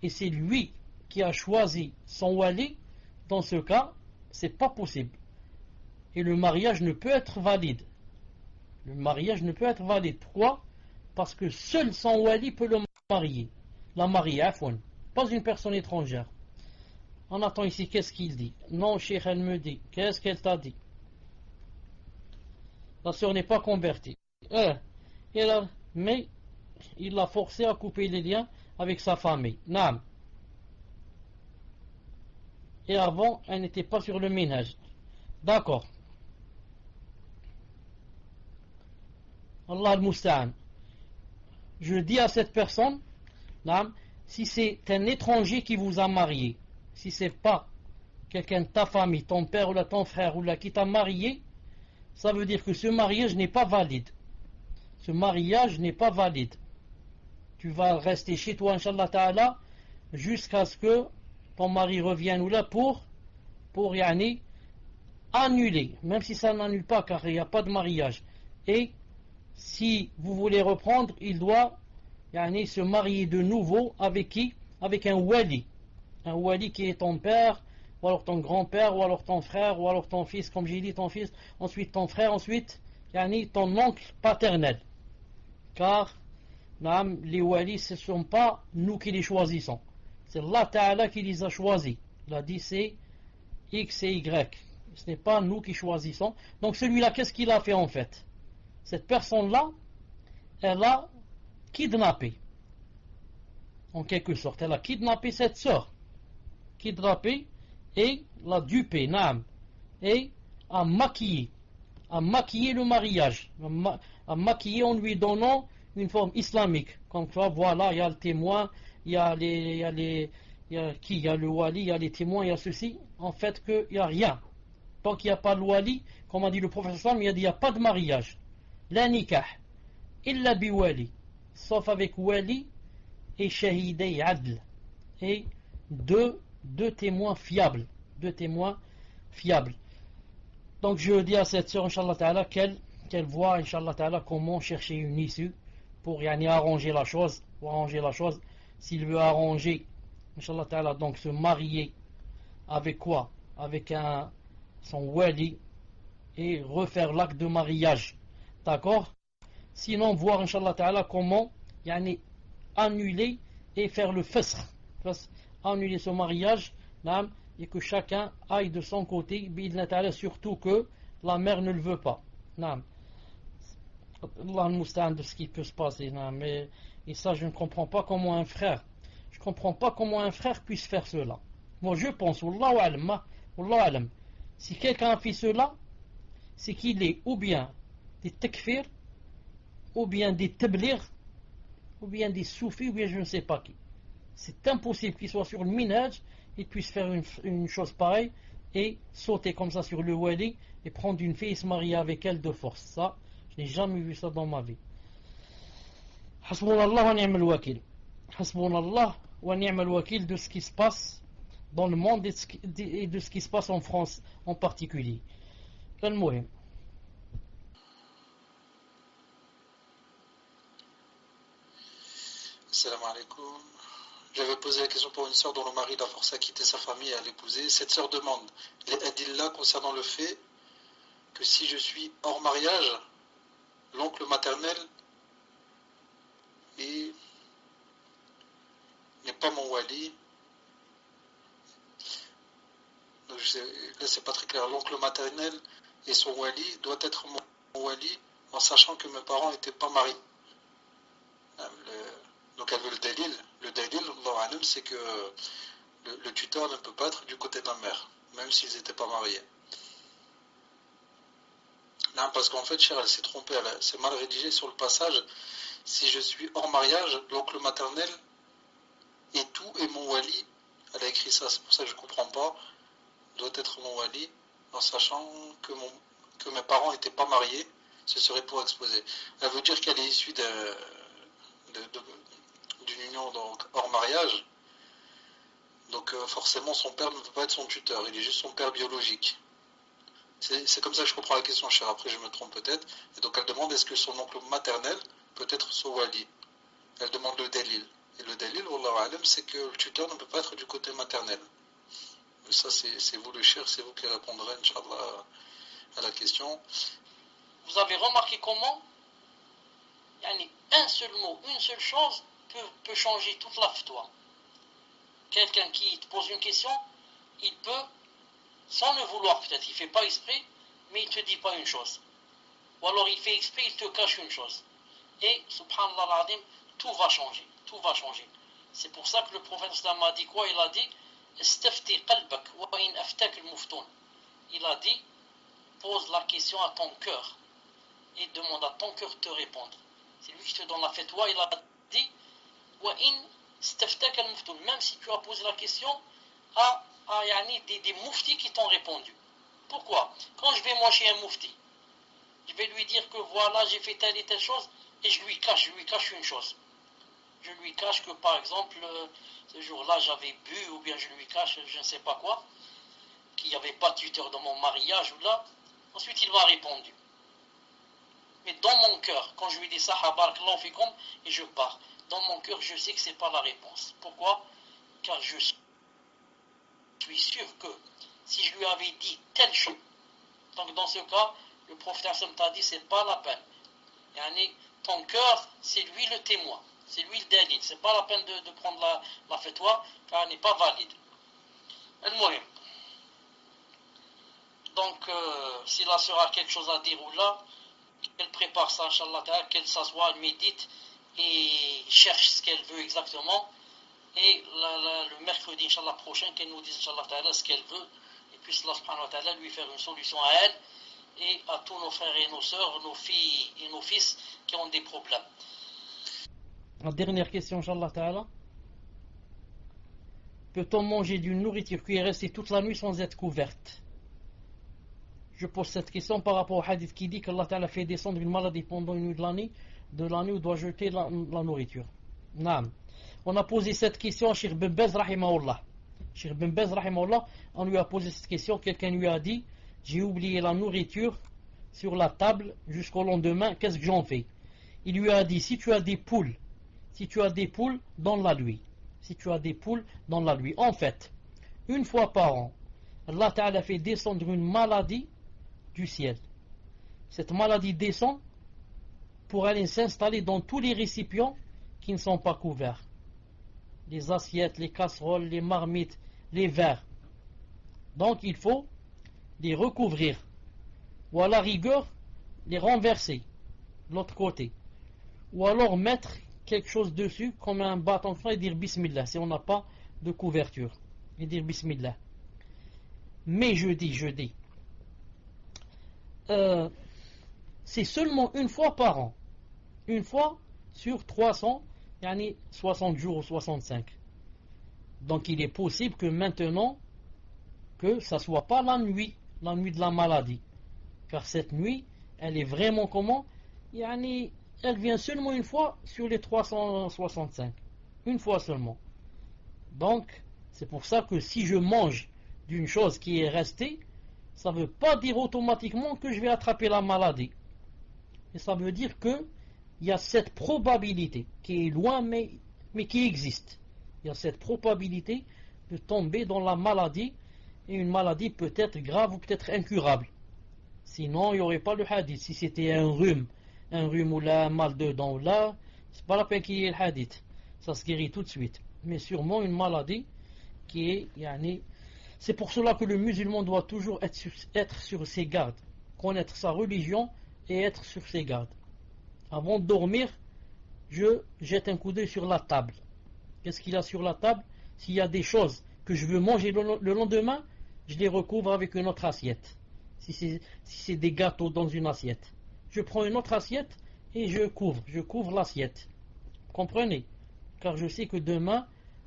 et c'est lui qui a choisi son wali, dans ce cas, c'est pas possible. Et le mariage ne peut être valide. Le mariage ne peut être valide. Pourquoi? Parce que seul son wali peut le marier. La marier, afwan. Pas une personne étrangère. On attend ici, qu'est-ce qu'il dit? Non, cheikh, elle me dit. Qu'est-ce qu'elle t'a dit? La sœur n'est pas convertie. Mais il l'a forcé à couper les liens avec sa famille. Naam. Et avant, elle n'était pas sur le minhaj. D'accord. Allah al-Musta'an. Je dis à cette personne, naam, si c'est un étranger qui vous a marié, si c'est pas quelqu'un de ta famille, ton père ou là, ton frère ou là qui t'a marié, ça veut dire que ce mariage n'est pas valide. Ce mariage n'est pas valide. Tu vas rester chez toi, Inch'Allah Ta'ala, jusqu'à ce que ton mari revienne ou là pour yani, annuler, même si ça n'annule pas car il n'y a pas de mariage. Et si vous voulez reprendre, il doit yani, se marier de nouveau avec qui? Avec un wali. Un wali qui est ton père, ou alors ton grand-père, ou alors ton frère, ou alors ton fils, comme j'ai dit, ton fils, ensuite ton frère, ensuite yani, ton oncle paternel. Car les walis, ce ne sont pas nous qui les choisissons. C'est Allah Ta'ala qui les a choisis. Il a dit c'est X et Y. Ce n'est pas nous qui choisissons. Donc celui-là, qu'est-ce qu'il a fait en fait? Cette personne-là, elle a kidnappé. En quelque sorte, elle a kidnappé cette sœur. Kidnappé et l'a dupé, naam. Et a maquillé. A maquillé le mariage. A maquillé en lui donnant une forme islamique. Comme ça, voilà, il y a le témoin, il y a le wali, il y a les témoins, il y a ceci. En fait, il n'y a rien. Tant qu'il n'y a pas le wali, comme a dit le professeur, il n'y a pas de mariage. La nikah, illa bi wali. Sauf avec wali et shahidei adl. Et deux témoins fiables. Deux témoins fiables. Donc je dis à cette sœur, Inch'Allah Ta'ala, qu'elle voit, Inch'Allah Ta'ala, comment chercher une issue pour arranger la chose. S'il veut arranger, Inch'Allah Ta'ala, donc se marier avec quoi? Avec son wali et refaire l'acte de mariage. D'accord? Sinon, voir, Inch'Allah Ta'ala, comment annuler et faire le fasr. Annuler ce mariage, et que chacun aille de son côté, surtout que la mère ne le veut pas. Allah al-Musta'an de ce qui peut se passer. Et ça, je ne comprends pas comment un frère puisse faire cela. Moi, je pense, Wallahu alam, si quelqu'un a fait cela, c'est qu'il est ou bien des takfir, ou bien des tablir, ou bien des soufis, ou bien je ne sais pas qui. C'est impossible qu'il soit sur le minhaj et puisse faire une chose pareille et sauter comme ça sur le wali et prendre une fille et se marier avec elle de force. Ça, je n'ai jamais vu ça dans ma vie. Hasbunallah wa ni'mal wakil. Hasbunallah wa ni'mal wakil de ce qui se passe dans le monde et de ce qui se passe en France en particulier. Al-Muhim. Salam alaikum. J'avais posé la question pour une sœur dont le mari l'a forcé à quitter sa famille et à l'épouser. Cette sœur demande les adillas concernant le fait que si je suis hors mariage, l'oncle maternel n'est pas mon wali. Donc là c'est pas très clair. L'oncle maternel et son wali doit être mon wali en sachant que mes parents n'étaient pas mariés. Donc elle veut le dalil. Le dalil, c'est que le tuteur ne peut pas être du côté de la mère, même s'ils n'étaient pas mariés. Non, parce qu'en fait, Cher, elle s'est trompée, elle s'est mal rédigée sur le passage. Si je suis hors mariage, l'oncle maternel et tout est mon wali. Elle a écrit ça, c'est pour ça que je ne comprends pas. Doit être mon wali, en sachant que mes parents n'étaient pas mariés, ce serait pour exposer. Elle veut dire qu'elle est issue d'une union donc hors mariage, donc forcément son père ne peut pas être son tuteur, il est juste son père biologique. C'est comme ça que je comprends la question, cher. Après je me trompe peut-être. Et donc elle demande est-ce que son oncle maternel peut être son wali. Elle demande le dalil. Et le dalil, wallahu alam, c'est que le tuteur ne peut pas être du côté maternel. ça c'est vous le cher, c'est vous qui répondrez, Inch'Allah, à la question. Vous avez remarqué comment un seul mot, une seule chose peut changer toute la fatwa. Quelqu'un qui te pose une question, il peut, sans le vouloir peut-être, il ne fait pas exprès, mais il ne te dit pas une chose. Ou alors il fait exprès, il te cache une chose. Et, subhanallah al-azim, tout va changer. Tout va changer. C'est pour ça que le prophète a dit quoi? Il a dit Istafti qalbak wa in aftak al-muftoun. Il a dit pose la question à ton cœur et demande à ton cœur de te répondre. C'est lui qui te donne la fatwa. Il a dit wa in istaftak al-muftoun. Même si tu as posé la question à des mouftis qui t'ont répondu. Pourquoi? Quand je vais moi chez un moufti, je vais lui dire que voilà, j'ai fait telle et telle chose, et je lui cache une chose. Je lui cache que par exemple, ce jour-là j'avais bu, ou bien je lui cache je ne sais pas quoi, qu'il n'y avait pas de tuteur dans mon mariage, ou là, ensuite il m'a répondu. Mais dans mon cœur, quand je lui dis ça, barakallahu fikum, et je pars, dans mon cœur je sais que ce n'est pas la réponse. Pourquoi? Car je suis sûr que si je lui avais dit telle chose, donc dans ce cas, le prophète t'a dit c'est pas la peine. Ton cœur, c'est lui le témoin, c'est lui le dalil, c'est pas la peine de prendre la fatwa, car elle n'est pas valide. Donc, si la sœur a quelque chose à dire ou là, qu'elle prépare ça, Inch'Allah, qu'elle s'assoit, elle médite et cherche ce qu'elle veut exactement. Et le mercredi, Inch'Allah, prochain, qu'elle nous dise, Inch'Allah, ce qu'elle veut, et puis Allah subhanahu wa ta'ala lui faire une solution à elle et à tous nos frères et nos sœurs, nos filles et nos fils qui ont des problèmes. La dernière question, Inch'Allah ta'ala. Peut-on manger d'une nourriture qui est restée toute la nuit sans être couverte? Je pose cette question par rapport au hadith qui dit qu'Allah ta'ala fait descendre une maladie pendant une nuit de l'année où doit jeter la nourriture. Naam. On a posé cette question à Cheikh Ben Baz rahimahullah. Cheikh Ben Baz rahimahullah, on lui a posé cette question, quelqu'un lui a dit j'ai oublié la nourriture sur la table jusqu'au lendemain, qu'est-ce que j'en fais? Il lui a dit si tu as des poules dans la nuit, en fait, une fois par an, Allah Ta'ala fait descendre une maladie du ciel. Cette maladie descend pour aller s'installer dans tous les récipients qui ne sont pas couverts. Les assiettes, les casseroles, les marmites, les verres. Donc il faut les recouvrir. Ou à la rigueur, les renverser de l'autre côté. Ou alors mettre quelque chose dessus comme un bâton et dire Bismillah si on n'a pas de couverture. Et dire Bismillah. Mais je dis, c'est seulement une fois par an. Une fois sur 300, 60 jours ou 65. Donc il est possible que maintenant, que ça ne soit pas la nuit de la maladie. Car cette nuit, elle est vraiment comment? Elle vient seulement une fois sur les 365. Une fois seulement. Donc, c'est pour ça que si je mange d'une chose qui est restée, ça ne veut pas dire automatiquement que je vais attraper la maladie. Et ça veut dire que il y a cette probabilité qui est loin mais qui existe. Il y a cette probabilité de tomber dans la maladie, et une maladie peut-être grave ou peut-être incurable. Sinon, il n'y aurait pas le hadith. Si c'était un rhume ou là, un mal de dents, là, c'est pas la peine qu'il y ait le hadith. Ça se guérit tout de suite. Mais sûrement une maladie qui est, c'est pour cela que le musulman doit toujours être sur ses gardes, connaître sa religion et être sur ses gardes. Avant de dormir, je jette un coup d'œil sur la table. Qu'est-ce qu'il y a sur la table? S'il y a des choses que je veux manger le lendemain, je les recouvre avec une autre assiette. Si c'est des gâteaux dans une assiette, je prends une autre assiette et je couvre l'assiette. Comprenez? Car je sais que demain,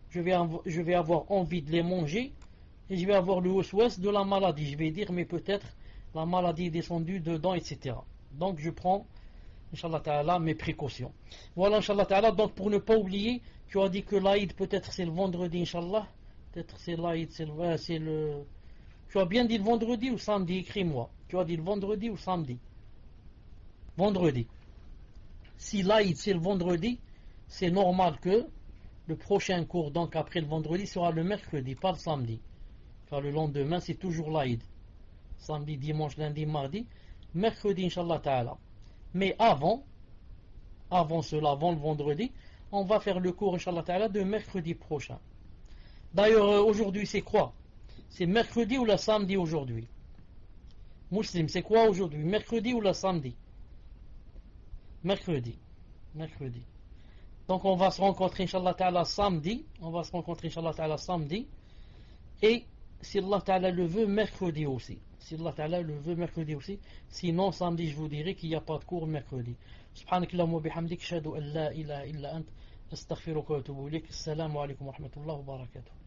je vais avoir envie de les manger et je vais avoir le waswas de la maladie. Je vais dire, mais peut-être la maladie est descendue dedans, etc. Donc je prends, Inch'Allah Ta'ala, mes précautions. Voilà, Inch'Allah Ta'ala. Donc pour ne pas oublier, tu as dit que l'Aïd peut-être c'est le vendredi, Inch'Allah. Peut-être c'est l'Aïd, c'est le... Tu as bien dit le vendredi ou samedi? Écris-moi. Tu as dit le vendredi ou samedi? Vendredi. Si l'Aïd c'est le vendredi, c'est normal que le prochain cours, donc après le vendredi, sera le mercredi, pas le samedi. car le lendemain c'est toujours l'Aïd. Samedi, dimanche, lundi, mardi, mercredi, Inch'Allah Ta'ala. Mais avant cela, avant le vendredi, on va faire le cours, Inch'Allah Ta'ala, de mercredi prochain. D'ailleurs, aujourd'hui, c'est quoi? C'est mercredi ou le samedi aujourd'hui? Muslim, c'est quoi aujourd'hui? Mercredi ou le samedi? Mercredi. Donc, on va se rencontrer, Inch'Allah Ta'ala, samedi. Et, si Allah Ta'ala le veut, mercredi aussi. Sinon, samedi, je vous dirai qu'il n'y a pas de cours mercredi. Subhanakallahumma wa bihamdik, ashhadu an la ilaha illa ant, astaghfiruka wa atubu ilayk. Assalamu alaikum wa rahmatullahi wa barakatuh.